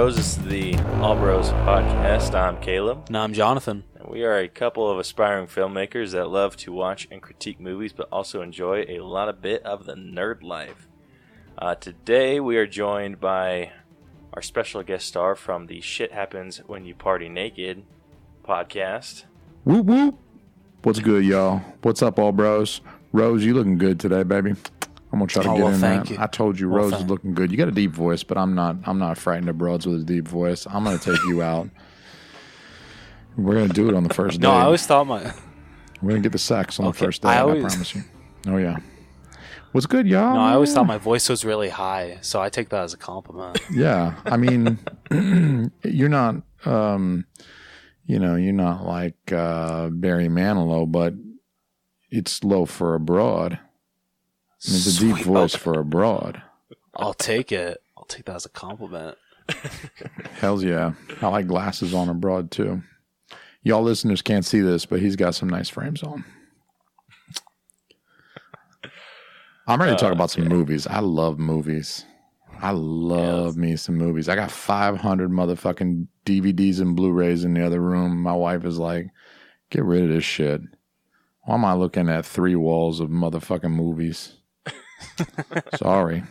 Bros. This is the All Bros podcast. I'm Caleb. And I'm Jonathan. And we are a couple of aspiring filmmakers that love to watch and critique movies, but also enjoy a lot of bit of the nerd life. Today we are joined by our special guest star from the Shit Happens When You Party Naked podcast. Whoop whoop. What's good, y'all? What's up, All Bros? Rose, you looking good today, baby. I'm gonna try to get in thank that. you. I told you Rose is looking good. You got a deep voice, but I'm not frightened of broads with a deep voice. I'm gonna take you out. We're gonna do it on the first day. No, I always thought We're gonna get the sex on the first day. I promise you. Oh yeah. What's good, y'all? No, I always thought my voice was really high, so I take that as a compliment. Yeah, I mean, you're not, you're not like Barry Manilow, but it's low for a broad. I mean, it's a deep voice for a broad. I'll take it. I'll take that as a compliment. Hells yeah. I like glasses on a broad, too. Y'all listeners can't see this, but he's got some nice frames on. I'm ready to talk about some movies. I love movies. I love me some movies. I got 500 motherfucking DVDs and Blu-Rays in the other room. My wife is like, get rid of this shit. Why am I looking at 3 walls of motherfucking movies? Sorry.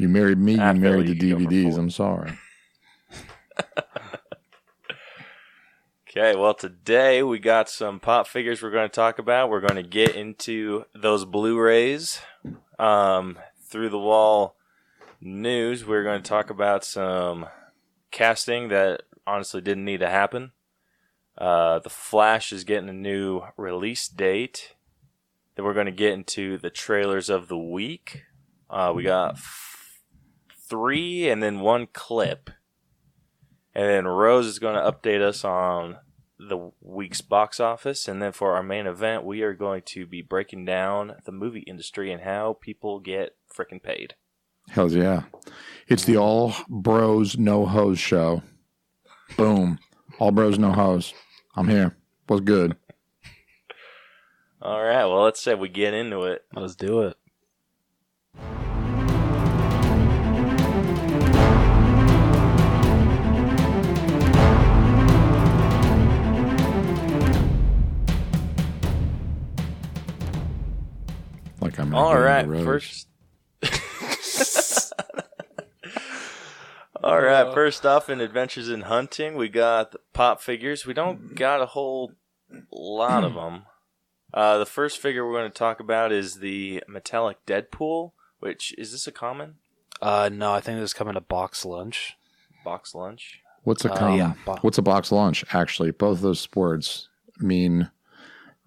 You married me, you married the DVDs. I'm sorry. Okay, well, today we got some pop figures we're going to talk about. We're going to get into those Blu-rays. Through the wall news, we're going to talk about some casting that honestly didn't need to happen. The Flash is getting a new release date. Then we're going to get into the trailers of the week. We got 3 and then 1 clip. And then Rose is going to update us on the week's box office. And then for our main event, we are going to be breaking down the movie industry and how people get frickin' paid. Hells yeah. It's the All Bros No Hose show. Boom. All Bros No Hose. I'm here. What's good? All right, well, let's say we get into it. Let's do it. Like I'm all right, first. All right, first off, in Adventures in Hunting, we got the pop figures. We don't got a whole lot of them. The first figure we're going to talk about is the metallic Deadpool, which, is this a common? No, I think this is coming to Box Lunch. Box Lunch? What's a common? What's a box lunch, actually? Both of those words mean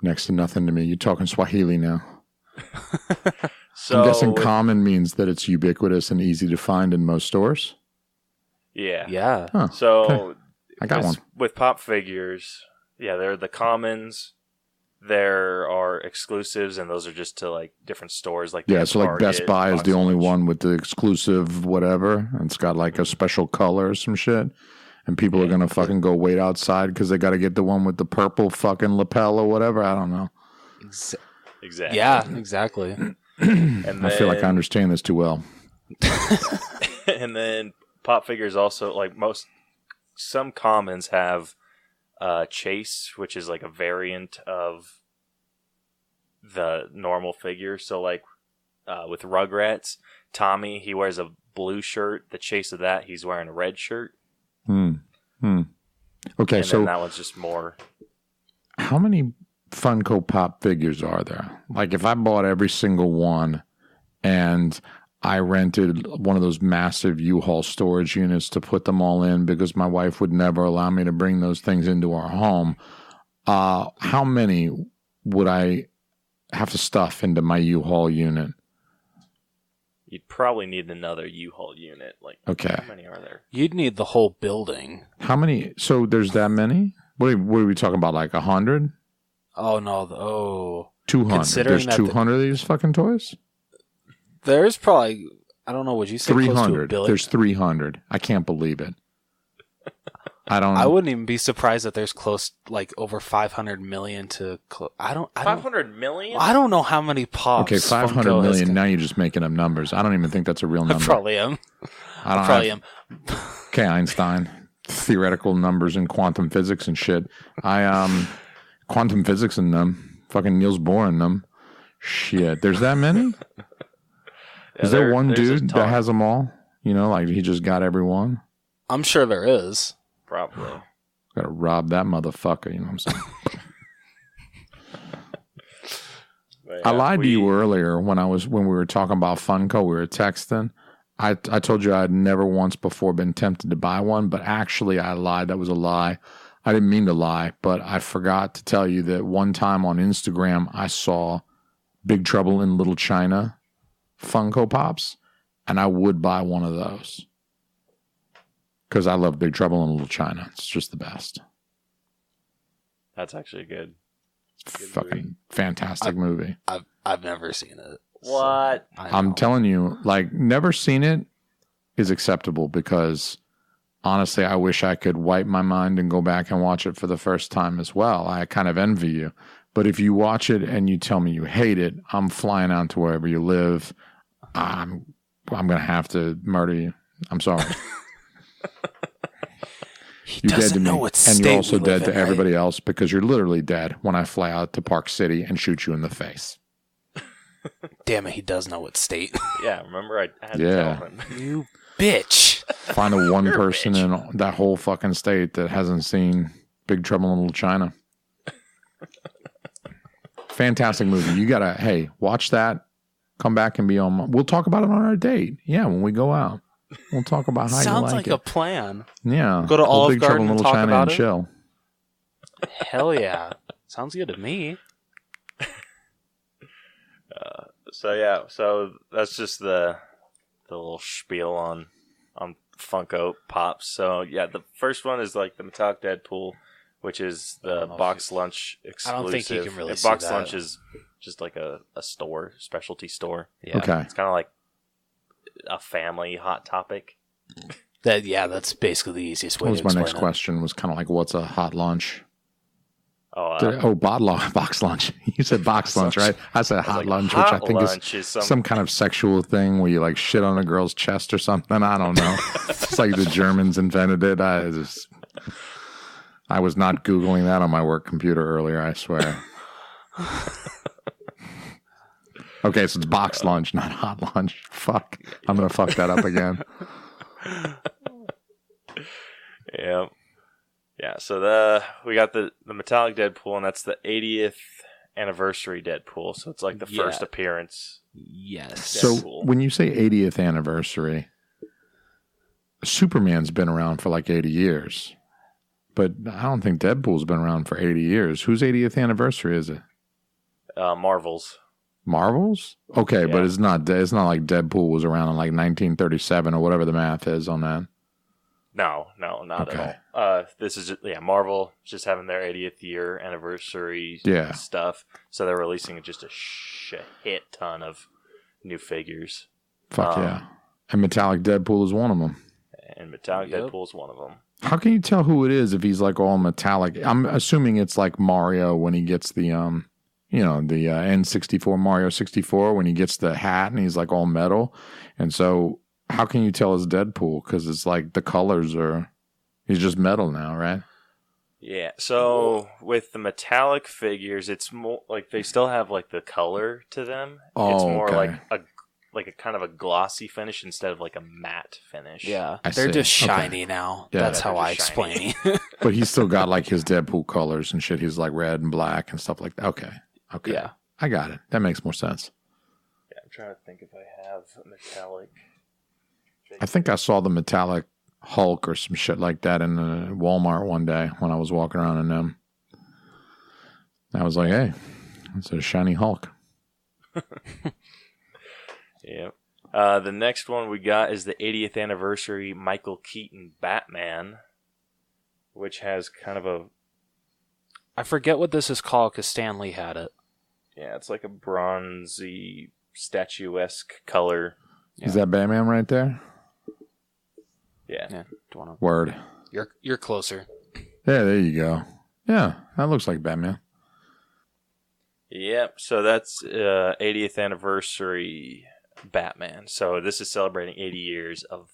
next to nothing to me. You're talking Swahili now. So, I'm guessing common means that it's ubiquitous and easy to find in most stores? Yeah. Yeah. Huh, so, okay. I got one. With pop figures, yeah, they're the commons. There are exclusives, and those are just to like different stores. Like yeah, so like Target, Best Buy is the only one with the exclusive whatever. And it's got like a special color or some shit. And people are going to fucking go wait outside because they got to get the one with the purple fucking lapel or whatever. I don't know. Exactly. Yeah, exactly. And then, I feel like I understand this too well. And then pop figures also, like some commons have Chase, which is like a variant of the normal figure. So like with Rugrats, Tommy, he wears a blue shirt. The Chase of that, he's wearing a red shirt. Okay, and so then that one's just more. How many Funko Pop figures are there? Like if I bought every single one and I rented one of those massive U-Haul storage units to put them all in because my wife would never allow me to bring those things into our home, how many would I have to stuff into my U-Haul unit? You'd probably need another U-Haul unit. Like, okay. How many are there? You'd need the whole building. How many? So there's that many? What are we talking about? Like 100? Oh, no. 200. There's 200 of these fucking toys? There's probably, I don't know, would you say 300. Close to a billion? There's 300. I can't believe it. I wouldn't even be surprised that there's close, like over 500 million to. 500 million? I don't know how many pops. Okay, 500 Funko million. Now you're just making up numbers. I don't even think that's a real number. I probably am. Okay, Einstein. Theoretical numbers in quantum physics and shit. Quantum physics in them. Fucking Niels Bohr in them. Shit. There's that many? Is there one dude that has them all? You know, like he just got everyone? I'm sure there is. Probably. Gotta rob that motherfucker, you know what I'm saying? I lied to you earlier when we were talking about Funko, we were texting. I told you I'd never once before been tempted to buy one, but actually I lied. That was a lie. I didn't mean to lie, but I forgot to tell you that one time on Instagram I saw Big Trouble in Little China Funko Pops, and I would buy one of those. Because I love Big Trouble in Little China. It's just the best. That's actually good. Fucking fantastic movie. I've never seen it. What? So I'm telling you, like, never seen it is acceptable because, honestly, I wish I could wipe my mind and go back and watch it for the first time as well. I kind of envy you. But if you watch it and you tell me you hate it, I'm flying out to wherever you live. I'm going to have to murder you. I'm sorry. You're dead to me, and you're also dead to everybody else because you're literally dead when I fly out to Park City and shoot you in the face. Damn it, he does know what state. Yeah, remember I had to tell him. You bitch. Find the one person in that whole fucking state that hasn't seen Big Trouble in Little China. Fantastic movie. You gotta, hey, watch that. Come back and be on. We'll talk about it on our date. Yeah, when we go out. We'll talk about how you like it. Sounds like a plan. Yeah. Go to Olive Big Trouble Garden in and Little talk China about and it. chill. Hell yeah. Sounds good to me. So that's just the little spiel on Funko Pops. So yeah, the first one is like the metallic Deadpool, which is the box lunch exclusive. I don't think you can really and see box that. lunch is just like a store, specialty store. Yeah. Okay. It's kind of like a family Hot Topic. That's basically the easiest way What to was my explain next it. question? Was kind of like, what's a hot lunch? Oh, box lunch. You said box lunch, right? I said hot lunch, which I think is some kind of sexual thing where you like shit on a girl's chest or something. I don't know. It's like the Germans invented it. I was not Googling that on my work computer earlier, I swear. Okay, so it's box lunch, not hot lunch. Fuck. I'm going to fuck that up again. Yeah. Yeah, so we got the metallic Deadpool, and that's the 80th anniversary Deadpool. So it's like the first appearance. Yes. So Deadpool. when you say 80th anniversary, Superman's been around for like 80 years. But I don't think Deadpool's been around for 80 years. Whose 80th anniversary is it? Marvel's. Marvel's? Okay, Yeah. but it's not like Deadpool was around in like 1937 or whatever the math is on that. No, not at all. This is Marvel just having their 80th year anniversary stuff. So they're releasing just a shit ton of new figures. Fuck yeah. And Metallic Deadpool is one of them. And Metallic Deadpool is one of them. How can you tell who it is if he's like all metallic? I'm assuming it's like Mario when he gets the N64 Mario 64 when he gets the hat and he's like all metal. And so how can you tell it's Deadpool? Because it's like the colors he's just metal now, right? Yeah. So with the metallic figures, it's more like they still have like the color to them. Oh, it's more okay. like a kind of a glossy finish instead of like a matte finish. Yeah. I They're see. just shiny now. Yeah. That's how They're I just explain shiny. it. But he's still got like his Deadpool colors and shit. He's like red and black and stuff like that. Okay. Yeah. I got it. That makes more sense. Yeah, I'm trying to think if I have a metallic. I think I saw the metallic Hulk or some shit like that in Walmart one day when I was walking around in them. I was like, hey, it's a shiny Hulk. Yep. The next one we got is the 80th anniversary Michael Keaton Batman, which has kind of a... I forget what this is called because Stan Lee had it. Yeah, it's like a bronzy, statuesque color. Is that Batman right there? Yeah. Yeah. Do you wanna... Word. You're closer. Yeah, there you go. Yeah, that looks like Batman. Yep. So that's 80th anniversary Batman. So this is celebrating 80 years of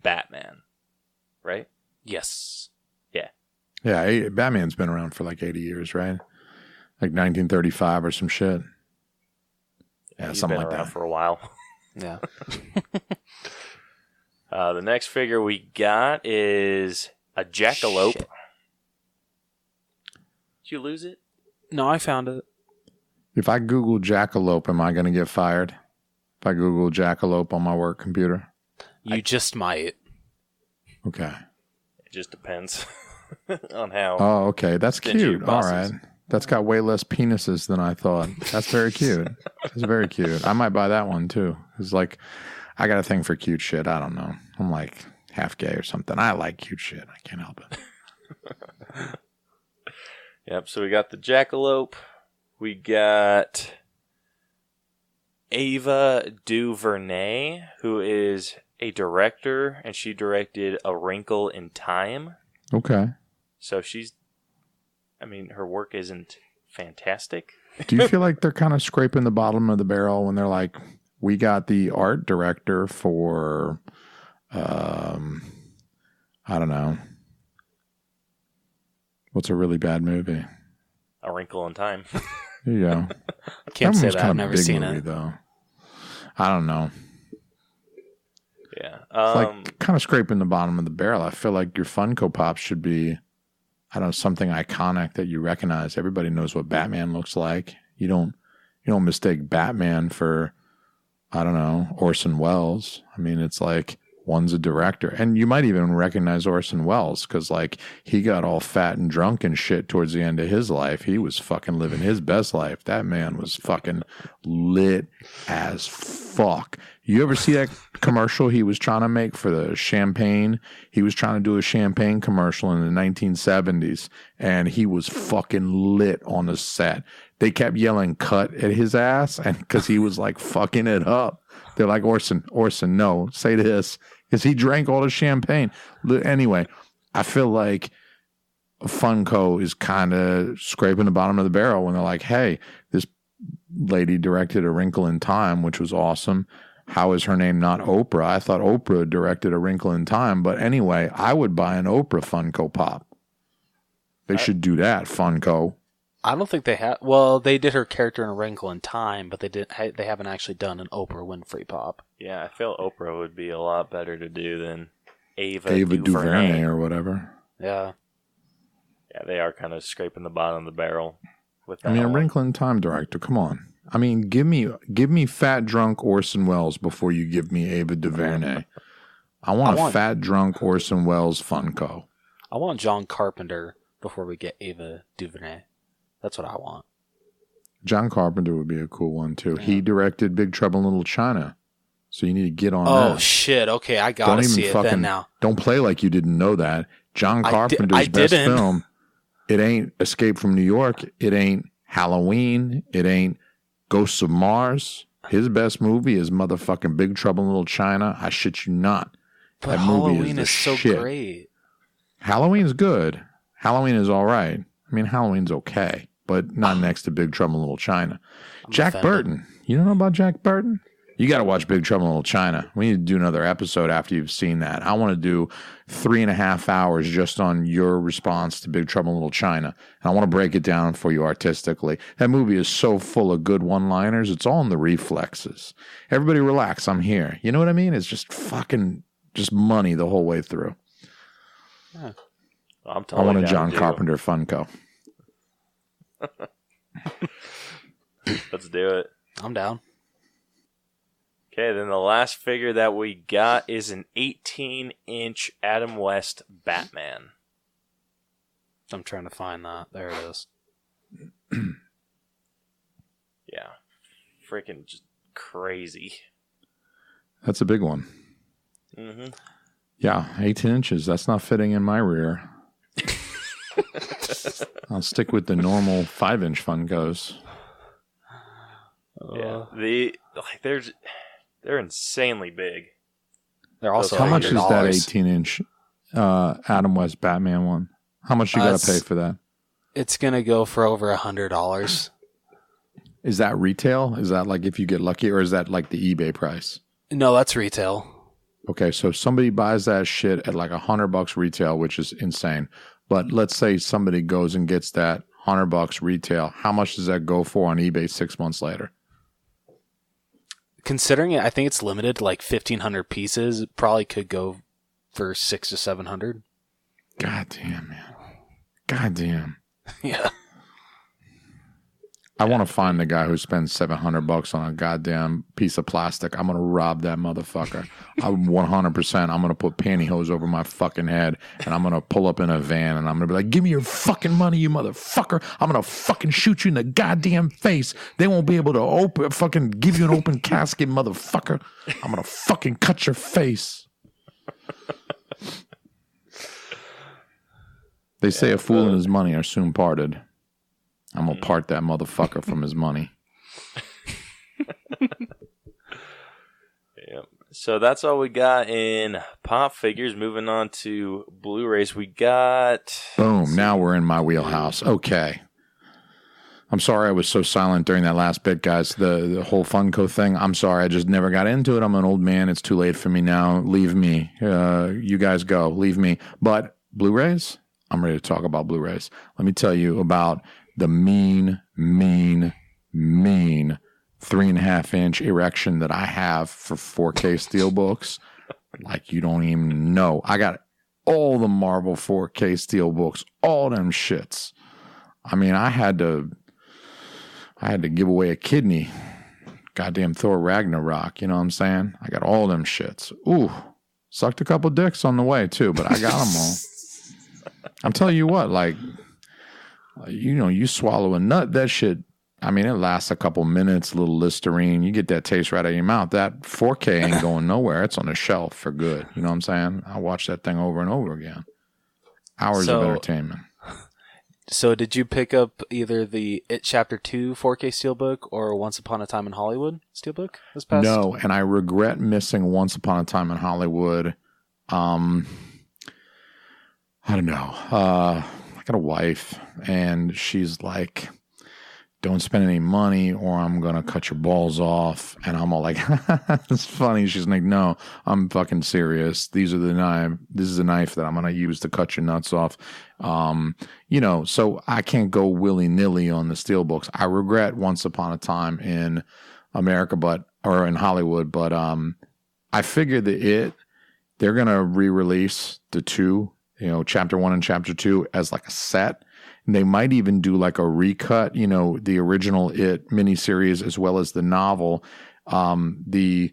Batman, right? Yes. Yeah. Yeah, Batman's been around for like 80 years, right? Like 1935 or some shit. Yeah, He's something been like around that. for a while. Yeah. The next figure we got is a jackalope. Shit. Did you lose it? No, I found it. If I Google jackalope, am I going to get fired? If I Google jackalope on my work computer? You just might. Okay. It just depends on how. Oh, okay. That's Stingy your cute. All bosses. right. That's got way less penises than I thought. That's very cute. That's very cute. I might buy that one too. It's like, I got a thing for cute shit. I don't know. I'm like half gay or something. I like cute shit. I can't help it. Yep. So we got the jackalope. We got Ava DuVernay, who is a director, and she directed A Wrinkle in Time. Okay. So her work isn't fantastic. Do you feel like they're kind of scraping the bottom of the barrel when they're like, we got the art director for, I don't know. What's a really bad movie? A Wrinkle in Time. There you go. Can't say one's that. kind I've of a never big seen movie, it. though. I don't know. Yeah. It's like kind of scraping the bottom of the barrel. I feel like your Funko Pop should be, I don't know, something iconic that you recognize. Everybody knows what Batman looks like. You don't mistake Batman for, I don't know, Orson Welles. I mean, it's like one's a director. And you might even recognize Orson Welles because, like, he got all fat and drunk and shit towards the end of his life. He was fucking living his best life. That man was fucking lit as fuck. You ever see that commercial he was trying to make for the champagne? He was trying to do a champagne commercial in the 1970s, and he was fucking lit on the set. They kept yelling cut at his ass and because he was like fucking it up. They're like, Orson, no, say this. Because he drank all the champagne. Anyway, I feel like Funko is kind of scraping the bottom of the barrel when they're like, hey, this lady directed A Wrinkle in Time, which was awesome. How is her name not Oprah? I thought Oprah directed A Wrinkle in Time. But anyway, I would buy an Oprah Funko Pop. They should do that, Funko. I don't think they have. Well, they did her character in A Wrinkle in Time, but they haven't actually done an Oprah Winfrey Pop. Yeah, I feel Oprah would be a lot better to do than Ava DuVernay or whatever. Yeah. Yeah, they are kind of scraping the bottom of the barrel with that. I mean, A one. Wrinkle in Time director. Come on. I mean, give me fat drunk Orson Welles before you give me Ava DuVernay. I want a fat drunk Orson Welles Funko. I want John Carpenter before we get Ava DuVernay. That's what I want. John Carpenter would be a cool one too. Yeah. He directed Big Trouble in Little China, so you need to get on that. Oh shit! Okay, I gotta see it then now. Don't play like you didn't know that. John Carpenter's best film. It ain't Escape from New York. It ain't Halloween. It ain't Ghosts of Mars. His best movie is motherfucking Big Trouble in Little China. I shit you not. But that Halloween movie is so shit. Great. Halloween's good. Halloween is all right. I mean, Halloween's okay, but not next to Big Trouble in Little China. Jack Burton. You don't know about Jack Burton? You got to watch Big Trouble in Little China. We need to do another episode after you've seen that. I want to do 3.5 hours just on your response to Big Trouble in Little China. And I want to break it down for you artistically. That movie is so full of good one-liners. It's all in the reflexes. Everybody relax. I'm here. You know what I mean? It's just fucking just money the whole way through. Yeah. I want a John Carpenter Funko. Let's do it. I'm down. Okay, then the last figure that we got is an 18-inch Adam West Batman. I'm trying to find that. There it is. Yeah. Freaking just crazy. That's a big one. Mm-hmm. Yeah, 18 inches. That's not fitting in my rear. I'll stick with the normal 5-inch Funkos. Yeah, they're insanely big. They're also how much is that $100. 18-inch Adam West Batman one? How much you got to pay for that? It's going to go for over $100. Is that retail? Is that like if you get lucky, or is that like the eBay price? No, that's retail. Okay, so somebody buys that shit at like $100 retail, which is insane. But let's say somebody goes and gets that $100 retail. How much does that go for on eBay 6 months later? Considering it, I think it's limited to like 1,500 pieces. It probably could go for $600 to $700. God damn, man. God damn. Yeah. I want to find the guy who spends $700 on a goddamn piece of plastic. I'm going to rob that motherfucker. I'm 100%. I'm going to put pantyhose over my fucking head, and I'm going to pull up in a van, and I'm going to be like, give me your fucking money, you motherfucker. I'm going to fucking shoot you in the goddamn face. They won't be able to fucking give you an open casket, motherfucker. I'm going to fucking cut your face. They say a fool and his money are soon parted. I'm going to part that motherfucker from his money. Yep. So that's all we got in pop figures. Moving on to Blu-rays, we got... Boom. Now we're in my wheelhouse. Okay. I'm sorry I was so silent during that last bit, guys. The whole Funko thing. I'm sorry. I just never got into it. I'm an old man. It's too late for me now. Leave me. You guys go. Leave me. But Blu-rays? I'm ready to talk about Blu-rays. Let me tell you about the mean 3.5-inch erection that I have for 4K Steelbooks. Like you don't even know. I got all the Marvel 4K Steelbooks, all them shits. I mean, I had to give away a kidney. Goddamn Thor Ragnarok, you know what I'm saying? I got all them shits. Ooh, sucked a couple dicks on the way too, but I got them all. I'm telling you what, like, you swallow a nut, that shit, I mean, it lasts a couple minutes, a little Listerine. You get that taste right out of your mouth. That 4K ain't going nowhere. It's on the shelf for good. You know what I'm saying? I watch that thing over and over again. Hours of entertainment. So did you pick up either the It Chapter 2 4K Steelbook or Once Upon a Time in Hollywood Steelbook this past? No, and I regret missing Once Upon a Time in Hollywood. I don't know. I got a wife, and she's like, don't spend any money or I'm going to cut your balls off. And I'm all like, it's funny. She's like, no, I'm fucking serious. This is the knife that I'm going to use to cut your nuts off. So I can't go willy-nilly on the Steelbooks. I regret Once Upon a Time in America, or in Hollywood, but I figured that they're going to re-release the two, Chapter 1 and Chapter 2 as like a set. And they might even do like a recut, the original It miniseries as well as the novel. The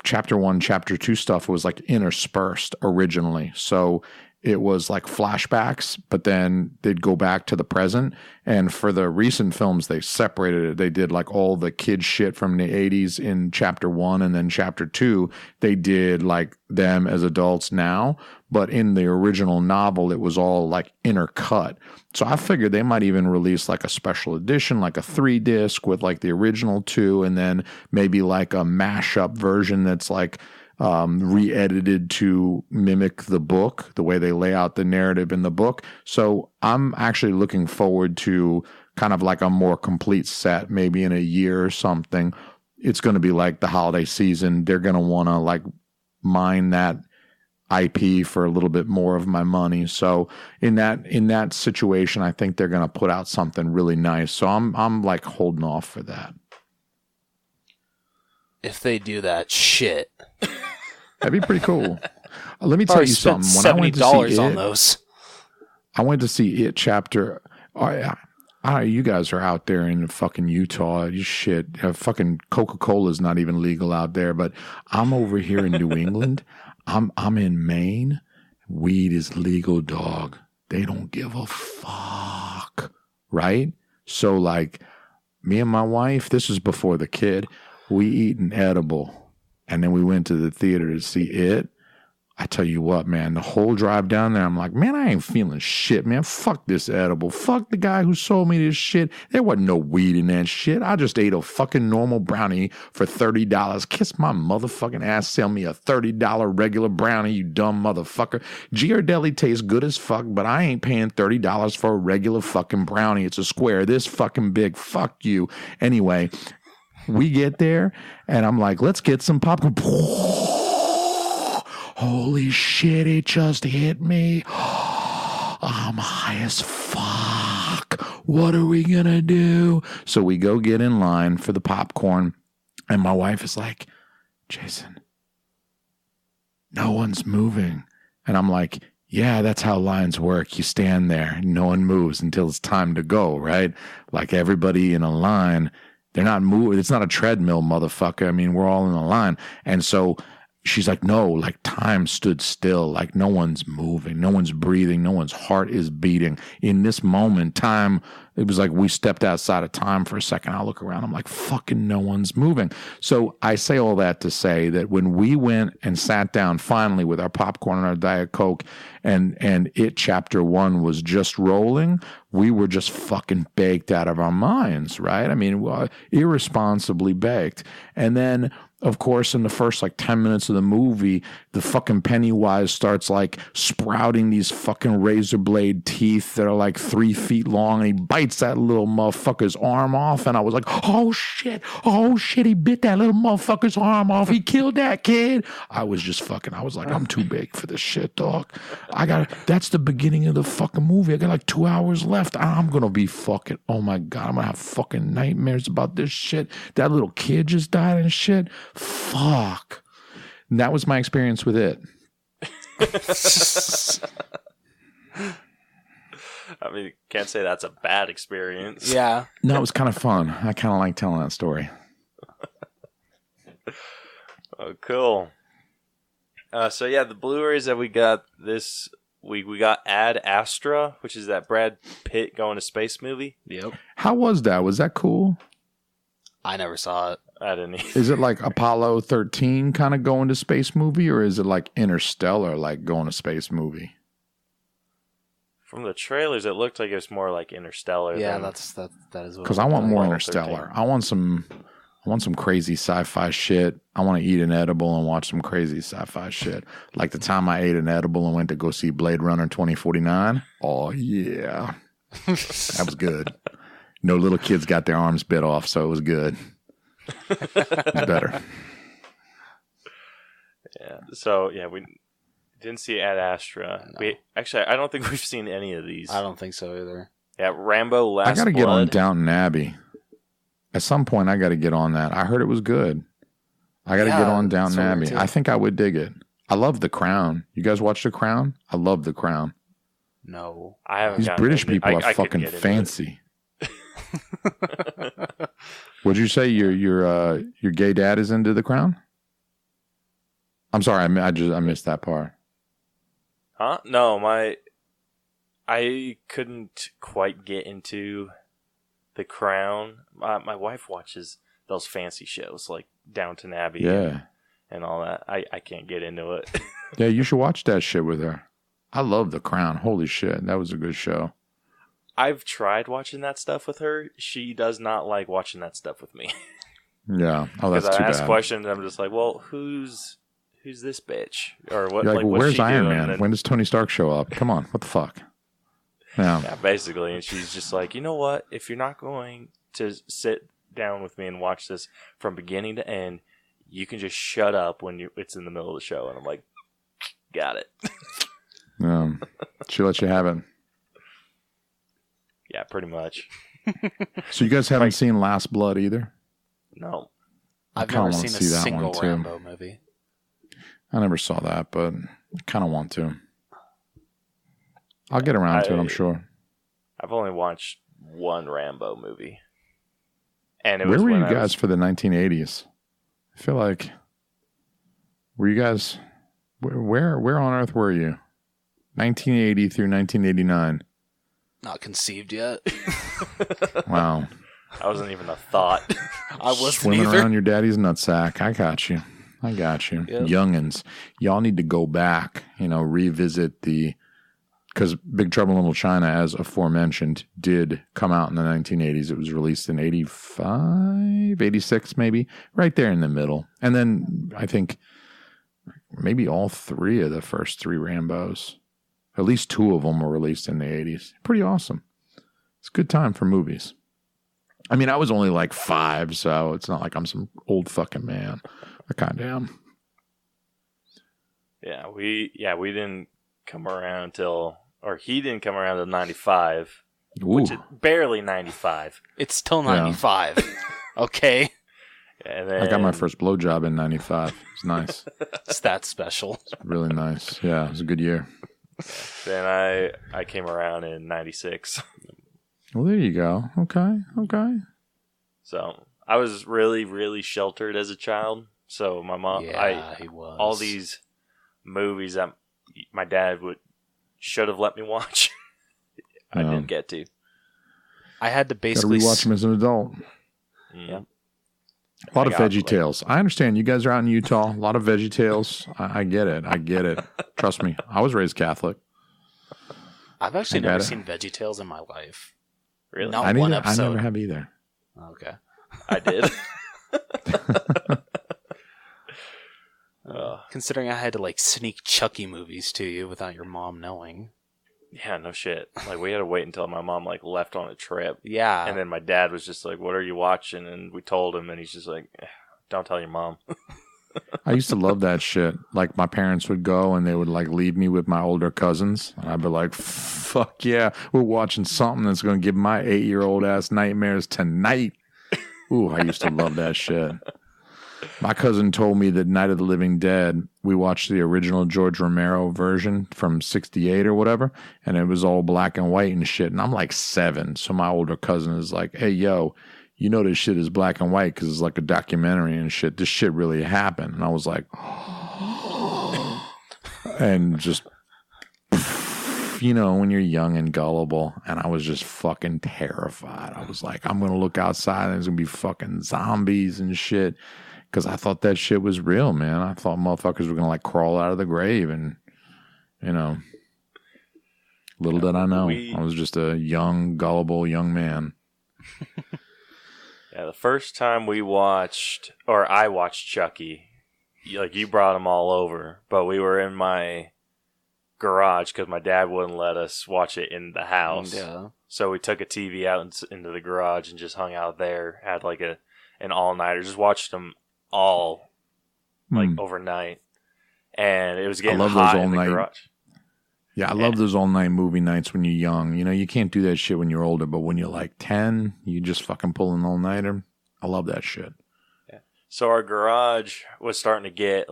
Chapter 1, Chapter 2 stuff was like interspersed originally. So it was like flashbacks, but then they'd go back to the present. And for the recent films, they separated it. They did like all the kid shit from the 80s in Chapter 1, and then Chapter 2, they did like them as adults now. But in the original novel, it was all like intercut. So I figured they might even release like a special edition, like a 3-disc with like the original 2, and then maybe like a mashup version that's like re-edited to mimic the book, the way they lay out the narrative in the book. So I'm actually looking forward to kind of like a more complete set, maybe in a year or something. It's going to be like the holiday season. They're going to want to like mine that IP for a little bit more of my money. So in that situation, I think they're going to put out something really nice. So I'm like holding off for that. If they do that, shit. That'd be pretty cool. Let me tell you something. When I went to see on those. I went to see It Chapter. Oh yeah. You guys are out there in fucking Utah. You shit. Fucking Coca-Cola's not even legal out there. But I'm over here in New England. I'm in Maine. Weed is legal, dog. They don't give a fuck. Right? So like me and my wife, this is before the kid, we eat an edible. And then we went to the theater to see It. I tell you what, man, the whole drive down there, I'm like, man, I ain't feeling shit, man. Fuck this edible. Fuck the guy who sold me this shit. There wasn't no weed in that shit. I just ate a fucking normal brownie for $30. Kiss my motherfucking ass. Sell me a $30 regular brownie, you dumb motherfucker. Ghirardelli tastes good as fuck, but I ain't paying $30 for a regular fucking brownie. It's a square this fucking big. Fuck you. Anyway, we get there, and I'm like, let's get some popcorn. Holy shit, it just hit me. I'm high as fuck. What are we gonna do? So we go get in line for the popcorn, and my wife is like, Jason, no one's moving. And I'm like, yeah, that's how lines work. You stand there, no one moves until it's time to go, right? Like everybody in a line, they're not moving. It's not a treadmill, motherfucker. I mean, we're all in a line. And so she's like, no, like time stood still. Like no one's moving. No one's breathing. No one's heart is beating. In this moment, time, it was like we stepped outside of time for a second. I look around. I'm like, fucking no one's moving. So I say all that to say that when we went and sat down finally with our popcorn and our Diet Coke and It Chapter 1 was just rolling, we were just fucking baked out of our minds, right? I mean, irresponsibly baked. And then, of course, in the first like 10 minutes of the movie, the fucking Pennywise starts like sprouting these fucking razor blade teeth that are like 3 feet long, and he bites that little motherfucker's arm off. And I was like, oh shit, he bit that little motherfucker's arm off. He killed that kid. I was like, I'm too big for this shit, dog. That's the beginning of the fucking movie. I got like 2 hours left. I'm going to be fucking, oh my God, I'm going to have fucking nightmares about this shit. That little kid just died and shit. Fuck. And that was my experience with it. I mean, can't say that's a bad experience. Yeah. No, it was kind of fun. I kind of like telling that story. Oh, cool. So yeah, the Blu-rays that we got this week, we got Ad Astra, which is that Brad Pitt going to space movie. Yep. How was that? Was that cool? I never saw it. I didn't either. Is it like Apollo 13 kind of going to space movie, or is it like Interstellar, like going to space movie? From the trailers, it looked like it was more like Interstellar. Yeah, that is what. Because I want more Apollo Interstellar. 13. I want some crazy sci-fi shit. I want to eat an edible and watch some crazy sci-fi shit. Like the time I ate an edible and went to go see Blade Runner 2049. Oh yeah, that was good. No little kids got their arms bit off, so it was good. It was better. Yeah. So yeah, we didn't see Ad Astra. No. I don't think we've seen any of these. I don't think so either. Yeah, Rambo Last I got to Blood. get on Downton Abbey. At some point, I got to get on that. I heard it was good. I got to get on Downton Abbey. I think I would dig it. I love The Crown. You guys watch The Crown? I love The Crown. No, I haven't. These British people are fucking fancy. Would you say your gay dad is into The Crown? I'm sorry, I missed that part. Huh? No, I couldn't quite get into The Crown. My wife watches those fancy shows like Downton Abbey, and all that. I can't get into it. Yeah, you should watch that shit with her. I love The Crown. Holy shit, that was a good show. I've tried watching that stuff with her. She does not like watching that stuff with me. Yeah. Oh, that's too bad. Because I ask questions, and I'm just like, well, who's this bitch? Or what? You're like, well, where's Iron Man? Then, when does Tony Stark show up? Come on, what the fuck? Yeah, basically. And she's just like, you know what? If you're not going to sit down with me and watch this from beginning to end, you can just shut up when it's in the middle of the show. And I'm like, got it. She lets you have it. Yeah, pretty much. So you guys haven't seen Last Blood either? No. I've never seen a single Rambo movie. I never saw that, but I kind of want to. I'll get around to it, I'm sure. I've only watched one Rambo movie. And Where were you guys for the 1980s? I feel like... Were you guys... Where on earth were you? 1980 through 1989. Not conceived yet. Wow. I wasn't even a thought. I wasn't Swimming either. around your daddy's nutsack. I got you. I got you. Yep. Youngins. Y'all need to go back, revisit because Big Trouble in Little China, as aforementioned, did come out in the 1980s. It was released in 85, 86 maybe, right there in the middle. And then I think maybe all three of the first three Rambos, at least two of them were released in the 80s. Pretty awesome. It's a good time for movies. I mean, I was only like 5, so it's not like I'm some old fucking man. I kind of am. Yeah, we didn't come around until, or he didn't come around until 95, which is barely 95. It's still 95. Okay. And then, I got my first blowjob in 95. It was nice. It's that special. It's really nice. Yeah, it was a good year. Then I came around in 96. Well, there you go. Okay. So I was really, really sheltered as a child. So my mom, he was. all these movies that my dad should have let me watch, I didn't get to. I had to Got to basically rewatch them as an adult. Yeah. A lot of Veggie Tales. I understand you guys are out in Utah. A lot of Veggie Tales. I get it. Trust me. I was raised Catholic. I've actually never seen Veggie Tales in my life. Really? Not one episode. I never have either. Okay. I did. Considering I had to sneak Chucky movies to you without your mom knowing. Yeah, no shit. We had to wait until my mom left on a trip. Yeah. And then my dad was just like, "What are you watching?" And we told him, and he's just like, "Don't tell your mom." I used to love that shit. My parents would go and they would leave me with my older cousins. And I'd be like, fuck yeah, we're watching something that's going to give my 8-year-old ass nightmares tonight. Ooh, I used to love that shit. My cousin told me that Night of the Living Dead, we watched the original George Romero version from 68 or whatever, and it was all black and white and shit. And I'm 7. So my older cousin is like, hey, yo, you know this shit is black and white because it's a documentary and shit. This shit really happened. And I was like, and just, when you're young and gullible. And I was just fucking terrified. I was like, I'm going to look outside and there's going to be fucking zombies and shit. Because I thought that shit was real, man. I thought motherfuckers were going to crawl out of the grave. And, little did I know. I was just a young, gullible young man. Yeah, the first time I watched Chucky, you brought them all over, but we were in my garage because my dad wouldn't let us watch it in the house. Yeah. So we took a TV out into the garage and just hung out there, had an all-nighter, just watched them all overnight. And it was getting hot in the garage. Yeah, I love those all-night movie nights when you're young. You can't do that shit when you're older, but when you're 10, you just fucking pull an all-nighter. I love that shit. Yeah. So our garage was starting to get,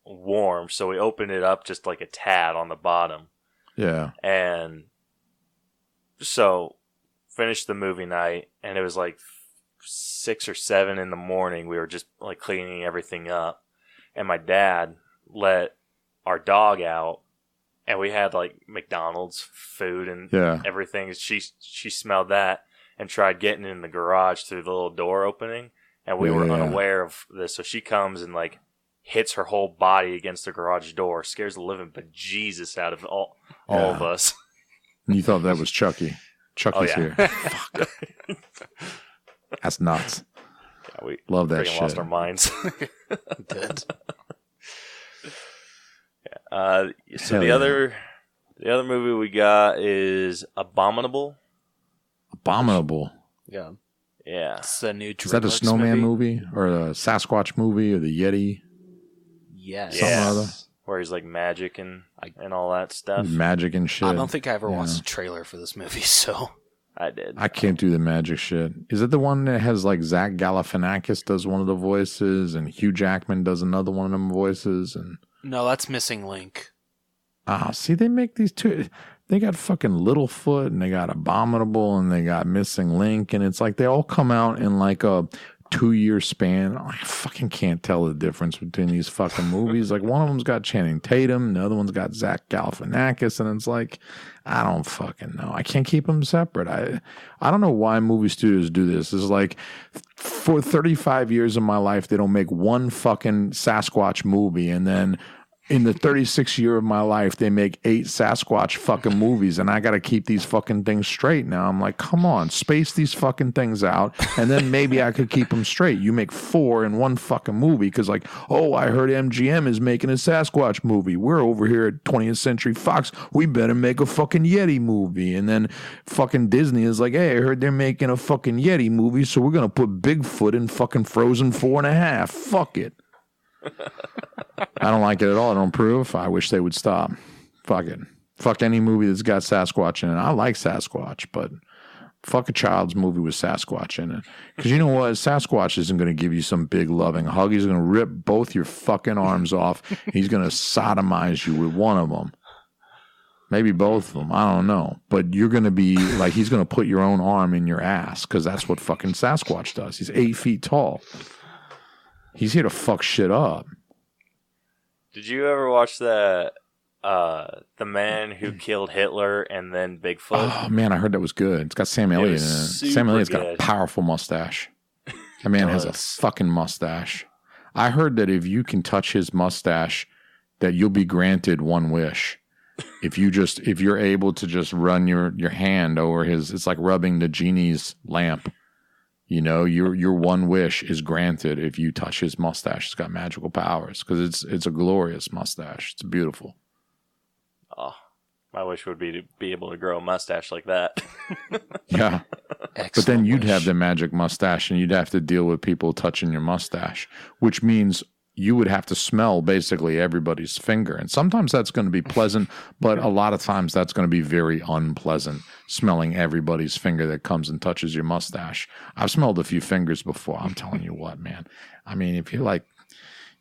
warm, so we opened it up just a tad on the bottom. Yeah. And so finished the movie night, and it was 6 or 7 in the morning. We were just cleaning everything up, and my dad let our dog out. And we had McDonald's food and everything. She smelled that and tried getting in the garage through the little door opening. And we were unaware of this. So she comes and hits her whole body against the garage door, scares the living bejesus out of all of us. And you thought that was Chucky. Chucky's here. Fuck. That's nuts. Yeah, we love that shit. Lost our minds. Did. So the other movie we got is Abominable. Abominable. Yeah. Yeah. It's a new Is that a snowman movie or a Sasquatch movie or the Yeti? Yes. Something or other? Where he's magic and all that stuff. Magic and shit. I don't think I ever watched a trailer for this movie, so. I did. I can't do the magic shit. Is it the one that has Zach Galifianakis does one of the voices and Hugh Jackman does another one of them voices? And no, that's Missing Link. See, they make these two. They got fucking Littlefoot and they got Abominable and they got Missing Link. And it's they all come out in a 2-year span. I fucking can't tell the difference between these fucking movies. Like, one of them's got Channing Tatum, the other one's got Zach Galifianakis, and it's like, I don't fucking know. I can't keep them separate. I don't know why movie studios do this. It's like, for 35 years of my life, they don't make one fucking Sasquatch movie, and then in the 36th year of my life, they make 8 Sasquatch fucking movies, and I got to keep these fucking things straight now. I'm like, come on, space these fucking things out, and then maybe I could keep them straight. You make 4 in one fucking movie because, like, oh, I heard MGM is making a Sasquatch movie. We're over here at 20th Century Fox. We better make a fucking Yeti movie. And then fucking Disney is like, hey, I heard they're making a fucking Yeti movie, so we're going to put Bigfoot in fucking Frozen 4.5. Fuck it. I don't like it at all. I don't approve. I wish they would stop. Fuck it. Fuck any movie that's got Sasquatch in it. I like Sasquatch, but fuck a child's movie with Sasquatch in it. Because you know what? Sasquatch isn't going to give you some big loving hug. He's going to rip both your fucking arms off. He's going to sodomize you with one of them. Maybe both of them. I don't know. But you're going to be like, he's going to put your own arm in your ass because that's what fucking Sasquatch does. He's 8 feet tall. He's here to fuck shit up. Did you ever watch the Man Who Killed Hitler and then Bigfoot? Oh man, I heard that was good. It's got Sam Elliott in it. Sam Elliott's got a powerful mustache. That man has a fucking mustache. I heard that if you can touch his mustache, that you'll be granted one wish. If you're able to just run your hand over his, it's like rubbing the genie's lamp. You know, your one wish is granted if you touch his mustache. It's got magical powers because it's a glorious mustache. It's beautiful. Oh, my wish would be to be able to grow a mustache like that. Yeah. But then you'd have the magic mustache and you'd have to deal with people touching your mustache, which means you would have to smell basically everybody's finger. And sometimes that's going to be pleasant, but a lot of times that's going to be very unpleasant, smelling everybody's finger that comes and touches your mustache. I've smelled a few fingers before. I'm telling you what, man. I mean, if you're like,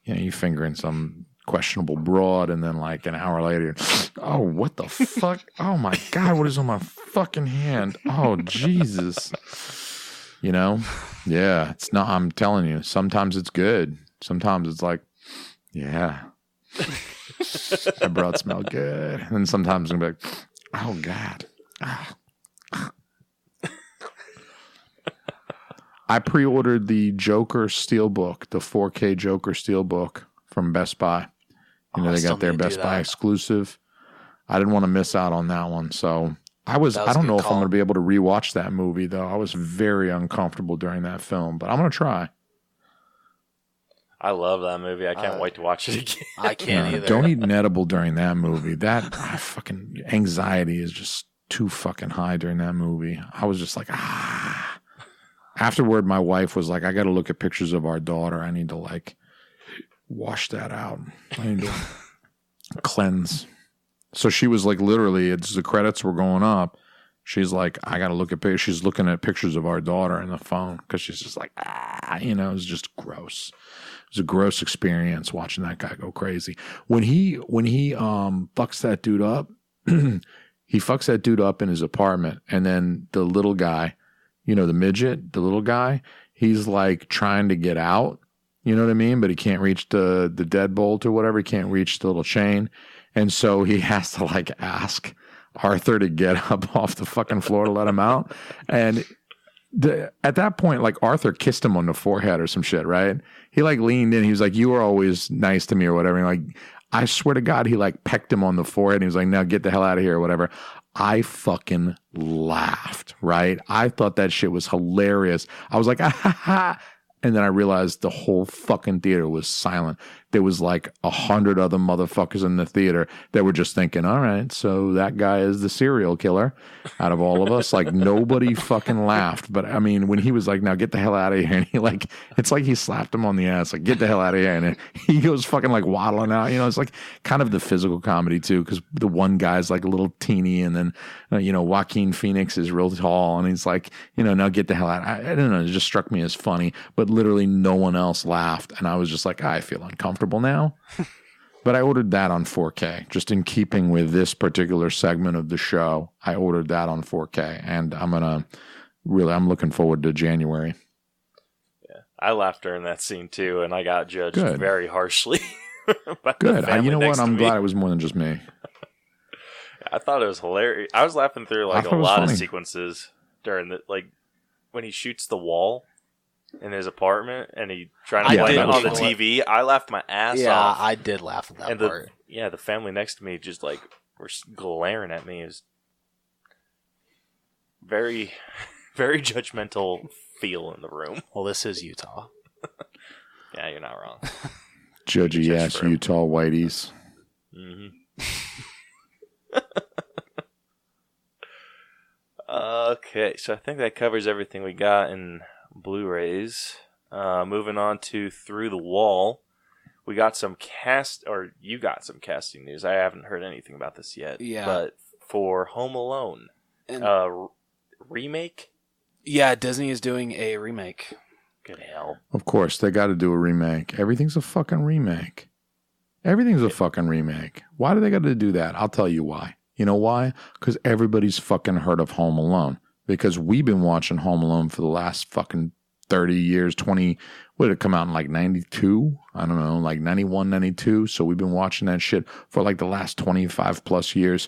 you fingering some questionable broad and then like an hour later, oh, what the fuck? Oh my God, what is on my fucking hand? Oh, Jesus. Yeah, it's not, I'm telling you, sometimes it's good. Sometimes it's like, yeah, that broad smelled good. And then sometimes I'm like, oh, God. I pre-ordered the Joker Steelbook, the 4K Joker Steelbook from Best Buy. They got their Best Buy exclusive. I didn't want to miss out on that one. So I don't know if I'm going to be able to rewatch that movie, though. I was very uncomfortable during that film, but I'm going to try. I love that movie. I can't wait to watch it again. I can't either. Don't eat an edible during that movie. That fucking anxiety is just too fucking high during that movie. I was just like, Afterward, my wife was like, I got to look at pictures of our daughter. I need to like wash that out. I need to cleanse. So she was like, literally, as the credits were going up, she's like, I got to look at pictures. She's looking at pictures of our daughter in the phone because she's just like, it was just gross. It was a gross experience watching that guy go crazy. When he fucks that dude up, he fucks that dude up in his apartment, and then the little guy, the midget, the little guy, he's like trying to get out. You know what I mean? But he can't reach the deadbolt or whatever. He can't reach the little chain, and so he has to like ask Arthur to get up off the fucking floor to let him out. And at that point, like Arthur kissed him on the forehead or some shit, right? He like leaned in. He was like, "You were always nice to me," or whatever. And like, I swear to God, he like pecked him on the forehead. And he was like, "Now get the hell out of here," or whatever. I fucking laughed, right? I thought that shit was hilarious. I was like, ah, ha, ha. And then I realized the whole fucking theater was silent. There was like 100 other motherfuckers in the theater that were just thinking, all right, so that guy is the serial killer out of all of us. Like nobody fucking laughed. But I mean, when he was like, now get the hell out of here. And he like, it's like he slapped him on the ass, like get the hell out of here. And then he goes fucking like waddling out. It's like kind of the physical comedy too. Cause the one guy's like a little teeny and then, Joaquin Phoenix is real tall and he's like, now get the hell out. I don't know. It just struck me as funny, but literally no one else laughed. And I was just like, I feel uncomfortable now. But I ordered that on 4K, just in keeping with this particular segment of the show. I ordered that on 4K, and I'm looking forward to January. Yeah, I laughed during that scene too, and I got judged Good. very harshly. By Good. the family You know what? next to I'm me. glad it was more than just me. I thought it was hilarious. I was laughing through I like thought a it was lot of funny. sequences during the when he shoots the wall in his apartment and he trying to I play did it on the laugh. TV. I laughed my ass Yeah, off. I did laugh at that and part. the family next to me just like were glaring at me. It was very, very judgmental feel in the room. Well, this is Utah. Yeah, you're not wrong. Judgy Judge ass for him. Utah whiteys. Mm-hmm. Okay, so I think that covers everything we got in Blu-rays. Moving on to Through the Wall, we got you got some casting news. I haven't heard anything about this yet. Yeah. But for Home Alone, And- remake? Yeah, Disney is doing a remake. Good hell. Of course, they got to do a remake. Everything's a fucking remake. Everything's a fucking remake. Why do they got to do that? I'll tell you why. You know why? Because everybody's fucking heard of Home Alone. Because we've been watching Home Alone for the last fucking 30 years, 20, what did it come out in like 92? I don't know, like 91, 92. So we've been watching that shit for like the last 25 plus years.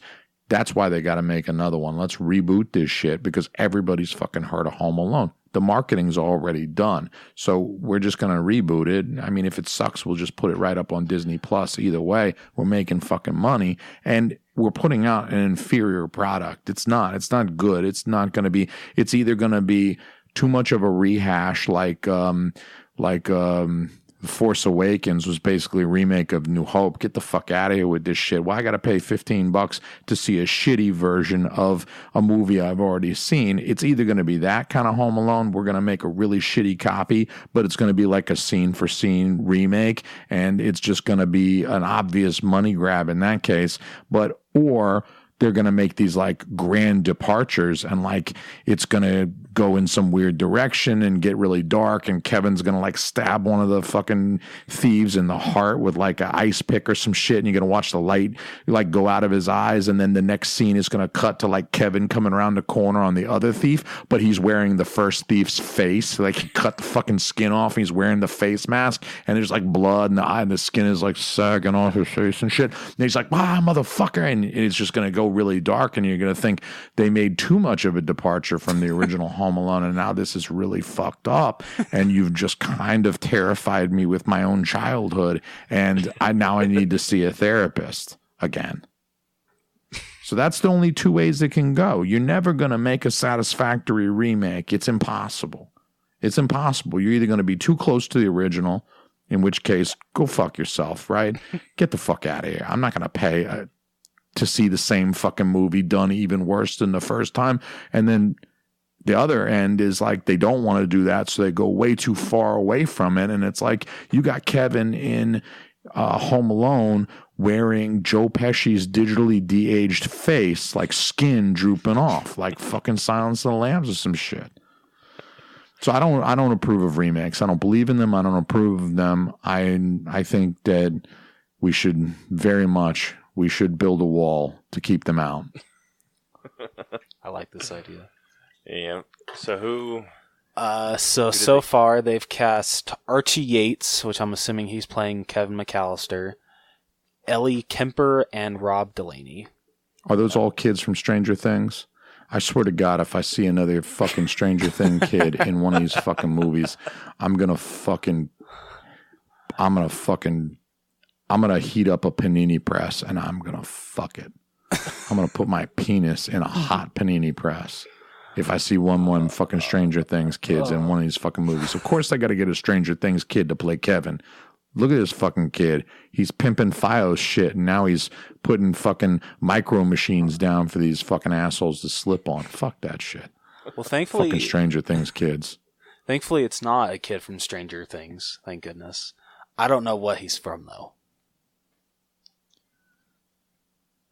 That's why they got to make another one. Let's reboot this shit because everybody's fucking heard of Home Alone. The marketing's already done. So we're just going to reboot it. I mean, if it sucks, we'll just put it right up on Disney Plus. Either way, we're making fucking money and we're putting out an inferior product. It's not good. It's either going to be too much of a rehash like Force Awakens was basically a remake of New Hope. Get the fuck out of here with this shit. Why I gotta pay $15 to see a shitty version of a movie I've already seen? It's either gonna be that kind of Home Alone, we're gonna make a really shitty copy, but it's gonna be like a scene for scene remake, and it's just gonna be an obvious money grab in that case. Or they're going to make these like grand departures and like it's going to go in some weird direction and get really dark and Kevin's going to like stab one of the fucking thieves in the heart with like an ice pick or some shit and you're going to watch the light like go out of his eyes and then the next scene is going to cut to like Kevin coming around the corner on the other thief, but he's wearing the first thief's face. Like he cut the fucking skin off and he's wearing the face mask and there's like blood in the eye and the skin is like sagging off his face and shit. And he's like, motherfucker. And it's just going to go really dark and you're going to think they made too much of a departure from the original Home Alone and now this is really fucked up and you've just kind of terrified me with my own childhood and I need to see a therapist again. So that's the only two ways it can go. You're never going to make a satisfactory remake. It's impossible. It's impossible. You're either going to be too close to the original, in which case, go fuck yourself, right? Get the fuck out of here. I'm not going to pay to see the same fucking movie done even worse than the first time. And then the other end is like they don't want to do that, so they go way too far away from it. And it's like you got Kevin in Home Alone wearing Joe Pesci's digitally de-aged face, like skin drooping off, like fucking Silence of the Lambs or some shit. So I don't approve of remakes. I don't believe in them. I don't approve of them. I think that we should build a wall to keep them out. I like this idea. Yeah. So who? So far they've cast Archie Yates, which I'm assuming he's playing Kevin McAllister, Ellie Kemper, and Rob Delaney. Are those all kids from Stranger Things? I swear to God, if I see another fucking Stranger Thing kid in one of these fucking movies, I'm gonna heat up a panini press and I'm gonna fuck it. I'm gonna put my penis in a hot panini press. If I see one fucking Stranger Things kids in one of these fucking movies. Of course I gotta get a Stranger Things kid to play Kevin. Look at this fucking kid. He's pimping Fios shit and now he's putting fucking micro machines down for these fucking assholes to slip on. Fuck that shit. Well, thankfully, Fucking Stranger Things kids. Thankfully, it's not a kid from Stranger Things. Thank goodness. I don't know what he's from though.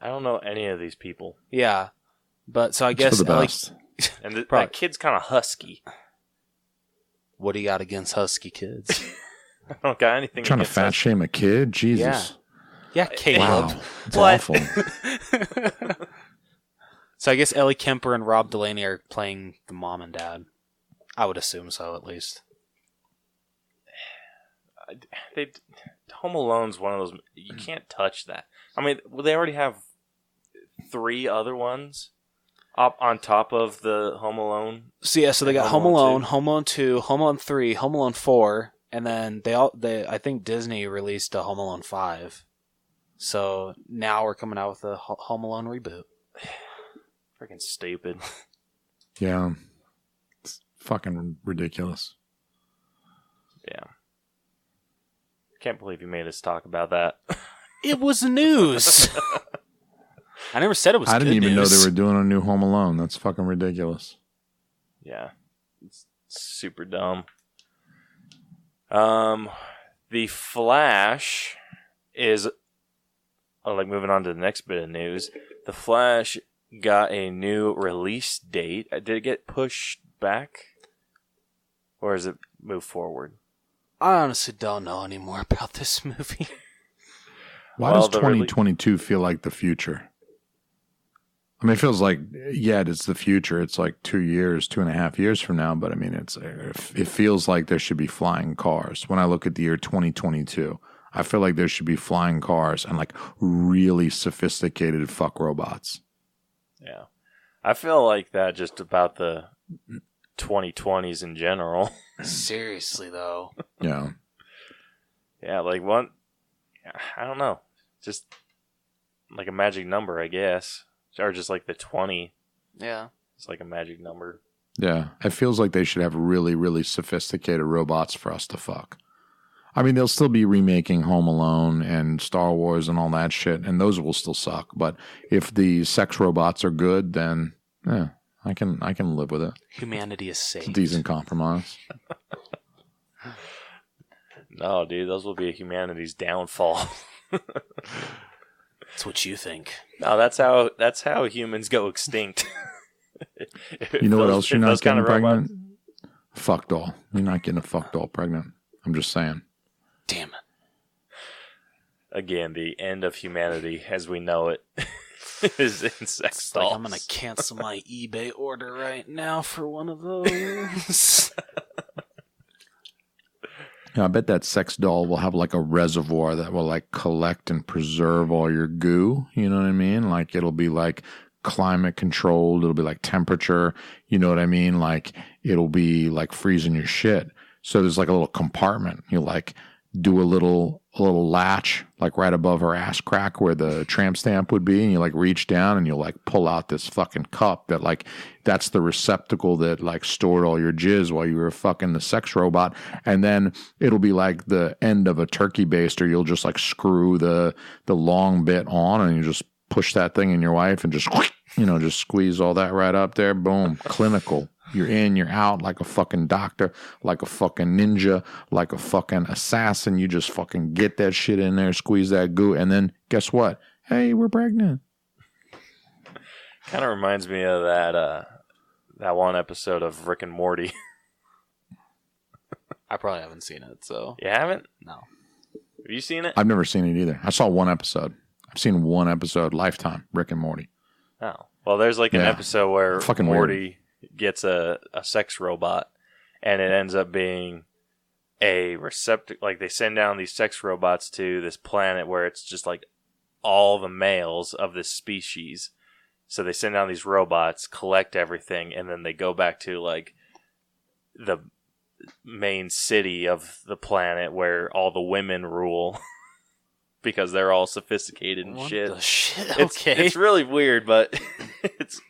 I don't know any of these people. Yeah, but so I It's guess for the best. And that kid's kind of husky. What do you got against husky kids? I don't got anything Trying to against fat shame a kid? Jesus. Yeah, Caleb. Wow. It's What? awful. So I guess Ellie Kemper and Rob Delaney are playing the mom and dad. I would assume so, at least. Home Alone's one of those. You can't touch that. I mean, they already have 3 other ones up on top of the Home Alone. So they got Home Alone, Home Alone 2, Home Alone 3, Home Alone 4, and then I think Disney released a Home Alone 5. So now we're coming out with a Home Alone reboot. Freaking stupid. Yeah. It's fucking ridiculous. Yeah. Can't believe you made us talk about that. It was news. I never said it was. I didn't even news. know they were doing a new Home Alone. That's fucking ridiculous. Yeah, it's super dumb. The Flash is moving on to the next bit of news. The Flash got a new release date. Did it get pushed back, or is it moved forward? I honestly don't know anymore about this movie. Why does 2022 feel like the future? I mean, it feels like, yeah, it's the future. It's like 2.5 years from now. But I mean, it feels like there should be flying cars. When I look at the year 2022, I feel like there should be flying cars and like really sophisticated fuck robots. Yeah. I feel like that just about the 2020s in general. Seriously, though. Yeah. Yeah, like one, I don't know. Just like a magic number, I guess. Or just like the 20. Yeah. It's like a magic number. Yeah. It feels like they should have really, really sophisticated robots for us to fuck. I mean, they'll still be remaking Home Alone and Star Wars and all that shit, and those will still suck. But if the sex robots are good, then yeah, I can live with it. Humanity is safe. It's a decent compromise. No, dude, those will be humanity's downfall. That's what you think. No, that's how humans go extinct. You know what else you're not getting pregnant? Fuck doll. You're not getting a fuck doll pregnant. I'm just saying. Damn it. Again, the end of humanity as we know it is in sex dolls. Like I'm going to cancel my eBay order right now for one of those. Yeah, I bet that sex doll will have like a reservoir that will like collect and preserve all your goo. You know what I mean? Like it'll be like climate controlled. It'll be like temperature. You know what I mean? Like it'll be like freezing your shit. So there's like a little compartment. You like do a little latch like right above her ass crack where the tramp stamp would be, and you like reach down and you'll like pull out this fucking cup that like that's the receptacle that like stored all your jizz while you were fucking the sex robot. And then it'll be like the end of a turkey baster. You'll just like screw the long bit on and you just push that thing in your wife and just just squeeze all that right up there. Boom. Clinical. You're in, you're out, like a fucking doctor, like a fucking ninja, like a fucking assassin. You just fucking get that shit in there, squeeze that goo, and then guess what? Hey, we're pregnant. Kind of reminds me of that one episode of Rick and Morty. I probably haven't seen it, so. You haven't? No. Have you seen it? I've never seen it either. I saw one episode. I've seen one episode, Lifetime, Rick and Morty. Oh. Well, there's like an episode where fucking Morty weird. Gets a sex robot, and it ends up being a receptacle. Like they send down these sex robots to this planet where it's just like all the males of this species. So they send down these robots, collect everything, and then they go back to like the main city of the planet where all the women rule because they're all sophisticated and what shit. The shit? Okay. It's really weird, but it's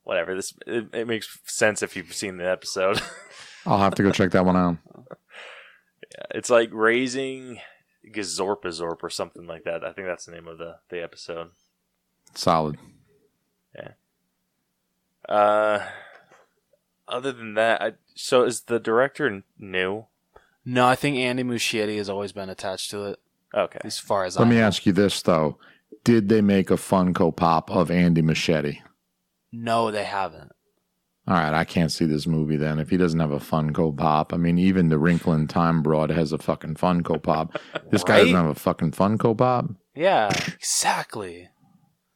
whatever. It makes sense if you've seen the episode. I'll have to go check that one out. Yeah, it's like Raising Gazorpazorp or something like that. I think that's the name of the episode. Solid. Yeah. Other than that, so is the director new? No, I think Andy Muschietti has always been attached to it. Okay. As far as I Let know. me ask you this, though. Did they make a Funko Pop of Andy Muschietti? No, they haven't. All right, I can't see this movie then if he doesn't have a Funko Pop. I mean, even the Wrinkle in Time broad has a fucking Funko Pop. This guy doesn't have a fucking Funko Pop? Yeah, exactly.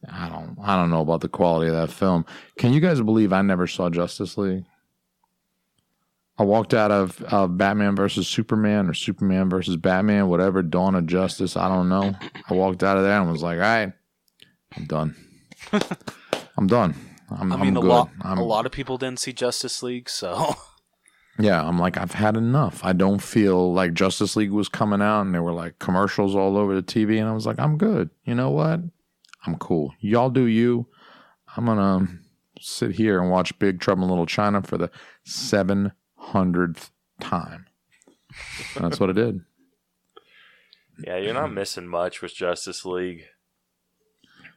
I don't know about the quality of that film. Can you guys believe I never saw Justice League? I walked out of Batman versus Superman or Superman versus Batman, whatever, Dawn of Justice, I don't know. I walked out of there and was like, all right, I'm done. I'm done. I'm good. A lot of people didn't see Justice League, so... Yeah, I'm like, I've had enough. I don't feel like Justice League was coming out and there were like commercials all over the TV, and I was like, I'm good. You know what? I'm cool. Y'all do you. I'm going to sit here and watch Big Trouble in Little China for the 700th time. And that's what I did. Yeah, you're not missing much with Justice League.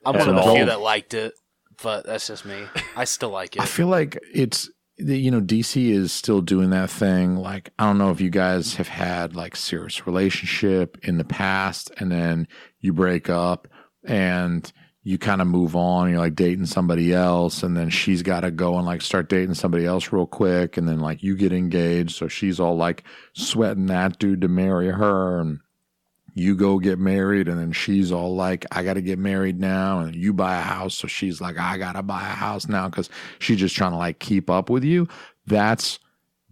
I'm one of the few that liked it, but that's just me. I still like it. I feel like it's, DC is still doing that thing. Like, I don't know if you guys have had like serious relationship in the past and then you break up and you kind of move on. You're like dating somebody else, and then she's got to go and like start dating somebody else real quick. And then like you get engaged. So she's all like sweating that dude to marry her, and you go get married, and then she's all like, I got to get married now. And you buy a house. So she's like, I got to buy a house now because she's just trying to like keep up with you. That's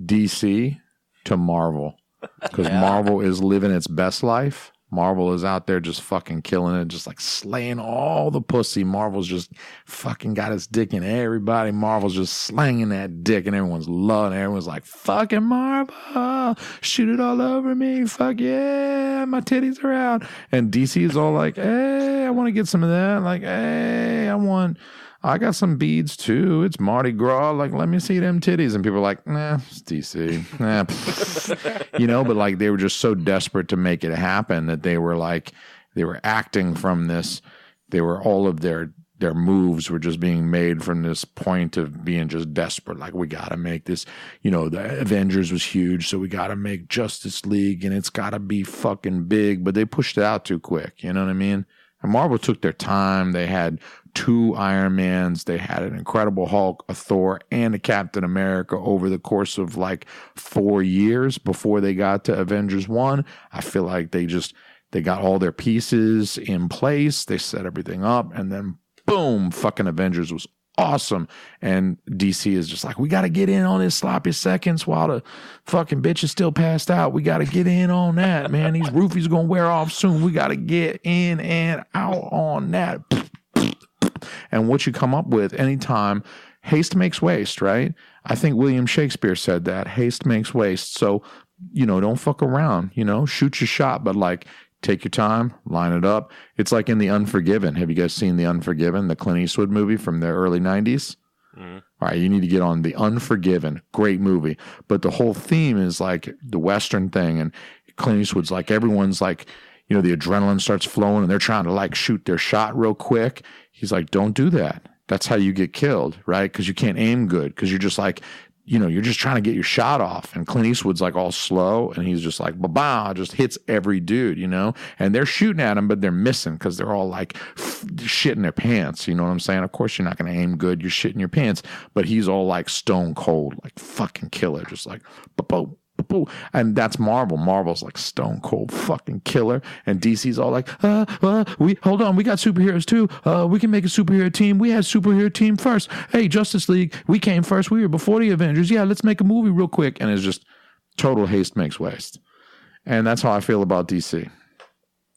DC to Marvel, because Marvel is living its best life. Marvel is out there just fucking killing it, just like slaying all the pussy. Marvel's just fucking got its dick in everybody. Marvel's just slanging that dick, and everyone's loving it. Everyone's like, fucking Marvel, shoot it all over me. Fuck yeah, my titties are out. And DC is all like, hey, I want to get some of that. Like, hey, I got some beads too. It's Mardi Gras. Like, let me see them titties. And people are like, nah, it's DC. Nah, but like they were just so desperate to make it happen that they were acting from this. They were all of their moves were just being made from this point of being just desperate. Like, we got to make this, the Avengers was huge. So we got to make Justice League, and it's got to be fucking big, but they pushed it out too quick. You know what I mean? And Marvel took their time. They had 2 Iron Mans. They had an Incredible Hulk, a Thor, and a Captain America over the course of like 4 years before they got to Avengers 1. I feel like they got all their pieces in place. They set everything up, and then boom, fucking Avengers was awesome. And DC is just like, we got to get in on this sloppy seconds while the fucking bitch is still passed out. We got to get in on that, man. These roofies going to wear off soon. We got to get in and out on that. And what you come up with anytime, haste makes waste, right? I think William Shakespeare said that. Haste makes waste. So, don't fuck around, shoot your shot, but like, take your time, line it up. It's like in The Unforgiven. Have you guys seen The Unforgiven, the Clint Eastwood movie from the early 90s? Mm-hmm. All right, you need to get on The Unforgiven. Great movie. But the whole theme is like the Western thing, and Clint Eastwood's like, everyone's like, the adrenaline starts flowing, and they're trying to like shoot their shot real quick. He's like, don't do that. That's how you get killed, right? Because you can't aim good, because you're just like, you're just trying to get your shit off. And Clint Eastwood's like all slow, and he's just like, ba-bah, just hits every dude, and they're shooting at him, but they're missing because they're all like shitting their pants. You know what I'm saying? Of course, you're not going to aim good. You're shitting your pants, but he's all like stone cold, like fucking killer, just like, ba-boom. And that's Marvel. Marvel's like stone cold fucking killer, and DC's all like, we hold on, we got superheroes too. We can make a superhero team. We had superhero team first. Hey, Justice League, we came first. We were before the Avengers. Yeah, let's make a movie real quick. And it's just total haste makes waste. And that's how I feel about DC.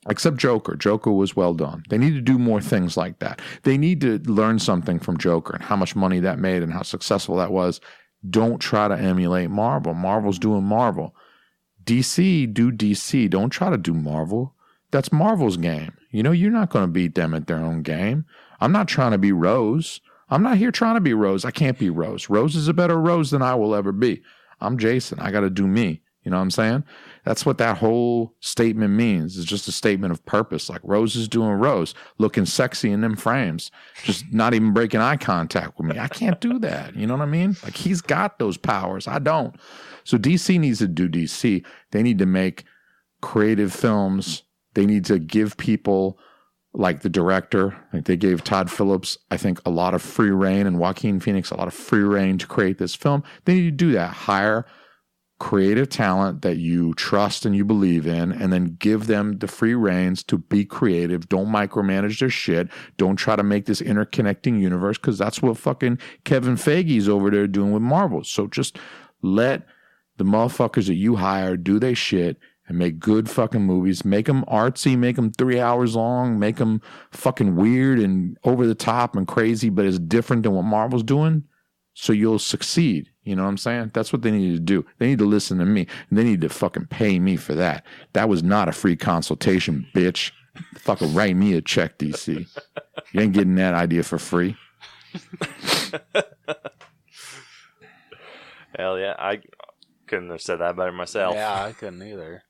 Except Joker. Joker was well done. They need to do more things like that. They need to learn something from Joker and how much money that made and how successful that was. Don't try to emulate Marvel. Marvel's doing Marvel. DC, do DC. Don't try to do Marvel. That's Marvel's game. You're not going to beat them at their own game. I'm not trying to be Rose. I'm not here trying to be Rose. I can't be Rose. Rose is a better Rose than I will ever be. I'm Jason. I got to do me. You know what I'm saying? That's what that whole statement means. It's just a statement of purpose. Like Rose is doing Rose, looking sexy in them frames, just not even breaking eye contact with me. I can't do that. You know what I mean? Like he's got those powers. I don't. So DC needs to do DC. They need to make creative films. They need to give people like the director. Like they gave Todd Phillips, I think, a lot of free reign, and Joaquin Phoenix a lot of free reign to create this film. They need to do that. Hire creative talent that you trust and you believe in, and then give them the free reins to be creative. Don't micromanage their shit. Don't try to make this interconnecting universe, because that's what fucking Kevin Feige's over there doing with Marvel. So just let The motherfuckers that you hire do they shit and make good fucking movies. Make them artsy, make them 3 hours long, make them fucking weird and over the top and crazy, but it's different than what Marvel's doing, so you'll succeed. You know what I'm saying? That's what they need to do. They need to listen to me, and they need to fucking pay me for that. That was not a free consultation, bitch. Fucking write me a check, DC. You ain't getting that idea for free. Hell yeah. I couldn't have said that better myself. Yeah, I couldn't either.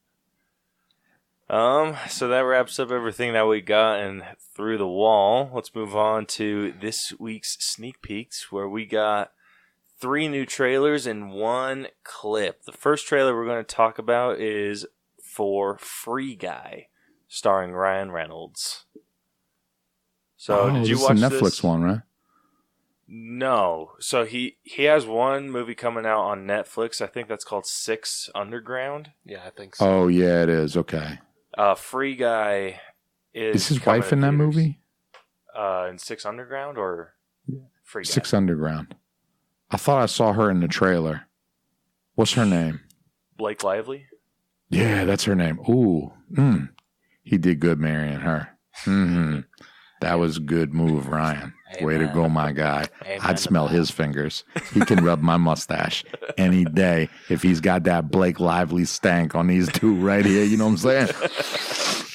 So that wraps up everything that we got in Through the Wall. Let's move on to this week's sneak peeks, where we got 3 new trailers and 1 clip. The first trailer we're going to talk about is for Free Guy, starring Ryan Reynolds. So did you watch this? Netflix this? one, right? No. So he has one movie coming out on Netflix. I think that's called Six Underground. Yeah, I think so. Oh, yeah, it is. Okay. Free Guy is his wife in that movie? In Six Underground or Free Guy? Six Underground. I thought I saw her in the trailer. What's her name? Blake Lively? Yeah, that's her name. Ooh. He did good marrying her. Mm-hmm. That was a good move, Ryan. Amen. Way to go, my guy. Amen. I'd smell his fingers. He can rub my mustache any day if he's got that Blake Lively stank on these two right here. You know what I'm saying?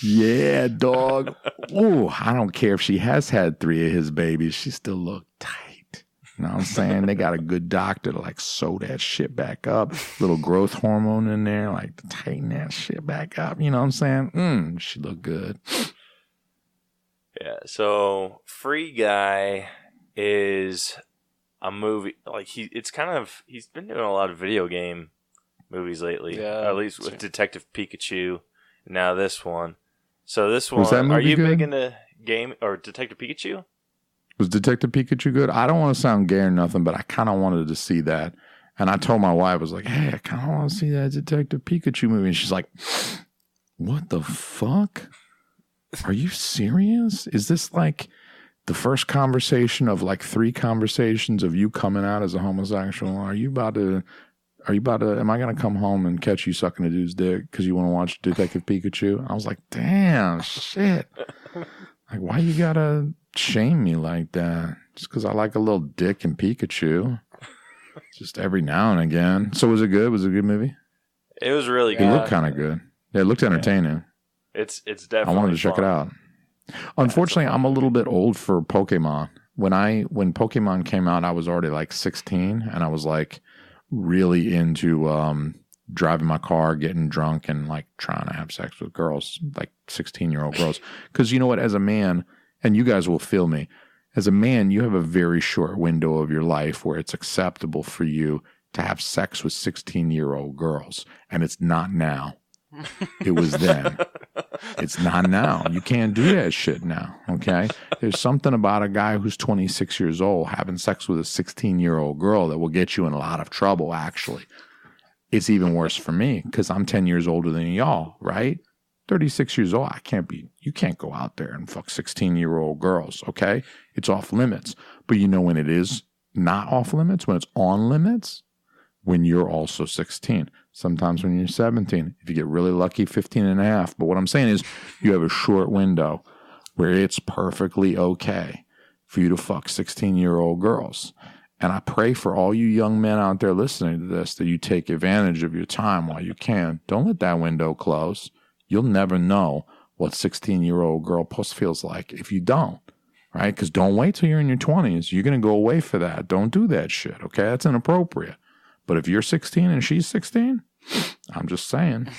Yeah, dog. Ooh, I don't care if she has had 3 of his babies. She still look tight. You know what I'm saying? They got a good doctor to like sew that shit back up. Little growth hormone in there, like to tighten that shit back up. You know what I'm saying? She look good. Yeah, so Free Guy is a movie like he's been doing a lot of video game movies lately. Yeah, at least with Detective Pikachu. Now this one. So this one, Was that movie are you good? big into game or Detective Pikachu? Was Detective Pikachu good? I don't want to sound gay or nothing, but I kind of wanted to see that. And I told my wife, I was like, hey, I kind of want to see that Detective Pikachu movie. And she's like, what the fuck? Are you serious? Is this like the first conversation of like 3 conversations of you coming out as a homosexual? Am I going to come home and catch you sucking a dude's dick because you want to watch Detective Pikachu? I was like, damn, shit. Like, why you gotta shame me like that? Just because I like a little dick in Pikachu. Just every now and again. So was it good? Was it a good movie? It was really It good. looked kind of good. Yeah, it looked entertaining. It's definitely I wanted to check it out. Unfortunately, I'm a little bit old for Pokemon. When Pokemon came out, I was already like 16, and I was like really into driving my car, getting drunk, and like trying to have sex with girls, like 16-year-old girls. Because you know what? As a man, and you guys will feel me, as a man, you have a very short window of your life where it's acceptable for you to have sex with 16-year-old girls, and it's not now. It was then. It's not now. You can't do that shit now, okay? There's something about a guy who's 26 years old having sex with a 16-year-old girl that will get you in a lot of trouble, actually. It's even worse for me because I'm 10 years older than y'all, right? 36 years old, you can't go out there and fuck 16-year-old girls, okay? It's off limits. But you know when it is not off limits, when it's on limits? When you're also 16. Sometimes when you're 17. If you get really lucky, 15 and a half. But what I'm saying is you have a short window where it's perfectly okay for you to fuck 16-year-old girls. And I pray for all you young men out there listening to this that you take advantage of your time while you can. Don't let that window close. You'll never know what 16-year-old girl puss feels like if you don't. Right? Because don't wait till you're in your 20s. You're going to go away for that. Don't do that shit, okay? That's inappropriate. But if you're 16 and she's 16, I'm just saying,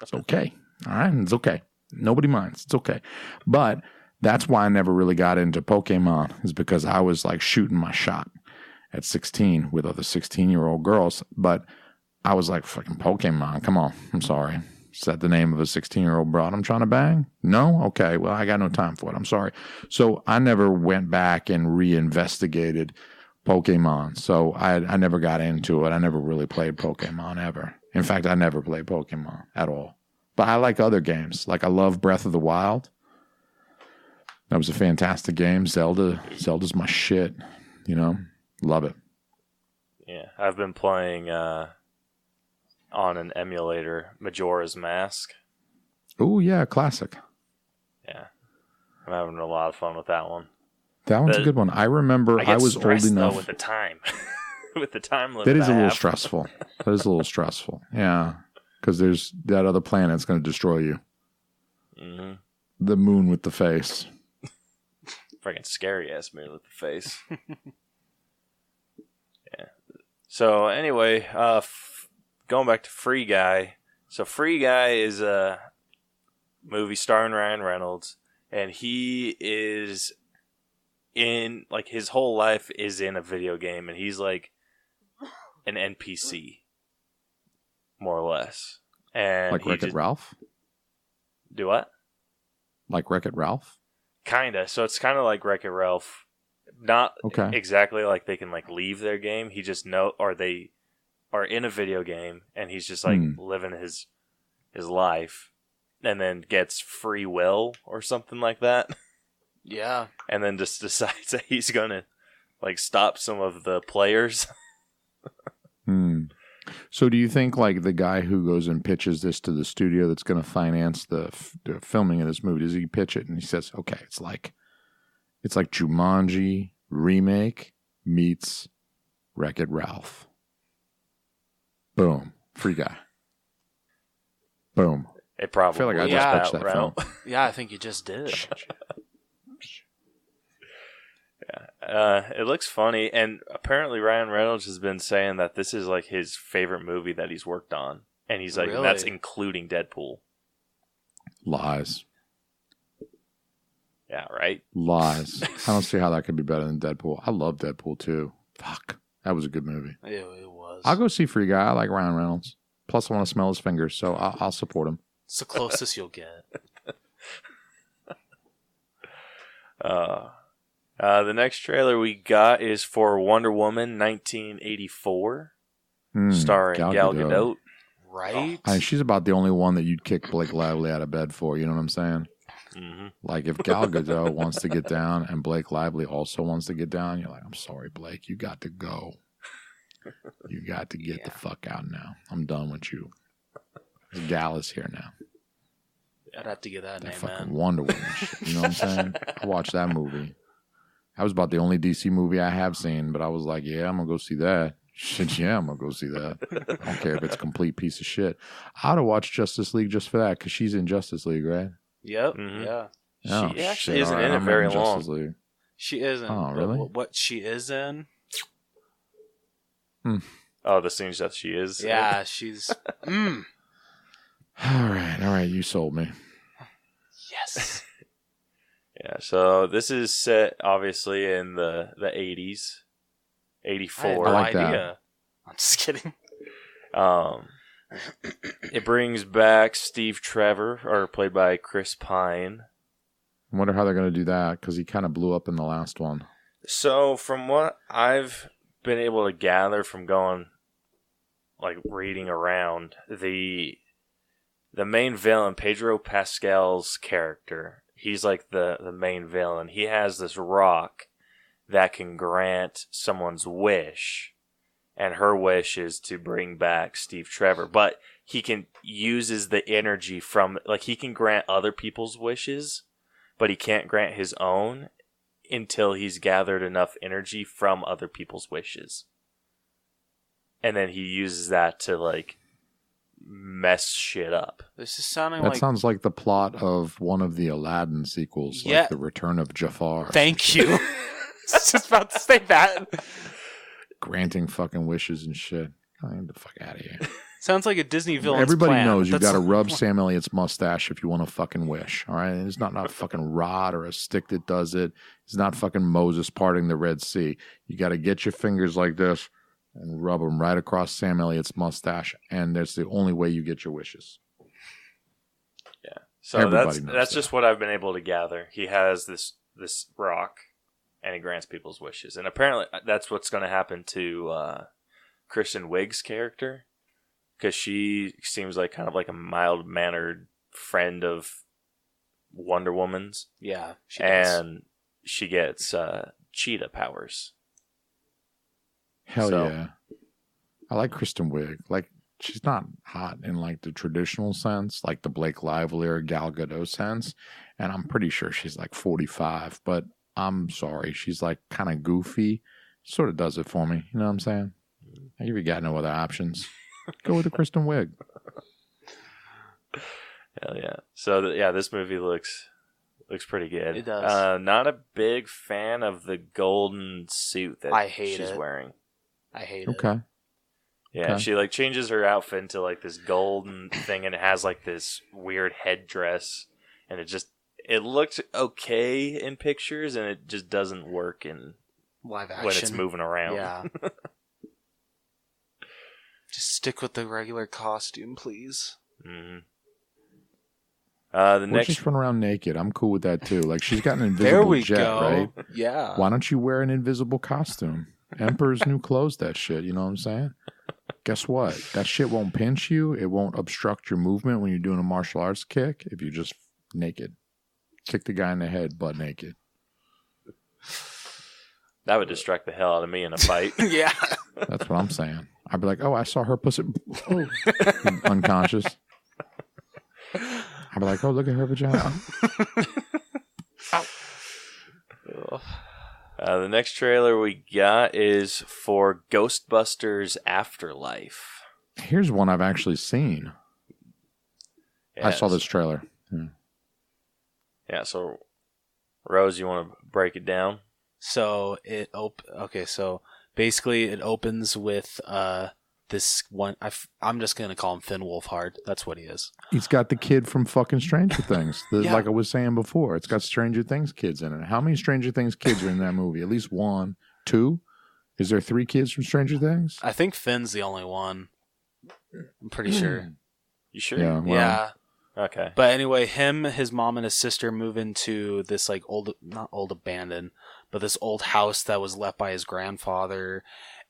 it's okay. All right? It's okay. Nobody minds. It's okay. But that's why I never really got into Pokemon, is because I was like shooting my shot at 16 with other 16-year-old girls. But I was like, fucking Pokemon, come on. I'm sorry. Is that the name of a 16-year-old broad I'm trying to bang? No? Okay. Well, I got no time for it. I'm sorry. So I never went back and reinvestigated Pokemon. So I never got into it. I never really played Pokemon ever. In fact, I never played Pokemon at all. But I like other games. Like I love Breath of the Wild. That was a fantastic game. Zelda's my shit. You know? Love it. Yeah. I've been playing on an emulator, Majora's Mask. Oh yeah, classic. Yeah, I'm having a lot of fun with that one. That one's a good one. I remember I was old enough though, with the time. With the time limit. That is a little stressful. That is a little stressful. Yeah, because there's that other planet that's going to destroy you. Mm-hmm. The moon with the face. Freaking scary ass moon with the face. Yeah. So anyway, going back to Free Guy. So Free Guy is a movie starring Ryan Reynolds, and he is in, like, his whole life is in a video game, and he's like an NPC, more or less. And like Wreck-It Ralph? Do what? Like Wreck-It Ralph? Kinda. So it's kind of like Wreck-It Ralph. Not exactly like they can like leave their game. He just or they are in a video game, and he's just like living his life, and then gets free will or something like that. Yeah. And then just decides that he's gonna like stop some of the players. So do you think like the guy who goes and pitches this to the studio that's going to finance the filming of this movie, does he pitch it and he says, okay, it's like Jumanji remake meets Wreck-It Ralph. Boom. Free Guy. Boom. It probably. I feel like I just pitched that film. Yeah, I think you just did. Yeah, it looks funny, and apparently Ryan Reynolds has been saying that this is like his favorite movie that he's worked on, and he's like, that's including Deadpool. Lies. Yeah, right? Lies. I don't see how that could be better than Deadpool. I love Deadpool too. Fuck. That was a good movie. It was. I'll go see Free Guy. I like Ryan Reynolds. Plus, I want to smell his fingers, so I'll support him. It's the closest you'll get. The next trailer we got is for Wonder Woman 1984, starring Gal Gadot. Right? I mean, she's about the only one that you'd kick Blake Lively out of bed for, you know what I'm saying? Mm-hmm. Like, if Gal Gadot wants to get down and Blake Lively also wants to get down, you're like, I'm sorry, Blake, you got to go. You got to get the fuck out now. I'm done with you. Gal is here now. I'd have to get that name, fucking man. Wonder Woman shit, you know what I'm saying? I watched that movie. That was about the only DC movie I have seen, but I was like, yeah, I'm going to go see that. Shit, yeah, I'm going to go see that. I don't care if it's a complete piece of shit. I ought to watch Justice League just for that, because she's in Justice League, right? Yep. Mm-hmm. Yeah. Oh, she actually isn't in it very long. League. She isn't. Oh, really? What she is in? Oh, the scenes that she is. Yeah, she's. All right, you sold me. Yes. Yeah, so this is set obviously in the 80s, 84. I like had no idea. that. I'm just kidding. It brings back Steve Trevor, or played by Chris Pine. I wonder how they're going to do that, because he kind of blew up in the last one. So from what I've been able to gather from going, like, reading around, the main villain, Pedro Pascal's character, he's like the main villain. He has this rock that can grant someone's wish, and her wish is to bring back Steve Trevor. But he uses the energy from, like, he can grant other people's wishes, but he can't grant his own until he's gathered enough energy from other people's wishes. And then he uses that to, like, mess shit up. This is sounding That sounds like the plot of one of the Aladdin sequels, like The Return of Jafar. Thank you. I was just about to say that. Granting fucking wishes and shit. Get the fuck out of here. Sounds like a Disney villain's Everybody plan. knows you've got to rub Sam Elliott's mustache if you want to fucking wish. All right, it's not a fucking rod or a stick that does it. It's not fucking Moses parting the Red Sea. You got to get your fingers like this and rub them right across Sam Elliott's mustache, and that's the only way you get your wishes. Yeah, so that's just what I've been able to gather. He has this rock, and he grants people's wishes, and apparently that's what's going to happen to Kristen Wiig's character, because she seems like kind of like a mild-mannered friend of Wonder Woman's. Yeah, she does. And she gets cheetah powers. Hell yeah. I like Kristen Wiig. Like, she's not hot in like the traditional sense, like the Blake Lively or Gal Gadot sense. And I'm pretty sure she's like 45, but I'm sorry. She's like kind of goofy. Sort of does it for me. You know what I'm saying? If you got no other options, go with the Kristen Wiig. Hell yeah. So, this movie looks pretty good. It does. Not a big fan of the golden suit that she's wearing. I hate it. Okay. Yeah, Okay. she like changes her outfit into like this golden thing, and it has like this weird headdress, and it looked okay in pictures, and it just doesn't work in live action when it's moving around. Yeah. Just stick with the regular costume, please. Mm-hmm. Or just run around naked. I'm cool with that too. Like she's got an invisible there we jet, go. right? Yeah. Why don't you wear an invisible costume? Emperor's New Clothes, that shit. You know what I'm saying? Guess what? That shit won't pinch you. It won't obstruct your movement when you're doing a martial arts kick if you're just naked. Kick the guy in the head butt naked. That would distract the hell out of me in a fight. Yeah. That's what I'm saying. I'd be like, oh, I saw her pussy. Oh. Unconscious. I'd be like, oh, look at her vagina. The next trailer we got is for Ghostbusters Afterlife. Here's one I've actually seen. Yes. I saw this trailer. Yeah, so Rose, you want to break it down? So so basically it opens with this one. I'm just gonna call him Finn Wolfhard. That's what he is. He's got the kid from fucking Stranger Things. Yeah. Like I was saying before, it's got Stranger Things kids in it. How many Stranger Things kids are in that movie? At least 1, 2? Is there 3 kids from Stranger Things? I think Finn's the only one. I'm pretty sure. You sure? Yeah. Well, Yeah. Okay. But anyway, his mom and his sister move into this like not old abandoned, but this old house that was left by his grandfather.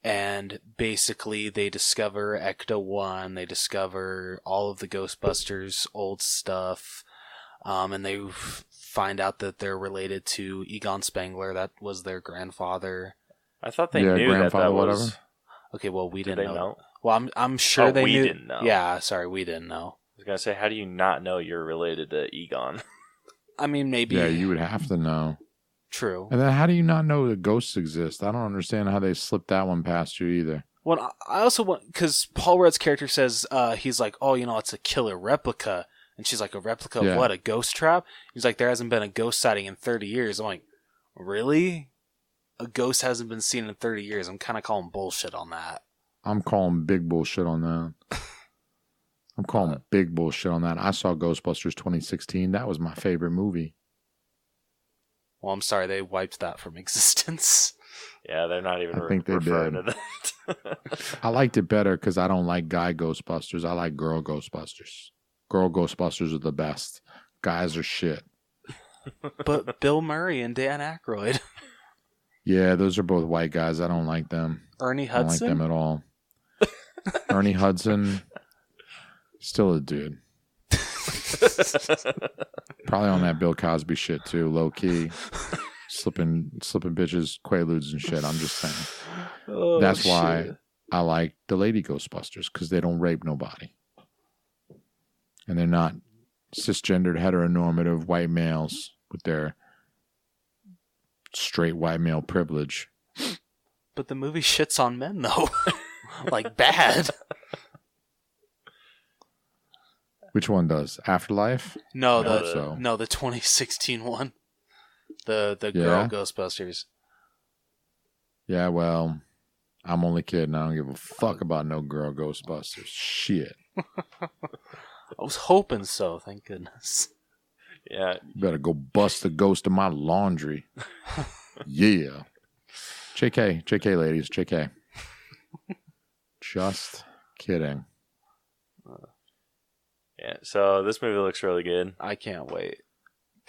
And basically they discover Ecto-1, they discover all of the Ghostbusters old stuff, and they find out that they're related to Egon Spengler, that was their grandfather. I thought they knew that was... whatever. Okay, well, we didn't know. Know? Well, I'm sure they we knew. Didn't know. Yeah, sorry, we didn't know. I was going to say, how do you not know you're related to Egon? I mean, maybe. Yeah, you would have to know. True. And then how do you not know that ghosts exist? I don't understand how they slipped that one past you either. Well, I also want, because Paul Rudd's character says, he's like, oh, it's a killer replica. And she's like, a replica of what? A ghost trap? He's like, there hasn't been a ghost sighting in 30 years. I'm like, really? A ghost hasn't been seen in 30 years. I'm kind of calling bullshit on that. I'm calling big bullshit on that. I'm calling big bullshit on that. I saw Ghostbusters 2016. That was my favorite movie. Well, I'm sorry, they wiped that from existence. Yeah, they're not even I think they referring did. to that. I liked it better because I don't like guy Ghostbusters. I like girl Ghostbusters. Girl Ghostbusters are the best. Guys are shit. But Bill Murray and Dan Aykroyd. Yeah, those are both white guys. I don't like them. Ernie I don't like Hudson? them at all. Ernie Hudson, still a dude. Probably on that Bill Cosby shit too, low key. Slipping bitches, quaaludes and shit. I'm just saying. Oh, That's why I like the lady Ghostbusters, because they don't rape nobody. And they're not cisgendered, heteronormative white males with their straight white male privilege. But the movie shits on men, though. Like, bad. Which one does? Afterlife? No, No, the 2016 one. The girl Ghostbusters. Yeah, well, I'm only kidding. I don't give a fuck about no girl Ghostbusters. Shit. I was hoping so, thank goodness. Yeah. You better go bust the ghost of my laundry. Yeah. JK, ladies, JK. Just kidding. Yeah, so this movie looks really good. I can't wait.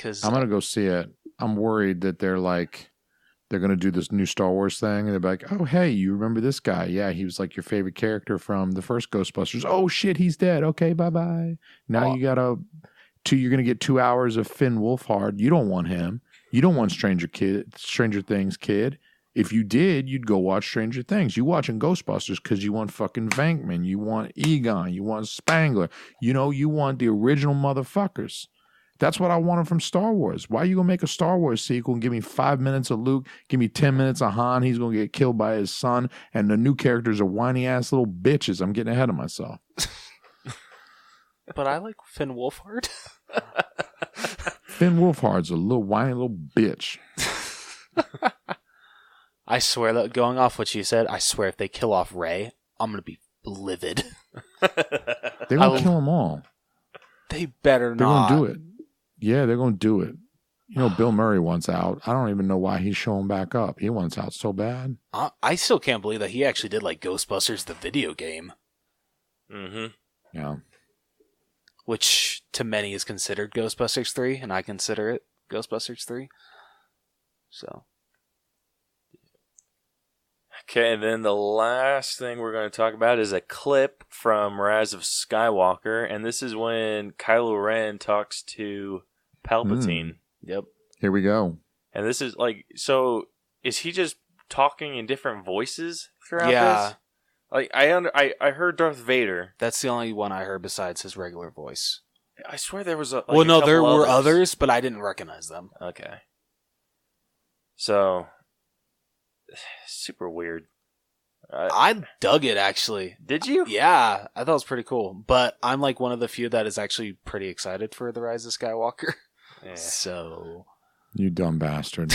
I'm going to go see it. I'm worried that they're going to do this new Star Wars thing, and they're like, oh, hey, you remember this guy? Yeah, he was like your favorite character from the first Ghostbusters. Oh, shit, he's dead. Okay, bye-bye. Now you're going to get 2 hours of Finn Wolfhard. You don't want him. You don't want Stranger Things kid. If you did, you'd go watch Stranger Things. You watching Ghostbusters because you want fucking Venkman, you want Egon, you want Spangler. You know, you want the original motherfuckers. That's what I wanted from Star Wars. Why are you going to make a Star Wars sequel and give me 5 minutes of Luke, give me 10 minutes of Han, he's going to get killed by his son, and the new characters are whiny-ass little bitches? I'm getting ahead of myself. But I like Finn Wolfhard. Finn Wolfhard's a little whiny little bitch. I swear that, going off what you said, I swear if they kill off Rey, I'm going to be livid. They're going to kill them all. They better They're not. going to do it. Yeah, they're going to do it. You know, Bill Murray wants out. I don't even know why he's showing back up. He wants out so bad. I still can't believe that he actually did like Ghostbusters, the video game. Mm-hmm. Yeah. Which to many is considered Ghostbusters 3, and I consider it Ghostbusters 3. So. Okay, and then the last thing we're going to talk about is a clip from Rise of Skywalker, and this is when Kylo Ren talks to Palpatine. Yep. Here we go. And this is like, so is he just talking in different voices throughout Yeah. this? Like I heard Darth Vader. That's the only one I heard besides his regular voice. I swear there was a Well, no, couple there were others, but I didn't recognize them. Okay. So super weird. I dug it, actually. Did you? Yeah, I thought it was pretty cool. But I'm like one of the few that is actually pretty excited for The Rise of Skywalker. Yeah. So. You dumb bastard.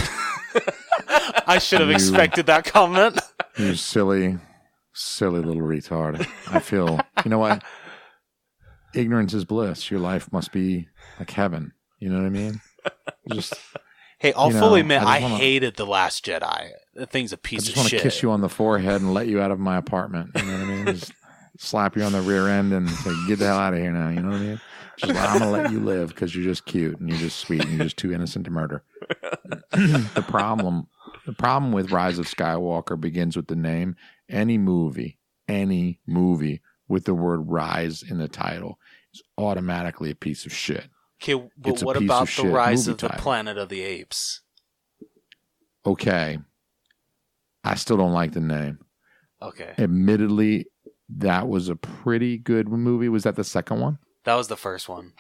I should have expected that comment. You silly little retard. I feel, you know what? Ignorance is bliss. Your life must be like heaven. You know what I mean? Just. Hey, I'll you know, fully admit, I wanna, hated The Last Jedi. The thing's a piece of shit. I just want to kiss you on the forehead and let you out of my apartment. You know what I mean? Just slap you on the rear end and say, get the hell out of here now. You know what I mean? Just I'm going to let you live because you're just cute and you're just sweet and you're just too innocent to murder. The problem with Rise of Skywalker begins with the name. Any movie with the word rise in the title is automatically a piece of shit. Okay, but what about the Rise of the Planet of the Apes? Okay. I still don't like the name. Okay. Admittedly, that was a pretty good movie. Was that the second one? That was the first one.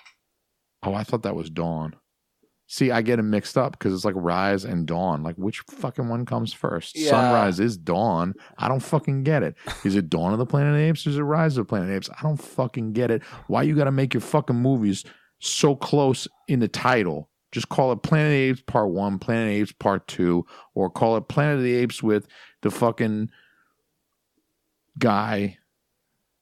Oh, I thought that was Dawn. See, I get it mixed up because it's like Rise and Dawn. Like, which fucking one comes first? Yeah. Sunrise is Dawn. I don't fucking get it. Is it Dawn of the Planet of the Apes or is it Rise of the Planet of the Apes? I don't fucking get it. Why you got to make your fucking movies so close in the title? Just call it Planet of the Apes Part 1, Planet of the Apes Part 2, or call it Planet of the Apes with the fucking guy,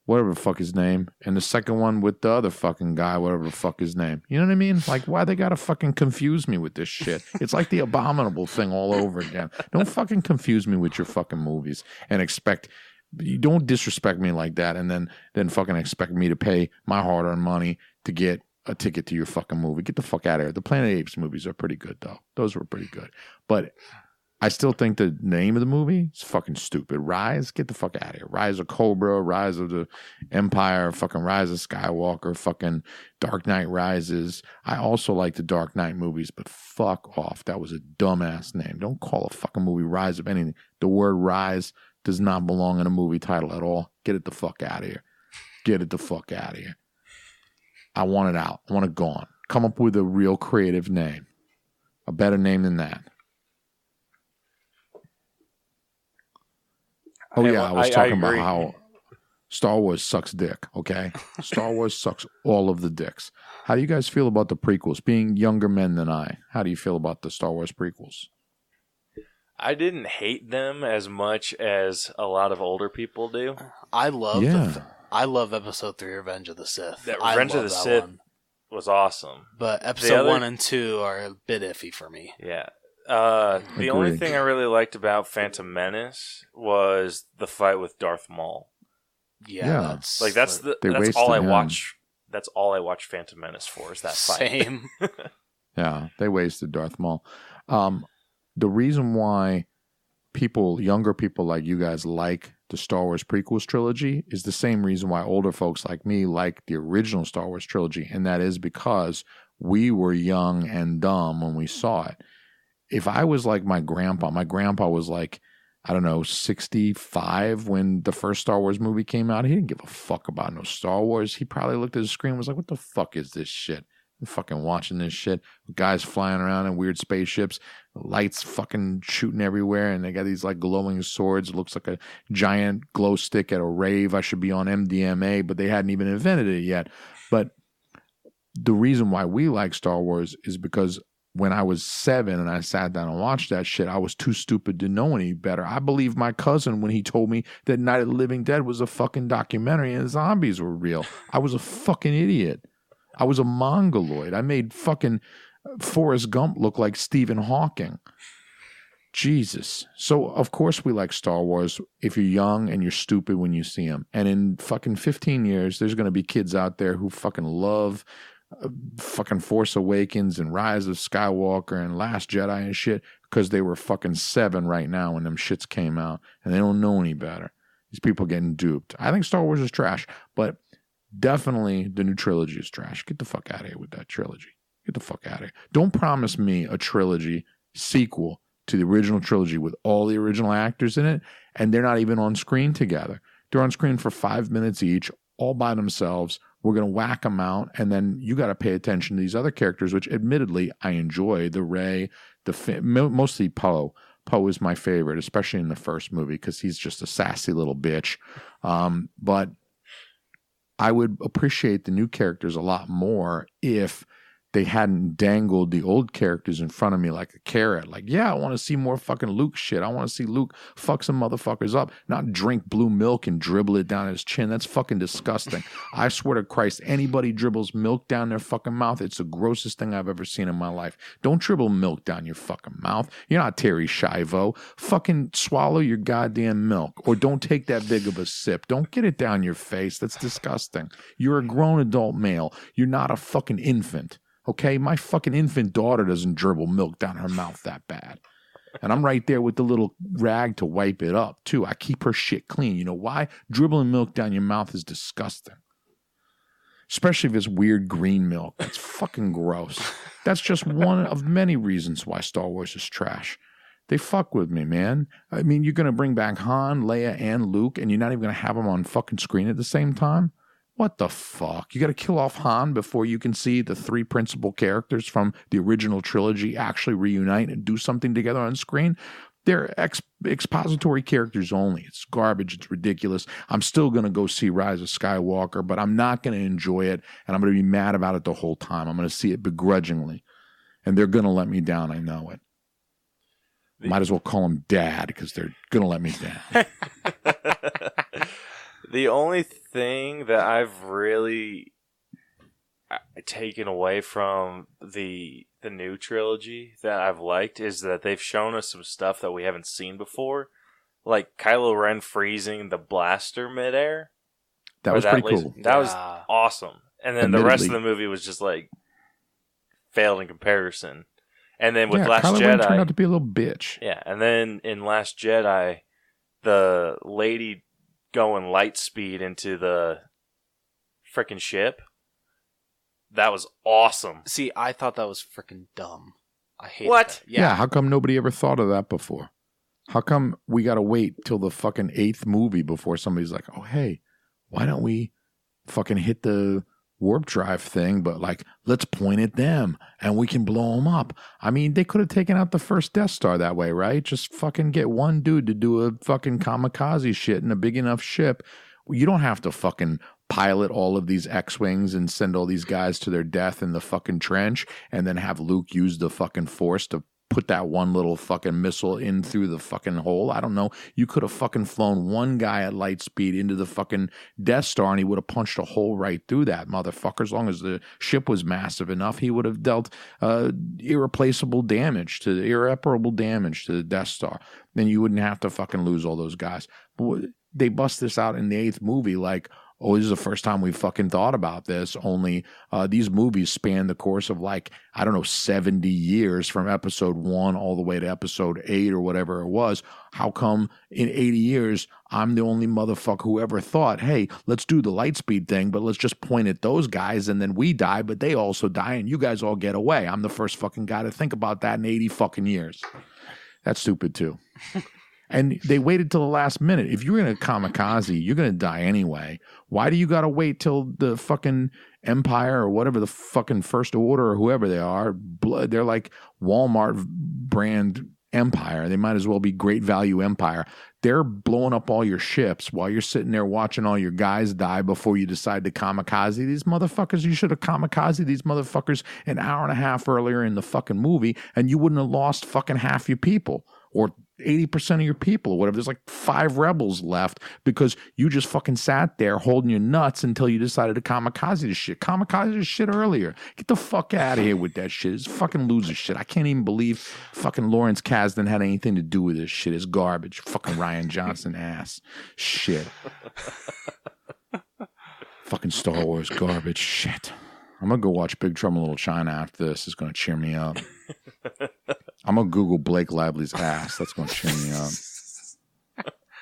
whatever the fuck his name, and the second one with the other fucking guy, whatever the fuck his name. You know what I mean? Like, why they gotta fucking confuse me with this shit? It's like the Abominable thing all over again. Don't fucking confuse me with your fucking movies and expect... You don't disrespect me like that and then fucking expect me to pay my hard-earned money to get a ticket to your fucking movie. Get the fuck out of here. The Planet of the Apes movies are pretty good, though. Those were pretty good. But I still think the name of the movie is fucking stupid. Rise? Get the fuck out of here. Rise of Cobra, Rise of the Empire, fucking Rise of Skywalker, fucking Dark Knight Rises. I also like the Dark Knight movies, but fuck off. That was a dumbass name. Don't call a fucking movie Rise of anything. The word Rise does not belong in a movie title at all. Get it the fuck out of here. Get it the fuck out of here. I want it out. I want it gone. Come up with a real creative name. A better name than that. Oh, yeah, I was talking about how Star Wars sucks dick, okay? Star Wars sucks all of the dicks. How do you guys feel about the prequels? Being younger men than I, how do you feel about the Star Wars prequels? I didn't hate them as much as a lot of older people do. I love Episode 3, Revenge of the Sith. That Revenge of the Sith was awesome. But Episode 1 and 2 are a bit iffy for me. Yeah. The only thing I really liked about Phantom Menace was the fight with Darth Maul. Yeah. That's all I watch. That's all I watch Phantom Menace for is that fight. Same. Yeah, they wasted Darth Maul. The reason why younger people like you guys like the Star Wars prequels trilogy is the same reason why older folks like me like the original Star Wars trilogy, and that is because we were young and dumb when we saw it. If I was like my grandpa was like I don't know, 65 when the first Star Wars movie came out. He didn't give a fuck about no Star Wars. He probably looked at the screen and was like, what the fuck is this shit? I'm fucking watching this shit. Guys flying around in weird spaceships, lights fucking shooting everywhere, and they got these like glowing swords. It looks like a giant glow stick at a rave. I should be on MDMA, but they hadn't even invented it yet. But the reason why we like Star Wars is because when I was 7 and I sat down and watched that shit, I was too stupid to know any better. I believed my cousin when he told me that Night of the Living Dead was a fucking documentary and zombies were real. I was a fucking idiot. I was a mongoloid. I made fucking Forrest Gump look like Stephen Hawking. Jesus. So, of course, we like Star Wars if you're young and you're stupid when you see them. And in fucking 15 years, there's going to be kids out there who fucking love fucking Force Awakens and Rise of Skywalker and Last Jedi and shit because they were fucking 7 right now when them shits came out and they don't know any better. These people getting duped. I think Star Wars is trash, but definitely the new trilogy is trash. Get the fuck out of here with that trilogy. Get the fuck out of here. Don't promise me a trilogy sequel to the original trilogy with all the original actors in it, and they're not even on screen together. They're on screen for 5 minutes each, all by themselves. We're going to whack them out, and then you got to pay attention to these other characters, which admittedly I enjoy. The Rey, mostly Poe. Poe is my favorite, especially in the first movie because he's just a sassy little bitch. But I would appreciate the new characters a lot more if they hadn't dangled the old characters in front of me like a carrot. Like, yeah, I want to see more fucking Luke shit. I want to see Luke fuck some motherfuckers up, not drink blue milk and dribble it down his chin. That's fucking disgusting. I swear to Christ, anybody dribbles milk down their fucking mouth, it's the grossest thing I've ever seen in my life. Don't dribble milk down your fucking mouth. You're not Terry Schiavo. Fucking swallow your goddamn milk, or don't take that big of a sip. Don't get it down your face. That's disgusting. You're a grown adult male. You're not a fucking infant. Okay, my fucking infant daughter doesn't dribble milk down her mouth that bad. And I'm right there with the little rag to wipe it up, too. I keep her shit clean. You know why? Dribbling milk down your mouth is disgusting. Especially if it's weird green milk. That's fucking gross. That's just one of many reasons why Star Wars is trash. They fuck with me, man. I mean, you're going to bring back Han, Leia, and Luke, and you're not even going to have them on fucking screen at the same time? What the fuck? You got to kill off Han before you can see the 3 principal characters from the original trilogy actually reunite and do something together on screen? They're expository characters only. It's garbage. It's ridiculous. I'm still going to go see Rise of Skywalker, but I'm not going to enjoy it, and I'm going to be mad about it the whole time. I'm going to see it begrudgingly, and they're going to let me down. I know it. Might as well call them Dad because they're going to let me down. The only thing that I've really taken away from the new trilogy that I've liked is that they've shown us some stuff that we haven't seen before, like Kylo Ren freezing the blaster midair. That was pretty cool. That was awesome. And then the rest of the movie was just like failed in comparison. And then with Last Kylo Jedi, Ren turned out to be a little bitch. Yeah, and then in Last Jedi, the lady going light speed into the freaking ship. That was awesome. See, I thought that was freaking dumb. I hate what? that. Yeah, how come nobody ever thought of that before? How come we got to wait till the fucking 8th movie before somebody's like, oh, hey, why don't we fucking hit the warp drive thing, but like, let's point at them and we can blow them up. I mean, they could have taken out the first Death Star that way, right? Just fucking get one dude to do a fucking kamikaze shit in a big enough ship. You don't have to fucking pilot all of these X-Wings and send all these guys to their death in the fucking trench and then have Luke use the fucking Force to put that one little fucking missile in through the fucking hole. I don't know. You could have fucking flown one guy at light speed into the fucking Death Star and he would have punched a hole right through that motherfucker. As long as the ship was massive enough, he would have dealt irreparable damage to the Death Star. Then you wouldn't have to fucking lose all those guys. But they bust this out in the 8th movie like, oh, this is the first time we fucking thought about this. Only these movies span the course of like, I don't know, 70 years from episode 1 all the way to episode 8 or whatever it was. How come in 80 years, I'm the only motherfucker who ever thought, hey, let's do the light speed thing, but let's just point at those guys and then we die, but they also die and you guys all get away. I'm the first fucking guy to think about that in 80 fucking years. That's stupid too. And they waited till the last minute. If you're going to kamikaze, you're going to die anyway. Why do you got to wait till the fucking Empire or whatever the fucking First Order or whoever they are? They're like Walmart brand Empire. They might as well be Great Value Empire. They're blowing up all your ships while you're sitting there watching all your guys die before you decide to kamikaze these motherfuckers. You should have kamikaze these motherfuckers an hour and a half earlier in the fucking movie, and you wouldn't have lost fucking half your people or 80% of your people or whatever. There's like 5 rebels left because you just fucking sat there holding your nuts until you decided to kamikaze this shit. Kamikaze this shit earlier. Get the fuck out of here with that shit. It's fucking loser shit. I can't even believe fucking Lawrence Kasdan had anything to do with this shit. It's garbage. Fucking Ryan Johnson ass shit. Fucking Star Wars garbage shit. I'm going to go watch Big Trouble in Little China after this. It's going to cheer me up. I'm going to Google Blake Lively's ass. That's going to cheer me up.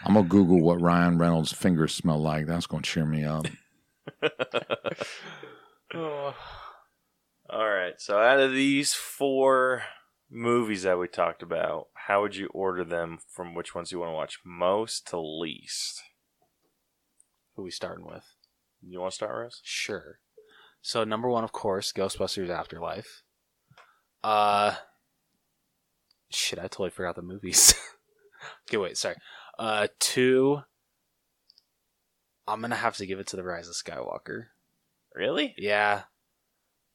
I'm going to Google what Ryan Reynolds' fingers smell like. That's going to cheer me up. Oh. All right. So out of these 4 movies that we talked about, how would you order them from which ones you want to watch most to least? Who are we starting with? You want to start, Rose? Sure. So number 1, of course, Ghostbusters Afterlife. Shit, I totally forgot the movies. Okay, wait, sorry. 2, I'm gonna have to give it to The Rise of Skywalker. Really? Yeah.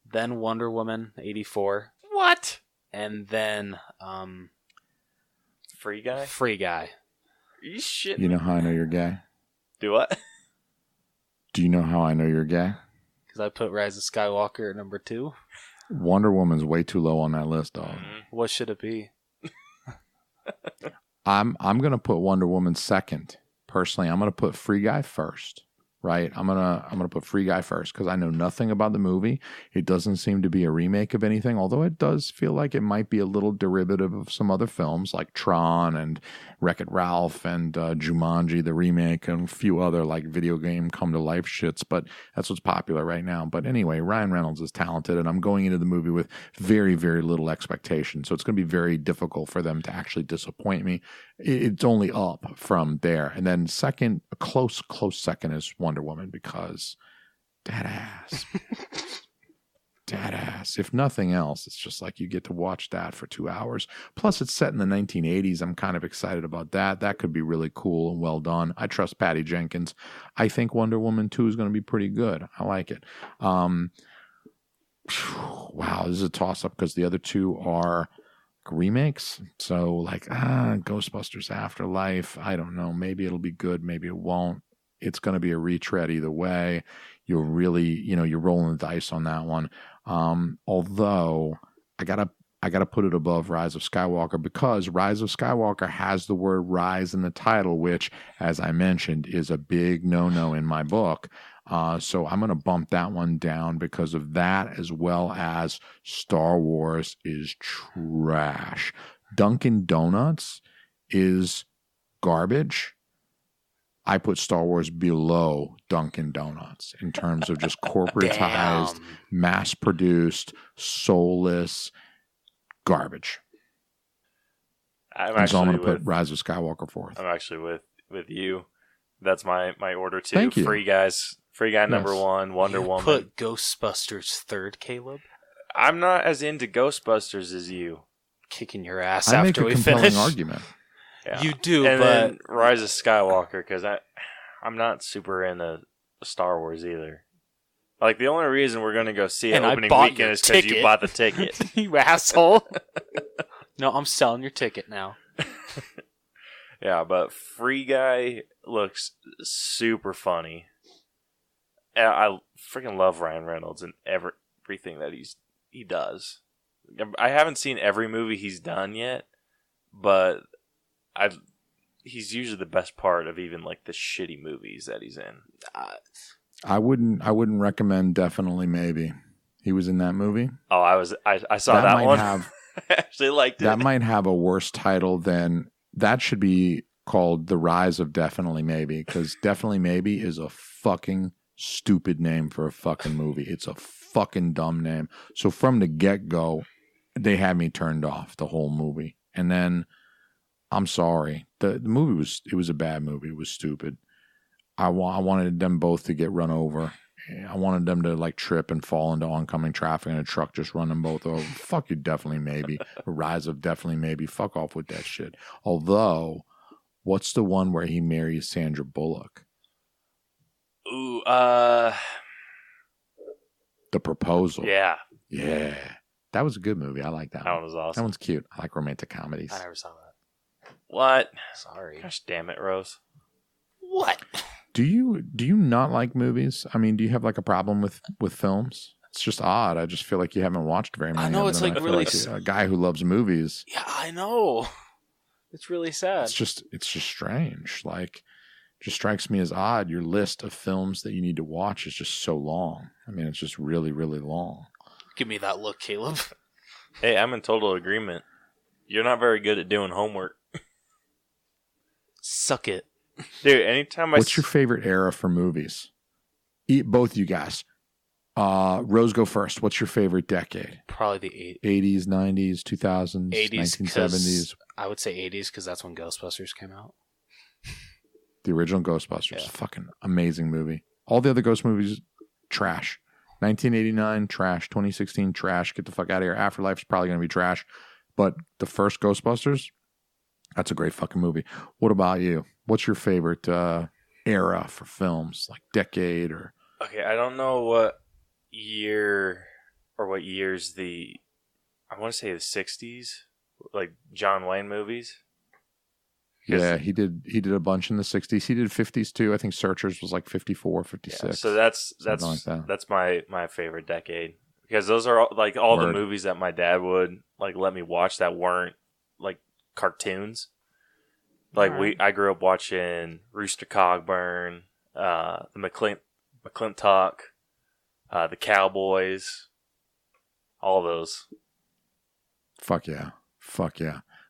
Then Wonder Woman 84. What? And then Free Guy? Free Guy. Are you shitting? You know how I know you're gay? Do what? Do you know how I know you're gay? Because I put Rise of Skywalker at number 2. Wonder Woman's way too low on that list, dog. What should it be? I'm gonna put Wonder Woman second. Personally, I'm gonna put Free Guy first. Right? I'm gonna put Free Guy first because I know nothing about the movie. It doesn't seem to be a remake of anything, although it does feel like it might be a little derivative of some other films like Tron and Wreck-It Ralph and Jumanji, the remake, and a few other like video game come to life shits. But that's what's popular right now. But anyway, Ryan Reynolds is talented, and I'm going into the movie with very, very little expectation. So it's going to be very difficult for them to actually disappoint me. It's only up from there. And then second, a close second is Wonder Woman because that ass. That ass. If nothing else, it's just like you get to watch that for 2 hours. Plus, it's set in the 1980s. I'm kind of excited about that. That could be really cool and well done. I trust Patty Jenkins. I think Wonder Woman 2 is going to be pretty good. I like it. Wow, this is a toss-up because the other 2 are remakes. So, like, Ghostbusters Afterlife. I don't know. Maybe it'll be good. Maybe it won't. It's going to be a retread either way. You're really, you're rolling the dice on that one. Although I gotta put it above Rise of Skywalker because Rise of Skywalker has the word rise in the title, which, as I mentioned, is a big no-no in my book. So I'm going to bump that one down because of that, as well as Star Wars is trash. Dunkin' Donuts is garbage. I put Star Wars below Dunkin' Donuts in terms of just corporatized, mass-produced, soulless garbage. So I'm going to put Rise of Skywalker fourth. I'm actually with you. That's my order too. Thank you. Free Guy number 1, Wonder Woman. Put Ghostbusters third, Caleb? I'm not as into Ghostbusters as you. Kicking your ass I after make a we compelling finish. argument. Yeah. You do, and but then Rise of Skywalker because I'm not super into Star Wars either. Like the only reason we're going to go see it And I opening bought weekend your is because you ticket. bought the ticket. you asshole. No, I'm selling your ticket now. Yeah, but Free Guy looks super funny. And I freaking love Ryan Reynolds and everything that he does. I haven't seen every movie he's done yet, but he's usually the best part of even like the shitty movies that he's in. I wouldn't recommend Definitely Maybe. He was in that movie. Oh, I saw that one. I actually liked it. That might have a worse title than that. Should be called The Rise of Definitely Maybe because Definitely Maybe is a fucking stupid name for a fucking movie. It's a fucking dumb name. So from the get-go, they had me turned off the whole movie. And then I'm sorry. The movie was a bad movie. It was stupid. I wanted them both to get run over. I wanted them to like trip and fall into oncoming traffic and a truck just run them both over. Fuck you, definitely maybe. A Rise of definitely maybe. Fuck off with that shit. Although, what's the one where he marries Sandra Bullock? Ooh, The Proposal. yeah. Yeah. That was a good movie. I like that That one. one was awesome. That one's cute. I like romantic comedies. I never saw that. What? Sorry. Gosh damn it, Rose. What? Do you not like movies? I mean, do you have like a problem with films? It's just odd. I just feel like you haven't watched very many. I know, of it's them. like I feel really a guy who loves movies. Yeah, I know. It's really sad. It's just strange. Like, just strikes me as odd. Your list of films that you need to watch is just so long. I mean, it's just really, really long. Give me that look, Caleb. Hey, I'm in total agreement. You're not very good at doing homework. Suck it. Dude, anytime What's your favorite era for movies? Both you guys. Rose, go first. What's your favorite decade? Probably the 80s, 90s, 2000s, 80s. 1970s. I would say 80s because that's when Ghostbusters came out. The original Ghostbusters. Yeah. Fucking amazing movie. All the other Ghost movies, trash. 1989, trash. 2016, trash. Get the fuck out of here. Afterlife's probably going to be trash. But the first Ghostbusters, that's a great fucking movie. What about you? What's your favorite era for films? Like decade or... Okay, I don't know what year or what years I want to say the 60s, like John Wayne movies. Yeah, he did a bunch in the 60s. He did 50s too. I think Searchers was like 54, 56. Yeah, so that's like that's my favorite decade because those are like all the Word. movies that my dad would like let me watch that weren't like cartoons. Like I grew up watching Rooster Cogburn, the McClintock, the Cowboys, all those. Fuck yeah.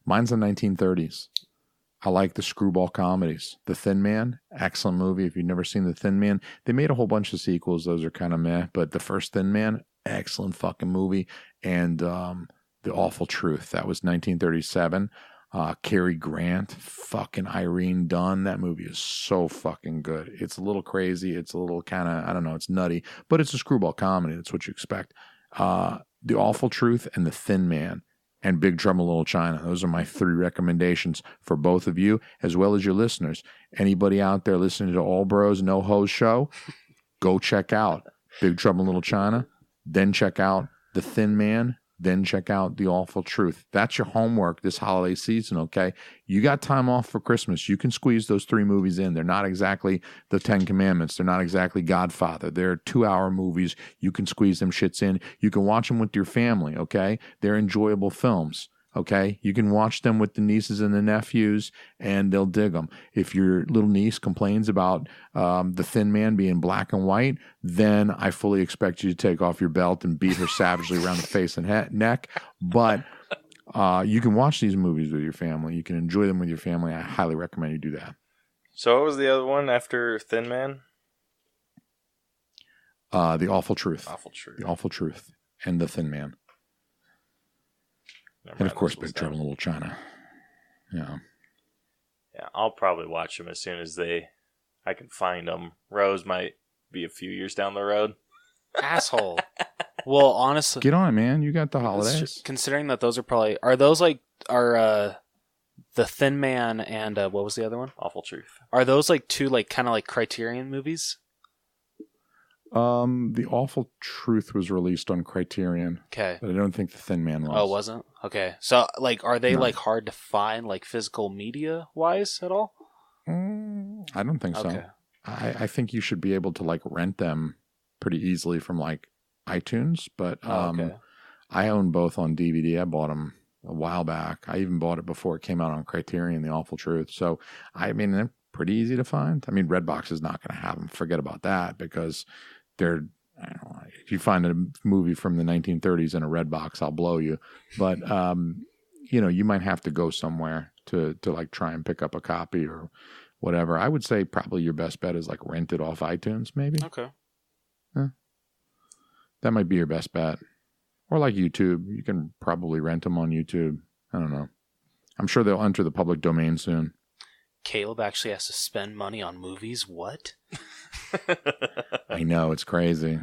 Mine's the 1930s. I like the screwball comedies. The Thin Man, excellent movie. If you've never seen The Thin Man, they made a whole bunch of sequels. Those are kind of meh. But the first Thin Man, excellent fucking movie. And The Awful Truth, that was 1937. Cary Grant, fucking Irene Dunn. That movie is so fucking good. It's a little crazy. It's a little kind of, I don't know, it's nutty. But it's a screwball comedy. That's what you expect. The Awful Truth and The Thin Man. And Big Trouble in Little China. Those are my 3 recommendations for both of you, as well as your listeners. Anybody out there listening to All Bros No Hoes show, go check out Big Trouble in Little China, then check out The Thin Man, then check out The Awful Truth. That's your homework this holiday season, okay? You got time off for Christmas. You can squeeze those 3 movies in. They're not exactly the 10 Commandments. They're not exactly Godfather. They're 2-hour movies. You can squeeze them shits in. You can watch them with your family, okay? They're enjoyable films, okay? You can watch them with the nieces and the nephews, and they'll dig them. If your little niece complains about The Thin Man being black and white, then I fully expect you to take off your belt and beat her savagely around the face and neck. But you can watch these movies with your family. You can enjoy them with your family. I highly recommend you do that. So what was the other one after Thin Man? The Awful Truth. Awful Truth. The Awful Truth and The Thin Man. Never And mind, of course, this was Big Trouble in done. Little China. Yeah. Yeah, I'll probably watch them as soon as I can find them. Rose might be a few years down the road. Asshole. Well, honestly, Get on it, man. You got the holidays. considering that those are those like The Thin Man and what was the other one? Awful Truth. Are those like 2 like kind of like Criterion movies? The Awful Truth was released on Criterion, Okay. but I don't think The Thin Man was. Oh, it wasn't? Okay. So like are they No. like hard to find like physical media wise at all? I don't think so. Okay. I think you should be able to like rent them pretty easily from like iTunes, but Okay. I own both on DVD. I bought them a while back. I even bought it before it came out on Criterion, The Awful Truth. So, I mean, they're pretty easy to find. I mean, Redbox is not going to have them. Forget about that because they're, I don't know, if you find a movie from the 1930s in a Redbox, I'll blow you. But, you know, you might have to go somewhere to like try and pick up a copy or whatever. I would say probably your best bet is like rent it off iTunes, maybe. Okay. That might be your best bet. Or like YouTube. You can probably rent them on YouTube. I don't know. I'm sure they'll enter the public domain soon. Caleb actually has to spend money on movies? What? I know, it's crazy.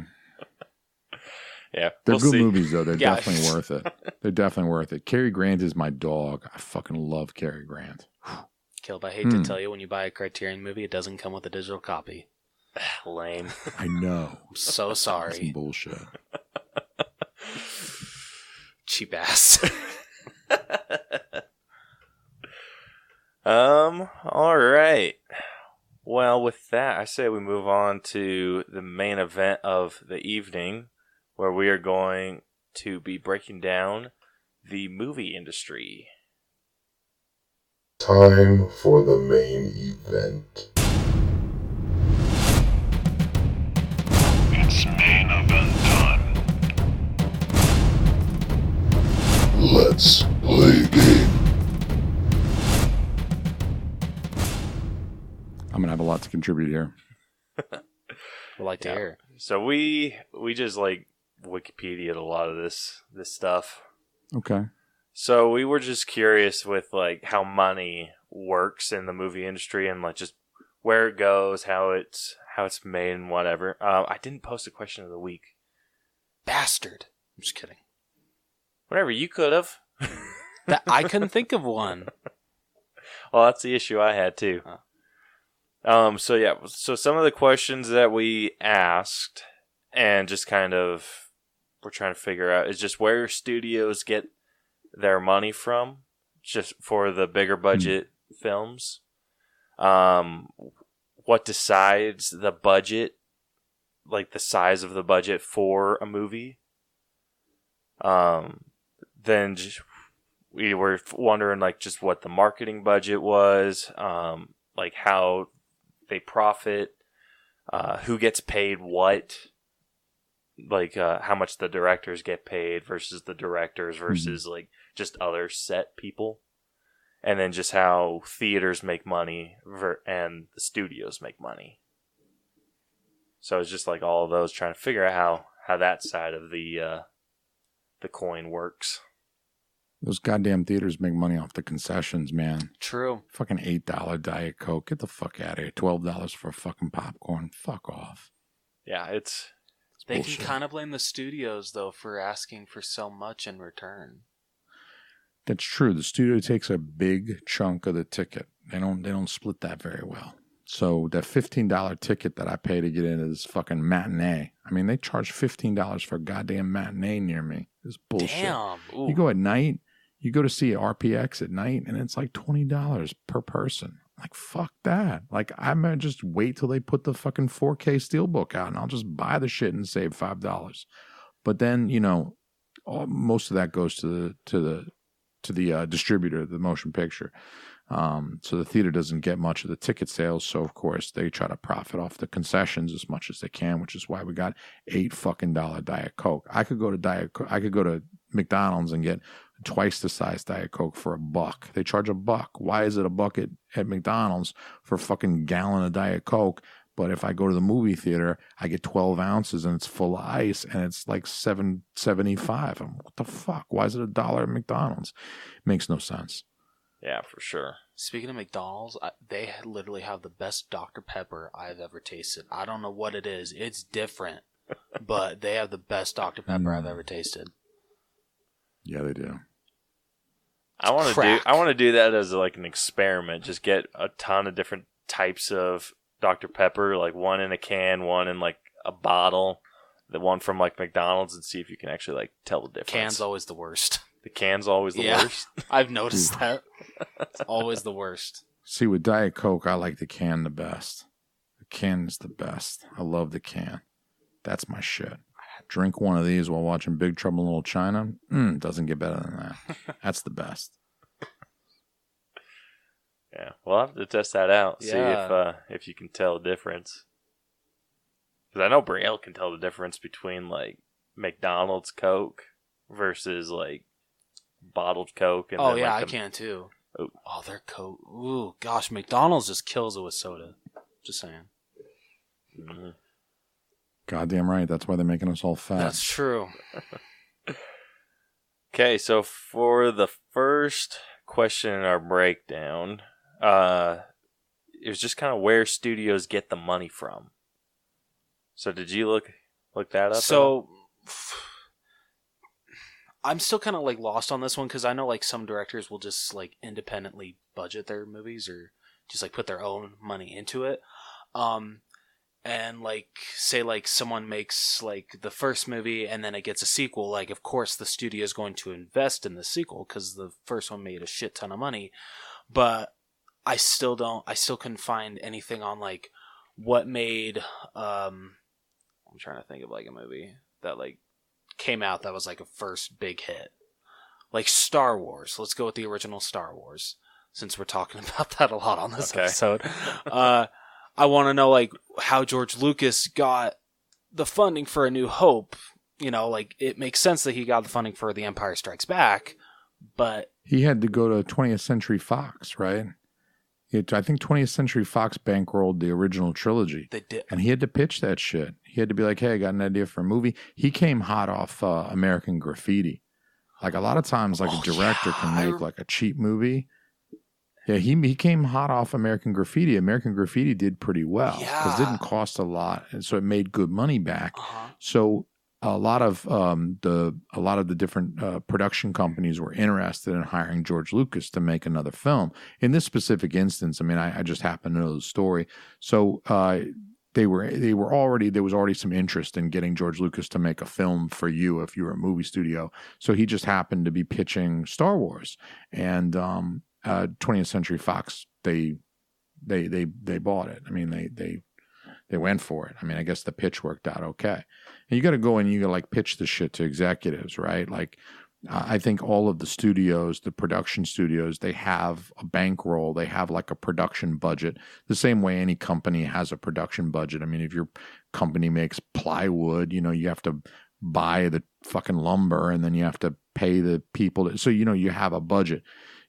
Yeah, They're we'll good see. movies, though. They're definitely worth it. They're definitely worth it. Cary Grant is my dog. I fucking love Cary Grant. Caleb, I hate to tell you, when you buy a Criterion movie, it doesn't come with a digital copy. Lame. I know. I'm so sorry. That's some bullshit. Cheap ass. All right. Well, with that, I say we move on to the main event of the evening, where we are going to be breaking down the movie industry. Time for the main event. It's main event time. Let's play a game. I'm going to have a lot to contribute here. I'd like to hear. So we just like Wikipedia'd a lot of this stuff. Okay. So we were just curious with like how money works in the movie industry and like just where it goes, how it's made and whatever. I didn't post a question of the week. Bastard. I'm just kidding. Whatever, you could have. I couldn't think of one. Well, that's the issue I had too. So some of the questions that we asked and just kind of we're trying to figure out is just where studios get their money from, just for the bigger budget films. What decides the budget, like the size of the budget for a movie? Then we were wondering like just what the marketing budget was, like how they profit, who gets paid what, like how much the directors get paid versus the directors versus like just other set people, and then just how theaters make money and the studios make money. So it's just like all of those, trying to figure out how that side of the coin works. Those goddamn theaters make money off the concessions, man. True. Fucking $8 Diet Coke. Get the fuck out of here. $12 for fucking popcorn. Fuck off. Yeah, it's They bullshit. can kind of blame the studios, though, for asking for so much in return. That's true. The studio takes a big chunk of the ticket. They don't split that very well. So that $15 ticket that I pay to get into this fucking matinee, I mean, they charge $15 for a goddamn matinee near me. It's bullshit. Damn. Ooh. You go at night, you go to see RPX at night, and it's like $20 per person. Like, fuck that. Like, I might just wait till they put the fucking 4K Steelbook out, and I'll just buy the shit and save $5. But then, you know, most of that goes to the distributor, the motion picture. So the theater doesn't get much of the ticket sales. So of course they try to profit off the concessions as much as they can, which is why we got $8 Diet Coke. I could go to McDonald's and get twice the size Diet Coke for $1. They charge $1. Why is it $1 at McDonald's for a fucking gallon of Diet Coke? But if I go to the movie theater, I get 12 ounces and it's full of ice and it's like $7.75. What the fuck? Why is it $1 at McDonald's? Makes no sense. yeah, for sure. Speaking of McDonald's, they literally have the best Dr. Pepper I've ever tasted. I don't know what it is. It's different, but they have the best Dr. Pepper I've ever tasted. Yeah, they do. I want to do that as like an experiment. Just get a ton of different types of Dr. Pepper, like one in a can, one in like a bottle, the one from like McDonald's, and see if you can actually like tell the difference. Can's always the worst. The can's always the worst. I've noticed that. It's always the worst. See, with Diet Coke, I like the can the best. The can is the best. I love the can. That's my shit. Drink one of these while watching Big Trouble in Little China. Doesn't get better than that. That's the best. Yeah, we'll have to test that out. Yeah. See if you can tell the difference. Because I know Brielle can tell the difference between like McDonald's Coke versus like bottled Coke. And Oh then, yeah, like, I can too. Oh. Oh, their Coke. Ooh, gosh, McDonald's just kills it with soda. Just saying. Mm-hmm. Goddamn right. That's why they're making us all fat. That's true. Okay, so for the first question in our breakdown. It was just kind of where studios get the money from. So did you look that up? So I'm still kind of like lost on this one because I know like some directors will just like independently budget their movies or just like put their own money into it. And like say like someone makes like the first movie and then it gets a sequel, like of course the studio is going to invest in the sequel because the first one made a shit ton of money. But I still couldn't find anything on like what made I'm trying to think of like a movie that like came out that was like a first big hit. Like Star Wars. Let's go with the original Star Wars since we're talking about that a lot on this episode. I want to know like how George Lucas got the funding for A New Hope. You know, like it makes sense that he got the funding for The Empire Strikes Back, but he had to go to 20th Century Fox, right? I think 20th Century Fox bankrolled the original trilogy. They did. And he had to pitch that shit. He had to be like, hey, I got an idea for a movie. He came hot off American Graffiti. Like a lot of times, like a director can make like a cheap movie. Yeah, he came hot off American Graffiti. American Graffiti did pretty well because it didn't cost a lot, and so it made good money back. So a lot of the different production companies were interested in hiring George Lucas to make another film. In this specific instance, I mean, I just happen to know the story. So there was already some interest in getting George Lucas to make a film for you if you were a movie studio. So he just happened to be pitching Star Wars, and 20th Century Fox they bought it. I mean, they went for it. I mean, I guess the pitch worked out okay. And you got to go and you got to like pitch the shit to executives, right? Like, I think all of the studios, the production studios, they have a bankroll. They have like a production budget, the same way any company has a production budget. I mean, if your company makes plywood, you know, you have to buy the fucking lumber and then you have to pay the people. So, you know, you have a budget.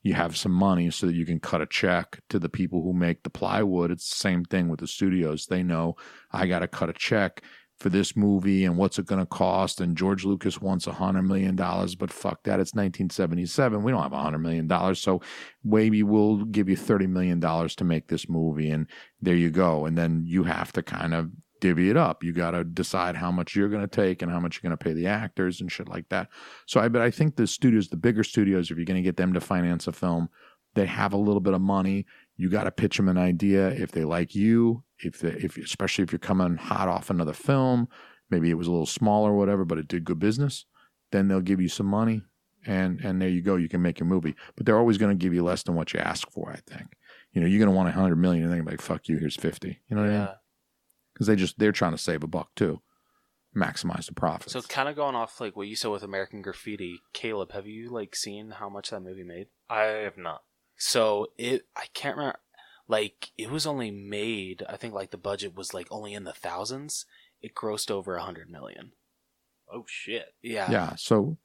You have some money so that you can cut a check to the people who make the plywood. It's the same thing with the studios. They know I got to cut a check for this movie and what's it going to cost. And George Lucas wants $100 million, but fuck that. It's 1977. We don't have $100 million. So maybe we'll give you $30 million to make this movie. And there you go. And then you have to kind of divvy it up. You got to decide how much you're going to take and how much you're going to pay the actors and shit like that. So I think the studios, the bigger studios, if you're going to get them to finance a film, they have a little bit of money. You got to pitch them an idea. If they like you, especially if you're coming hot off another film, maybe it was a little smaller or whatever, but it did good business, then they'll give you some money and there you go. You can make your movie. But they're always going to give you less than what you ask for, I think. You know, you're going to want $100 million and they're like, fuck you, here's 50. You know what I mean? Because they're trying to save a buck too, maximize the profits. So kind of going off like what you said with American Graffiti, Caleb, have you like seen how much that movie made? I have not. So I can't remember, like it was only made, I think like the budget was like only in the thousands. It grossed over $100 million. Oh shit. Yeah. Yeah. So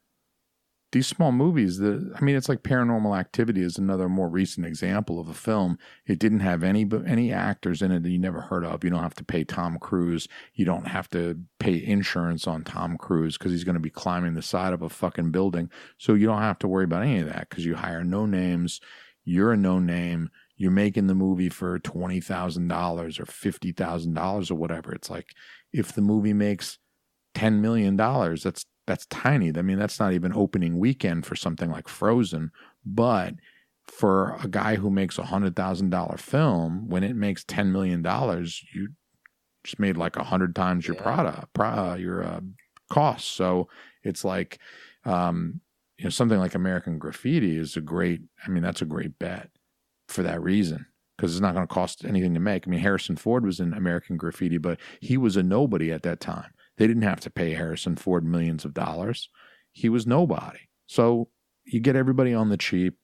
these small movies, it's like Paranormal Activity is another more recent example of a film. It didn't have any actors in it that you never heard of. You don't have to pay Tom Cruise. You don't have to pay insurance on Tom Cruise because he's going to be climbing the side of a fucking building. So you don't have to worry about any of that because you hire no names. You're a no name. You're making the movie for $20,000 or $50,000 or whatever. It's like if the movie makes $10 million, that's tiny. I mean, that's not even opening weekend for something like Frozen. But for a guy who makes $100,000 film, when it makes $10 million, you just made like 100 times your cost. So it's like, something like American Graffiti is that's a great bet for that reason. Because it's not going to cost anything to make. I mean, Harrison Ford was in American Graffiti, but he was a nobody at that time. They didn't have to pay Harrison Ford millions of dollars. He was nobody. So you get everybody on the cheap.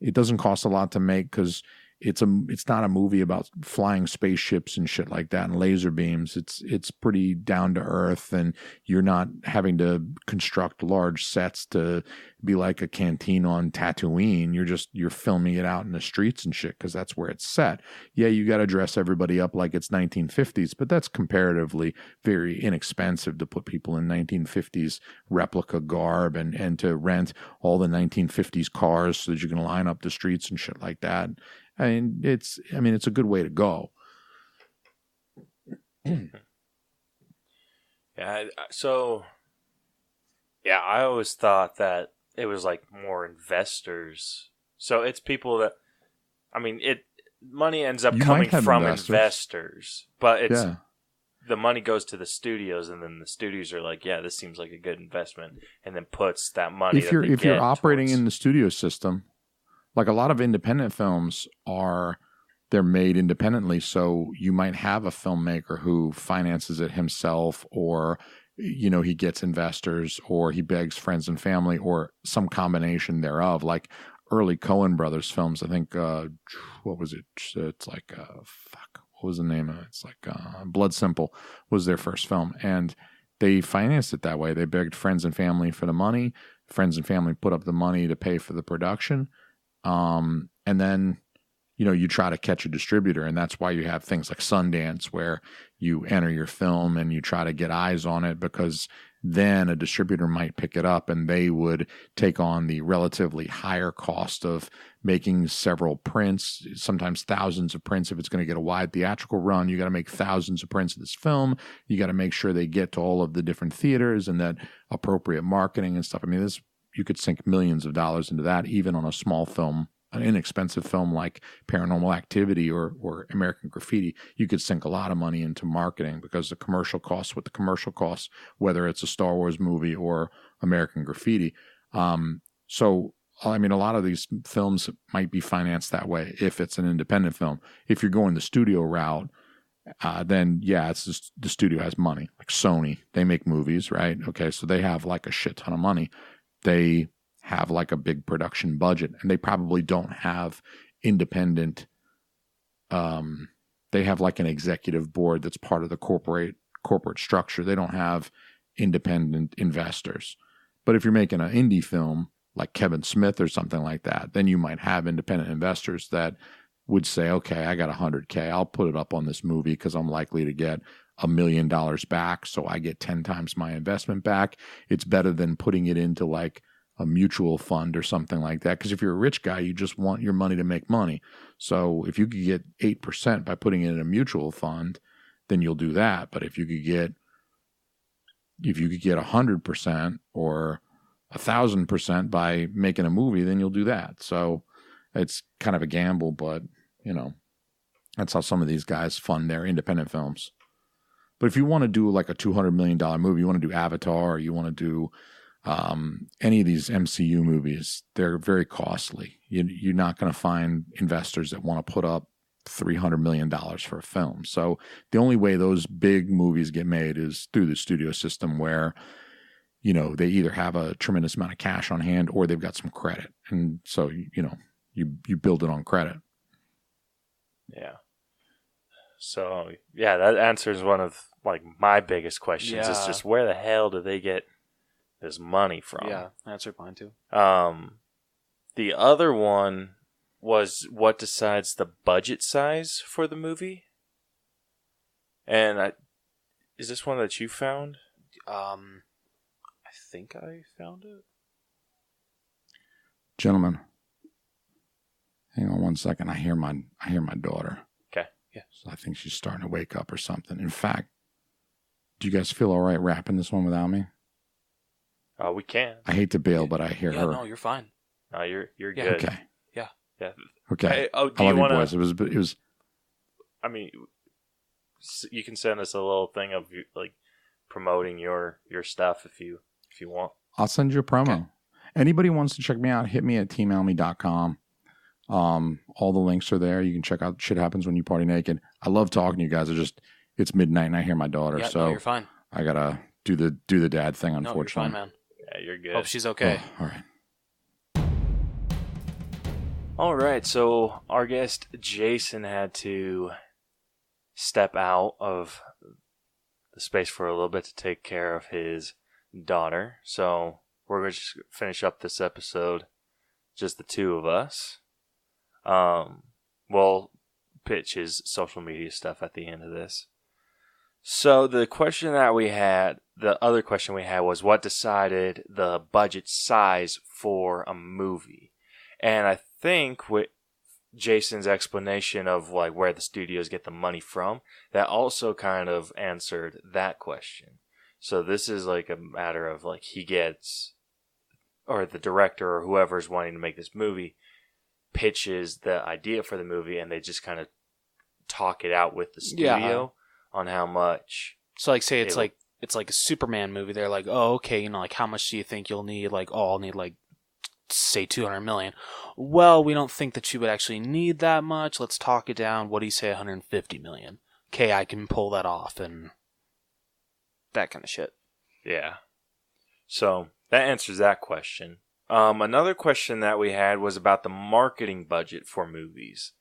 It doesn't cost a lot to make because it's not a movie about flying spaceships and shit like that and laser beams. It's pretty down to earth, and you're not having to construct large sets to be like a canteen on Tatooine. You're filming it out in the streets and shit because that's where it's set. Yeah, you got to dress everybody up like it's 1950s, but that's comparatively very inexpensive to put people in 1950s replica garb and to rent all the 1950s cars so that you can line up the streets and shit like that. It's a good way to go. Yeah, so yeah, I always thought that it was like more investors. So it's people that, money ends up coming from investors, but it's the money goes to the studios, and then the studios are like, yeah, this seems like a good investment, and then puts that money. If you're operating in the studio system, like a lot of independent films they're made independently, so you might have a filmmaker who finances it himself, or he gets investors, or he begs friends and family, or some combination thereof. Like early Coen Brothers films, I think, what was it? It's like, what was the name of it? It's like Blood Simple was their first film, and they financed it that way. They begged friends and family for the money. Friends and family put up the money to pay for the production, and then you try to catch a distributor, and that's why you have things like Sundance, where you enter your film and you try to get eyes on it, because then a distributor might pick it up and they would take on the relatively higher cost of making several prints, sometimes thousands of prints. If it's going to get a wide theatrical run, you got to make thousands of prints of this film. You got to make sure they get to all of the different theaters and that appropriate marketing and stuff. You could sink millions of dollars into that, even on a small film. An inexpensive film like Paranormal Activity or American Graffiti, you could sink a lot of money into marketing, because the commercial costs, whether it's a Star Wars movie or American Graffiti. So, a lot of these films might be financed that way if it's an independent film. If you're going the studio route, then it's just, the studio has money. Like Sony, they make movies, right? Okay, so they have like a shit ton of money. They have like a big production budget, and they probably don't have independent. They have like an executive board that's part of the corporate structure. They don't have independent investors. But if you're making an indie film like Kevin Smith or something like that, then you might have independent investors that would say, okay, I got $100K. I'll put it up on this movie because I'm likely to get $1 million back. So I get 10 times my investment back. It's better than putting it into like a mutual fund or something like that. Because if you're a rich guy, you just want your money to make money. So if you could get 8% by putting it in a mutual fund, then you'll do that. But if you could get 100% or 1,000% by making a movie, then you'll do that. So it's kind of a gamble, but that's how some of these guys fund their independent films. But if you want to do like a $200 million movie, you want to do Avatar, or you want to do any of these MCU movies, they're very costly. You're not going to find investors that want to put up $300 million for a film. So the only way those big movies get made is through the studio system, where they either have a tremendous amount of cash on hand or they've got some credit, and so you build it on credit. Yeah. So that answers one of like my biggest questions. Is just where the hell do they get this money from? Yeah, answered mine too. The other one was what decides the budget size for the movie? And is this one that you found? I think I found it. Gentlemen, hang on one second. I hear my daughter. Okay. Yeah. So I think she's starting to wake up or something. In fact, do you guys feel all right wrapping this one without me? We can. I hate to bail, but I hear her. No, you're fine. No, you're good. Okay. Yeah. Okay. Hey, I love you boys. It was. You can send us a little thing of like promoting your stuff if you want. I'll send you a promo. Okay. Anybody wants to check me out, hit me at teamalme.com. All the links are there. You can check out Shit Happens When You Party Naked. I love talking to you guys. It's midnight and I hear my daughter, so no, you're fine. I gotta do the dad thing. Unfortunately, no, you're fine, man. Yeah, you're good. Hope she's okay. Oh, all right. All right, so our guest Jason had to step out of the space for a little bit to take care of his daughter. So we're going to just finish up this episode, just the two of us. We'll pitch his social media stuff at the end of this. So the other question we had was what decided the budget size for a movie? And I think with Jason's explanation of like where the studios get the money from, that also kind of answered that question. So this is like a matter of like he gets, or the director or whoever's wanting to make this movie pitches the idea for the movie, and they just kind of talk it out with the studio on how much. So like say it's like a Superman movie. They're like, oh, okay, you know, like how much do you think you'll need? Like, oh, I'll need like say 200 million. Well, we don't think that you would actually need that much. Let's talk it down. What do you say, 150 million? Okay, I can pull that off, and that kind of shit. Yeah. So that answers that question. Another question that we had was about the marketing budget for movies.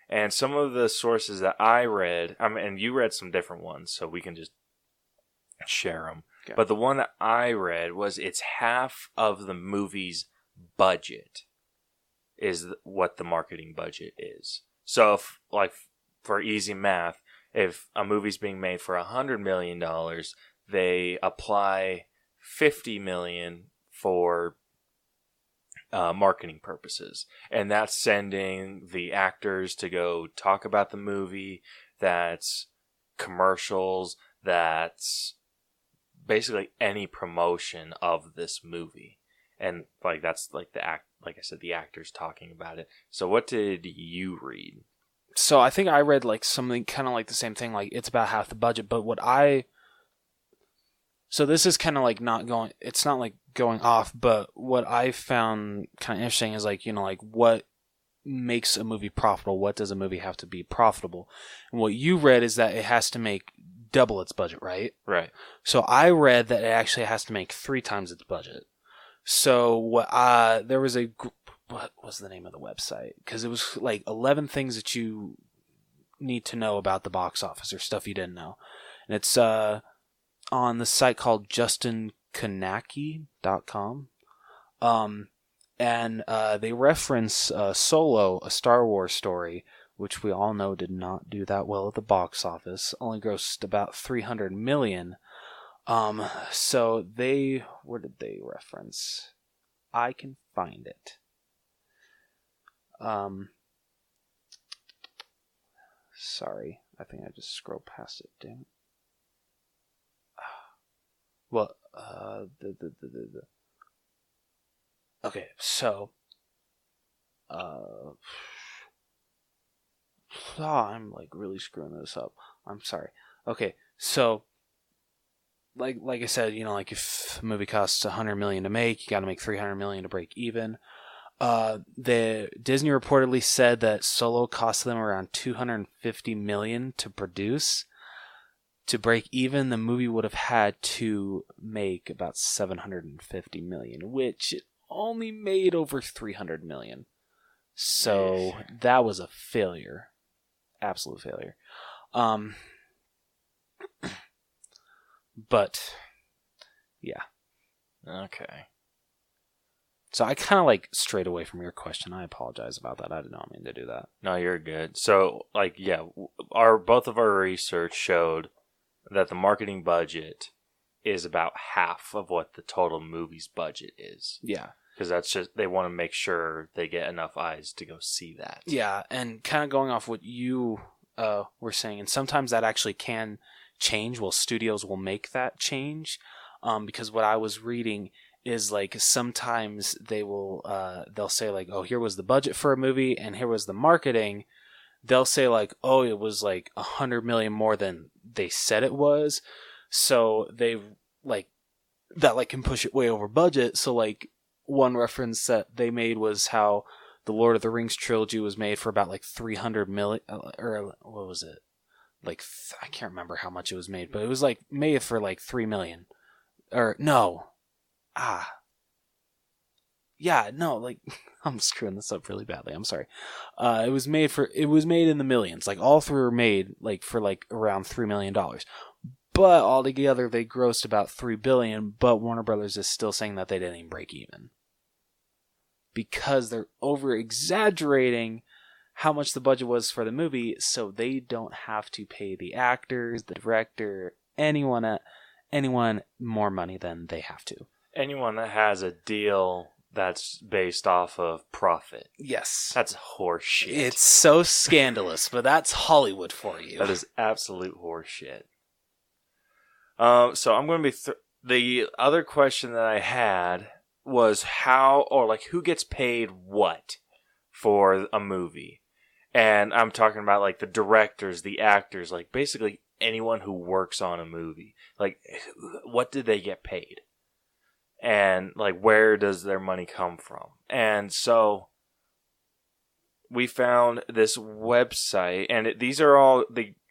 And some of the sources that I read, and you read some different ones, so we can just share them. Okay. But the one that I read was it's half of the movie's budget is what the marketing budget is. So, if, like, for easy math, if a movie's being made for $100 million, they apply $50 million for marketing purposes. And that's sending the actors to go talk about the movie, that's commercials, that's basically any promotion of this movie. And like that's like like I said, the actors talking about it. So what did you read? So I think I read like something kind of like the same thing, like it's about half the budget, but so this is kind of like it's not like going off, but what I found kind of interesting is like, you know, like what makes a movie profitable? What does a movie have to be profitable? And what you read is that it has to make double its budget, right? Right. So I read that it actually has to make 3 times its budget. So there was what was the name of the website? Because it was like 11 things that you need to know about the box office or stuff you didn't know. And it's on the site called justinkanacki.com. And they reference Solo, a Star Wars story, which we all know did not do that well at the box office. Only grossed about $300 million. So where did they reference? I can find it. Sorry, I think I just scrolled past it, damn it. Well, okay, so, I'm like really screwing this up. I'm sorry. Okay, so, like I said, you know, like if a movie costs $100 million to make, you got to make $300 million to break even. The Disney reportedly said that Solo cost them around $250 million to produce. To break even, the movie would have had to make about $750 million, which it only made over $300 million. So that was a failure, absolute failure. But yeah, okay. So I kind of like strayed away from your question. I apologize about that. I did not mean to do that. No, you're good. So like, yeah, both of our research showed that the marketing budget is about half of what the total movie's budget is. Yeah. Because that's just, they want to make sure they get enough eyes to go see that. Yeah, and kind of going off what you were saying, and sometimes that actually can change. Well, studios will make that change, because what I was reading is like sometimes they'll say like, oh, here was the budget for a movie and here was the marketing. They'll say like, oh, it was like $100 million more than they said it was, so they like that like can push it way over budget. So like one reference that they made was how the Lord of the Rings trilogy was made for about like $300 million, or what was it? Like I can't remember how much it was made, but it was like made for like $3 million, or no, yeah, no, like I'm screwing this up really badly. I'm sorry. It was made in the millions. Like all three were made like for like around $3 million. But altogether, they grossed about $3 billion. But Warner Brothers is still saying that they didn't even break even because they're over exaggerating how much the budget was for the movie, so they don't have to pay the actors, the director, anyone more money than they have to. Anyone that has a deal that's based off of profit. Yes. That's horseshit. It's so scandalous, but that's Hollywood for you. That is absolute horseshit. So I'm going to be... the other question that I had was how, or like who gets paid what for a movie. And I'm talking about like the directors, the actors, like basically anyone who works on a movie. Like, what did they get paid? And like, where does their money come from? And so we found this website, and these are all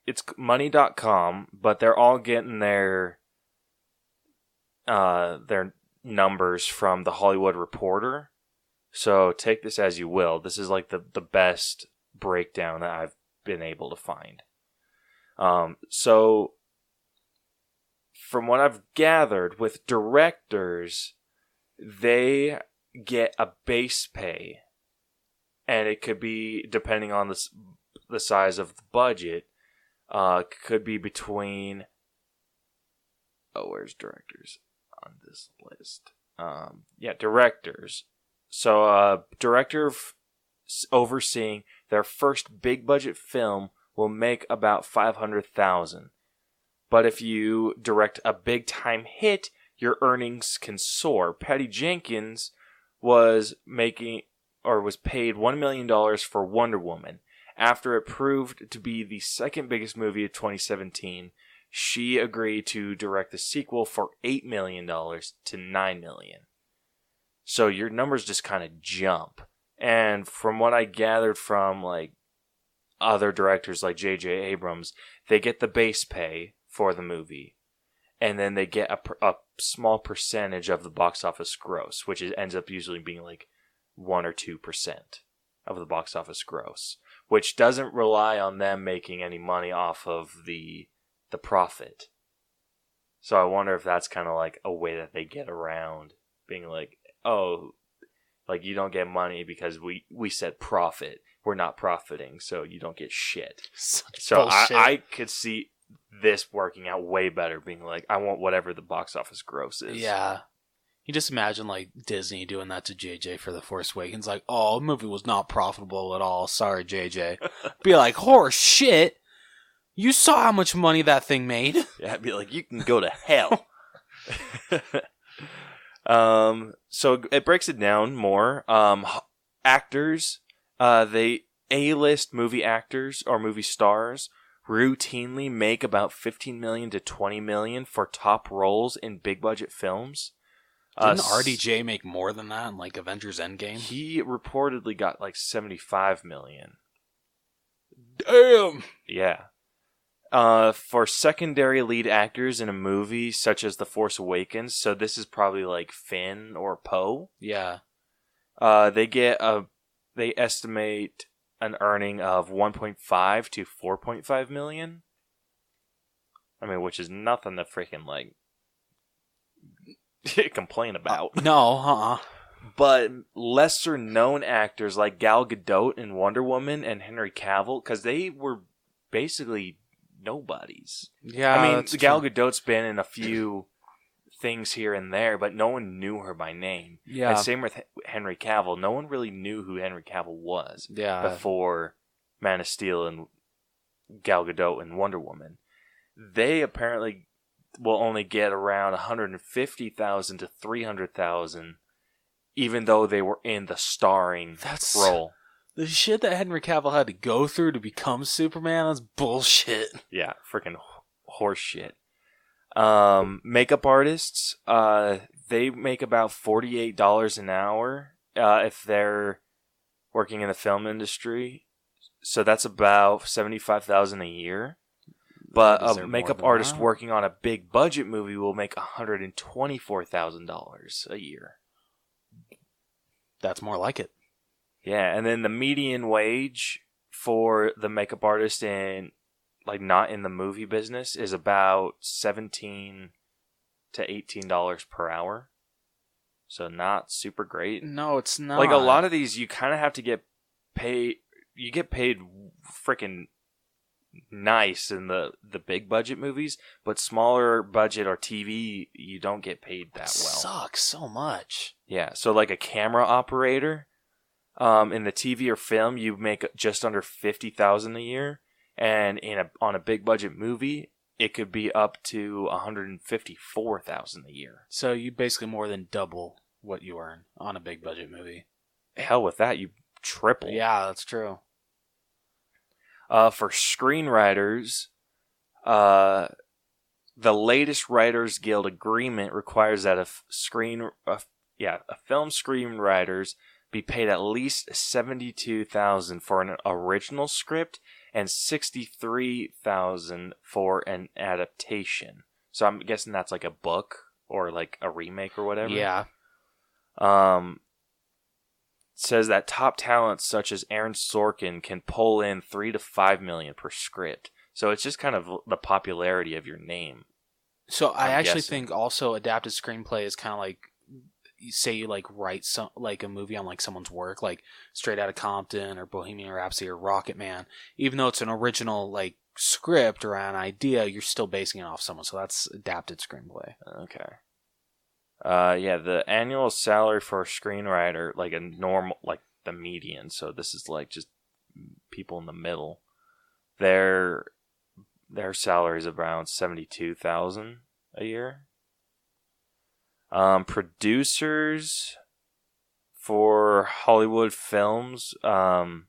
it's money.com, but they're all getting their numbers from the Hollywood Reporter. So take this as you will. This is like the best breakdown that I've been able to find. So from what I've gathered, with directors, they get a base pay, and it could be, depending on the size of the budget, could be between... Oh, where's directors on this list? Directors. So a director overseeing their first big budget film will make about $500,000. But if you direct a big time hit, your earnings can soar. Patty Jenkins was paid $1 million for Wonder Woman. After it proved to be the second biggest movie of 2017, she agreed to direct the sequel for $8 million to $9 million. So your numbers just kind of jump. And from what I gathered from like other directors like J.J. Abrams, they get the base pay for the movie, and then they get a small percentage of the box office gross, which ends up usually being like 1 or 2% of the box office gross, which doesn't rely on them making any money off of the profit. So I wonder if that's kind of like a way that they get around being like, oh, like you don't get money because we said profit. We're not profiting, so you don't get shit. So I could see this working out way better, being like, I want whatever the box office gross is. Yeah. You just imagine like Disney doing that to JJ for The Force Awakens, like, oh, the movie was not profitable at all. Sorry, JJ. Be like, horse shit. You saw how much money that thing made. Yeah, I'd be like, you can go to hell. So it breaks it down more. Actors, they A-list movie actors or movie stars routinely make about $15 million to $20 million for top roles in big budget films. Didn't RDJ make more than that in like Avengers Endgame? He reportedly got like $75 million. Damn. Yeah. For secondary lead actors in a movie such as The Force Awakens, so this is probably like Finn or Poe. Yeah. They estimate an earning of 1.5 to 4.5 million. I mean, which is nothing to freaking like complain about. No, But lesser known actors like Gal Gadot in Wonder Woman and Henry Cavill, because they were basically nobodies. Yeah, I mean, Gal Gadot's been in a few things here and there, but no one knew her by name. Yeah. And same with Henry Cavill. No one really knew who Henry Cavill was before Man of Steel and Gal Gadot and Wonder Woman. They apparently will only get around $150,000 to $300,000, even though they were in the starring role. The shit that Henry Cavill had to go through to become Superman is bullshit. Yeah, freaking horse shit. Makeup artists, they make about $48 an hour if they're working in the film industry. So that's about $75,000 a year. But a makeup artist working on a big budget movie will make $124,000 a year. That's more like it. Yeah, and then the median wage for the makeup artist in like not in the movie business, is about $17 to $18 per hour. So not super great. No, it's not. Like a lot of these, you kind of have to get paid. You get paid freaking nice in the big budget movies, but smaller budget or TV, you don't get paid that well. Sucks so much. Yeah, so like a camera operator, in the TV or film, you make just under $50,000 a year, and on a big budget movie, it could be up to $154,000 a year. So you basically more than double what you earn on a big budget movie. Hell with that, you triple. Yeah, that's true. For screenwriters, the latest Writers Guild agreement requires that film screenwriters be paid at least $72,000 for an original script and $63,000 for an adaptation. So I'm guessing that's like a book or like a remake or whatever. Yeah. Says that top talents such as Aaron Sorkin can pull in $3 to $5 million per script. So it's just kind of the popularity of your name. So I actually guessing. think also adapted screenplay is kind of like, say you like write some like a movie on like someone's work, like Straight Outta Compton or Bohemian Rhapsody or Rocket Man. Even though it's an original like script or an idea, you're still basing it off someone. So that's adapted screenplay. Okay. Yeah, the annual salary for a screenwriter, like a normal, like the median. So this is like just people in the middle. Their salary is around $72,000 a year. Producers for Hollywood films can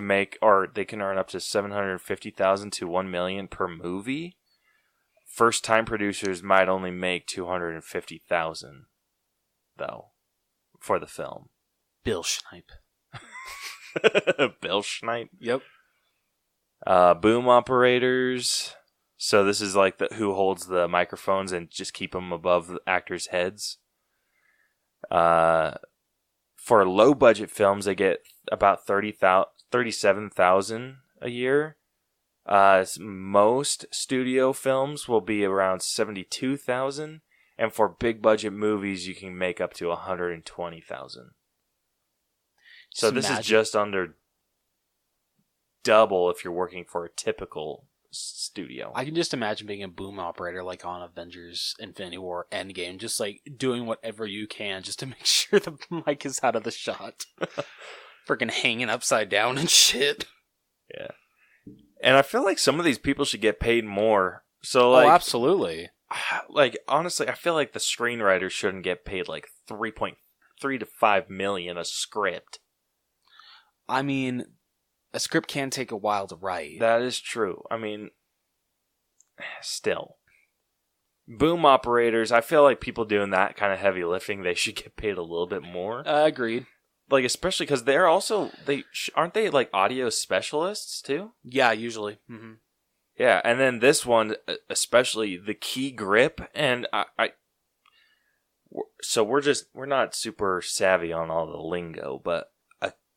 earn up to $750,000 to $1 million per movie. First-time producers might only make $250,000 though for the film. Bill Schneip. Bill Schneip. Yep. Boom operators. So this is like who holds the microphones and just keep them above the actors' heads. For low-budget films, they get about $37,000 a year. Most studio films will be around $72,000, and for big-budget movies, you can make up to $120,000. So this is just under double if you're working for a typical studio. I can just imagine being a boom operator like on Avengers Infinity War Endgame, just like doing whatever you can just to make sure the mic is out of the shot. Freaking hanging upside down and shit. Yeah. And I feel like some of these people should get paid more. So like, absolutely. Like honestly, I feel like the screenwriters shouldn't get paid like $3 to $5 million a script. I mean, a script can take a while to write. That is true. I mean, still. Boom operators, I feel like people doing that kind of heavy lifting, they should get paid a little bit more. Agreed. Like, especially because they're also, aren't they like audio specialists too? Yeah, usually. Mm-hmm. Yeah, and then this one, especially the key grip, and so we're not super savvy on all the lingo, but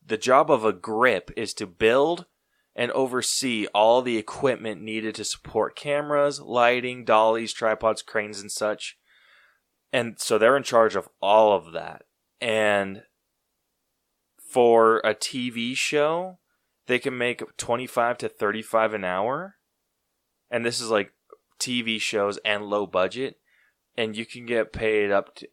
the job of a grip is to build and oversee all the equipment needed to support cameras, lighting, dollies, tripods, cranes, and such. And so they're in charge of all of that. And for a TV show, they can make $25 to $35 an hour. And this is like TV shows and low budget. And you can get paid up to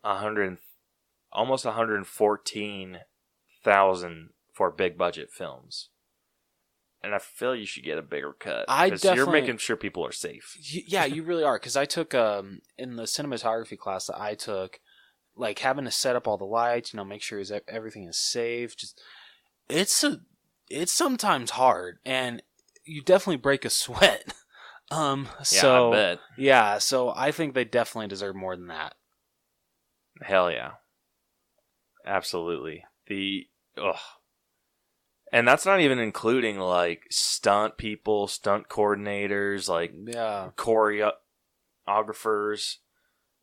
almost $114,000 for big budget films. And I feel you should get a bigger cut. Because you're making sure people are safe. Yeah, you really are. Because I took, in the cinematography class that I took, like having to set up all the lights, make sure everything is safe. Just it's sometimes hard. And you definitely break a sweat. I bet. Yeah, so I think they definitely deserve more than that. Hell yeah. Absolutely. And that's not even including like stunt people, stunt coordinators, like choreographers.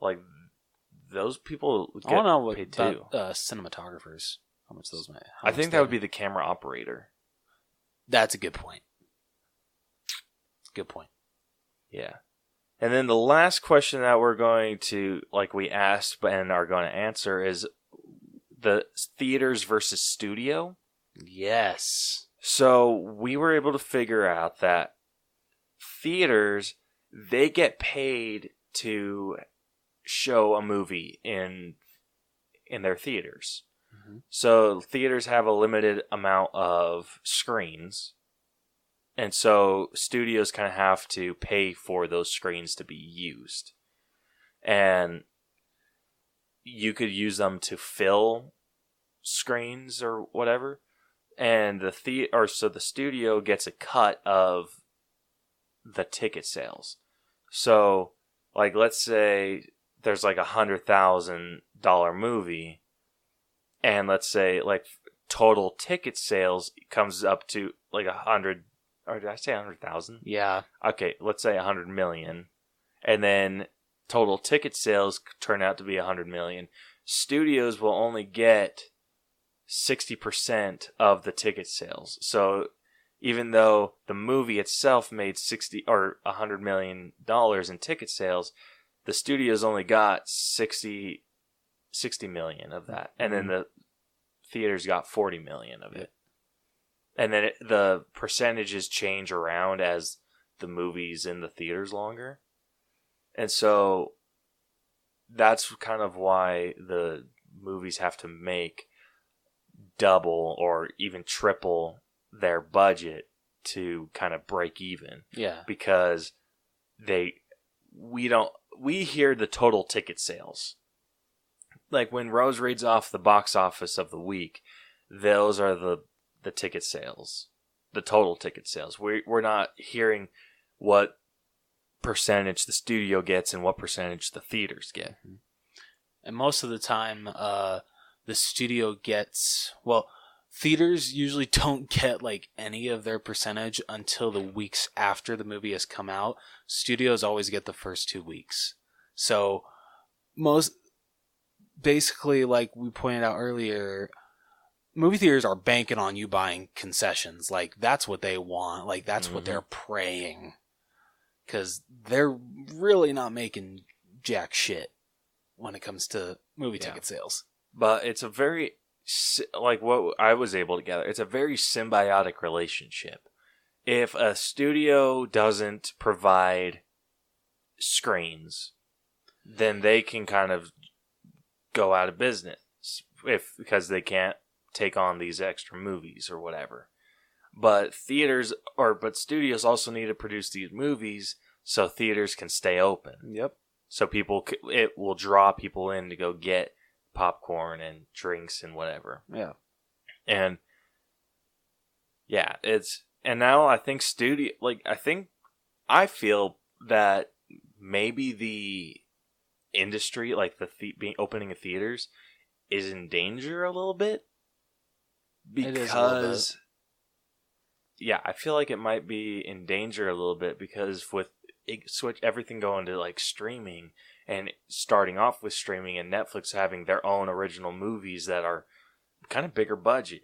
Like those people get I don't know paid about too. Cinematographers. How much those might? I think that would be the camera operator. That's a good point. Good point. Yeah. And then the last question that we're going to, we asked and are going to answer is the theaters versus studio. Yes. So we were able to figure out that theaters, they get paid to show a movie in their theaters. Mm-hmm. So theaters have a limited amount of screens. And so studios kind of have to pay for those screens to be used. And you could use them to fill screens or whatever. And so the studio gets a cut of the ticket sales. So, let's say there's $100,000 movie, and let's say total ticket sales comes up to 100. Or did I say 100,000? Yeah. Okay, let's say 100 million. And then total ticket sales turn out to be 100 million. Studios will only get 60% of the ticket sales. So even though the movie itself made $100 million in ticket sales, the studios only got 60 million of that. And then the theaters got 40 million of it. And then the percentages change around as the movie's in the theaters longer. And so that's kind of why the movies have to make double or even triple their budget to kind of break even. Yeah. Because we hear the total ticket sales. When Rose reads off the box office of the week, those are the ticket sales, the total ticket sales. We're not hearing what percentage the studio gets and what percentage the theaters get. And most of the time, the studio gets, theaters usually don't get any of their percentage until the weeks after the movie has come out. Studios always get the first 2 weeks. So basically, like we pointed out earlier, movie theaters are banking on you buying concessions. That's what they want. That's what they're praying. Because they're really not making jack shit when it comes to movie ticket sales. But it's a very, what I was able to gather, it's a very symbiotic relationship. If a studio doesn't provide screens, then they can kind of go out of business because they can't take on these extra movies or whatever. But studios also need to produce these movies so theaters can stay open. Yep. So it will draw people in to go get popcorn and drinks and whatever. Yeah. And now I think I feel that maybe the industry, opening of theaters, is in danger a little bit. Because, I feel like it might be in danger a little bit because with everything going to streaming and starting off with streaming and Netflix having their own original movies that are kind of bigger budget.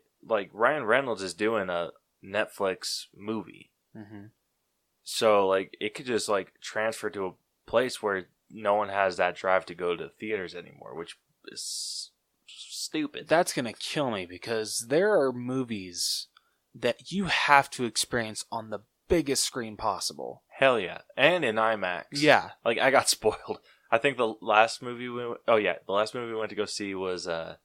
Ryan Reynolds is doing a Netflix movie. Mm-hmm. So it could just transfer to a place where no one has that drive to go to theaters anymore, which is stupid. That's going to kill me because there are movies that you have to experience on the biggest screen possible. Hell yeah. And in IMAX. Yeah. I got spoiled. I think the last movie we went to go see was A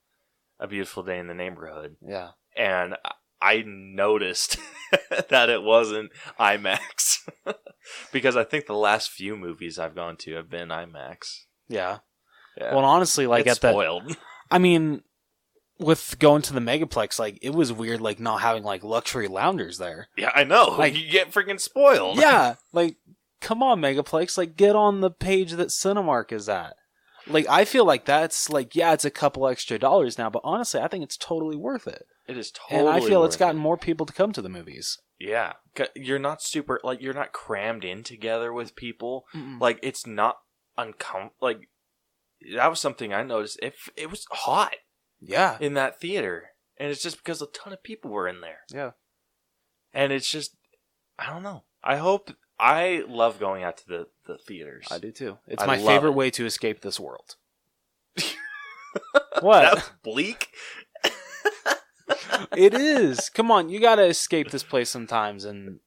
Beautiful Day in the Neighborhood. Yeah. And I noticed that it wasn't IMAX. Because I think the last few movies I've gone to have been IMAX. Yeah. Yeah. Well, honestly, it's spoiled. I mean, with going to the Megaplex, it was weird, not having luxury loungers there. Yeah, I know. You get freaking spoiled. Yeah, come on, Megaplex, get on the page that Cinemark is at. I feel like that's it's a couple extra dollars now, but honestly, I think it's totally worth it. It is totally. And I feel it's gotten more people to come to the movies. Yeah, you're not you're not crammed in together with people. Mm-mm. It's not uncomfortable. That was something I noticed. It was hot. Yeah. In that theater. And it's just because a ton of people were in there. Yeah. And it's just, I don't know. I hope I love going out to the theaters. I do too. It's I my love favorite it. way to escape this world. What? That's bleak. It is. Come on, you gotta escape this place sometimes, and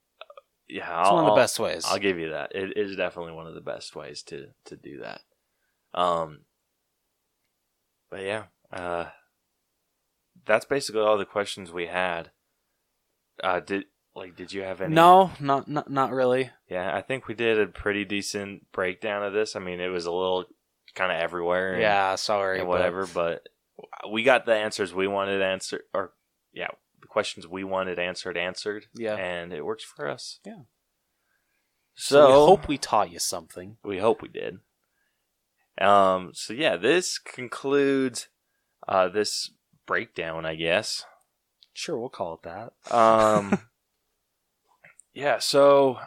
Yeah, it's one of the best ways. I'll give you that. It is definitely one of the best ways to do that. But yeah, that's basically all the questions we had. Did you have any? No, not really. Yeah, I think we did a pretty decent breakdown of this. I mean, it was a little kind of everywhere. And, Yeah, sorry. and whatever, but we got the answers we wanted answered, the questions we wanted answered. Yeah. And it works for us. Yeah. So we hope we taught you something. We hope we did. So yeah, this concludes this breakdown, I guess. Sure, we'll call it that. Yeah, so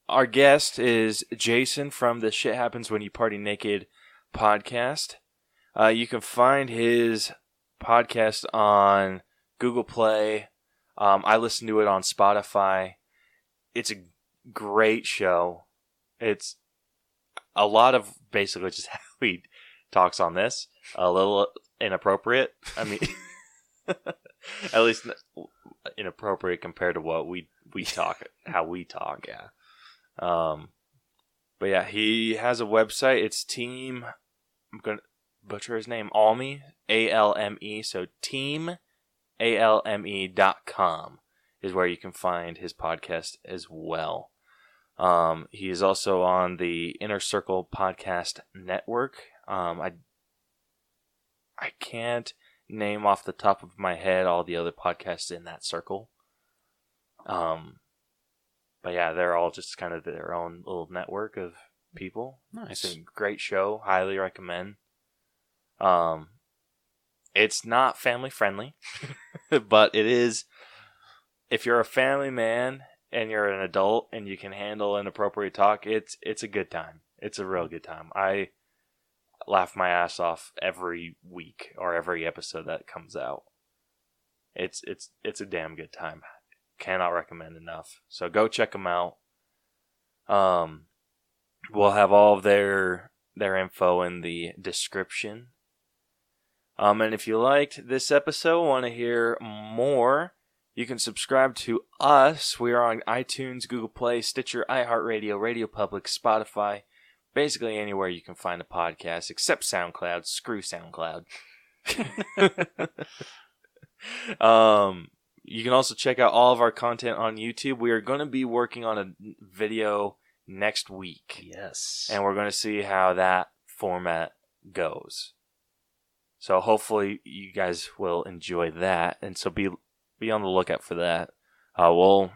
our guest is Jason from the Shit Happens When You Party Naked podcast. You can find his podcast on Google Play. I listen to it on Spotify. It's a great show. It's a lot of basically just how he talks on this. A little inappropriate. I mean, at least inappropriate compared to what we talk, how we talk. Yeah. But yeah, he has a website. It's Team. I'm gonna butcher his name. Alme, ALME. So teamalme.com is where you can find his podcast as well. He is also on the Inner Circle Podcast Network. I can't name off the top of my head all the other podcasts in that circle. But yeah, they're all just kind of their own little network of people. Nice. It's a great show. Highly recommend. It's not family friendly, but it is. If you're a family man and you're an adult and you can handle inappropriate talk, it's a good time. It's a real good time. I laugh my ass off every week or every episode that comes out. It's a damn good time. Cannot recommend enough. So go check them out. We'll have all of their info in the description. And if you liked this episode, want to hear more, you can subscribe to us. We are on iTunes, Google Play, Stitcher, iHeartRadio, RadioPublic, Spotify, basically anywhere you can find a podcast, except SoundCloud. Screw SoundCloud. You can also check out all of our content on YouTube. We are going to be working on a video next week. Yes. And we're going to see how that format goes. So hopefully you guys will enjoy that. And so be on the lookout for that. We'll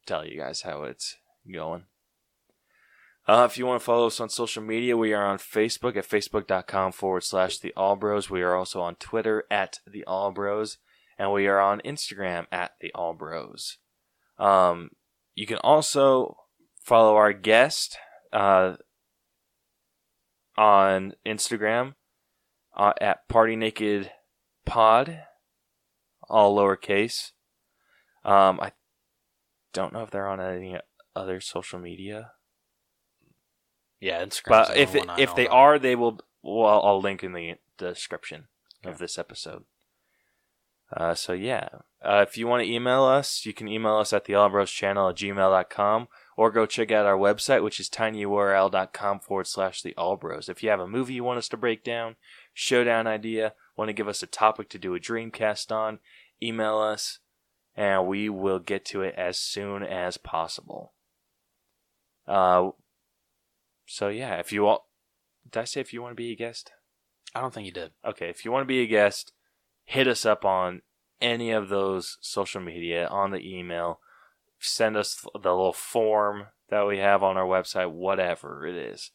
tell you guys how it's going. If you want to follow us on social media, we are on Facebook at facebook.com/TheAllBros. We are also on Twitter at TheAllBros. And we are on Instagram at TheAllBros. You can also follow our guest on Instagram at Party Naked Pod, all lowercase. I don't know if they're on any other social media. Yeah, Instagram. But if they are, they will. Well, I'll link in the description of this episode. So yeah, if you want to email us, you can email us at theallbroschannel@gmail.com or go check out our website, which is tinyurl.com/theallbros. If you have a movie you want us to break down, showdown idea, want to give us a topic to do a Dreamcast on, email us and we will get to it as soon as possible. So yeah, if you want, did I say if you want to be a guest? I don't think you did. Okay, if you want to be a guest, hit us up on any of those social media, on the email. Send us the little form that we have on our website, whatever it is.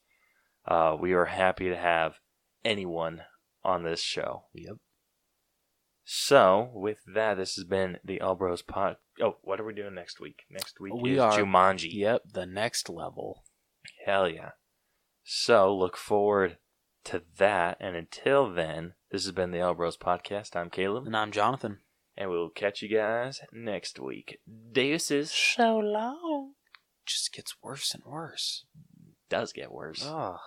We are happy to have anyone on this show. Yep. So, with that, this has been the Allbros Pod. Oh, what are we doing next week? Next week We is are- Jumanji. Yep, the next level. Hell yeah. So, look forward to that. And until then, this has been the Allbros Podcast. I'm Caleb. And I'm Jonathan. And we'll catch you guys next week. Deuces. So long. just gets worse and worse. Does get worse. Oh,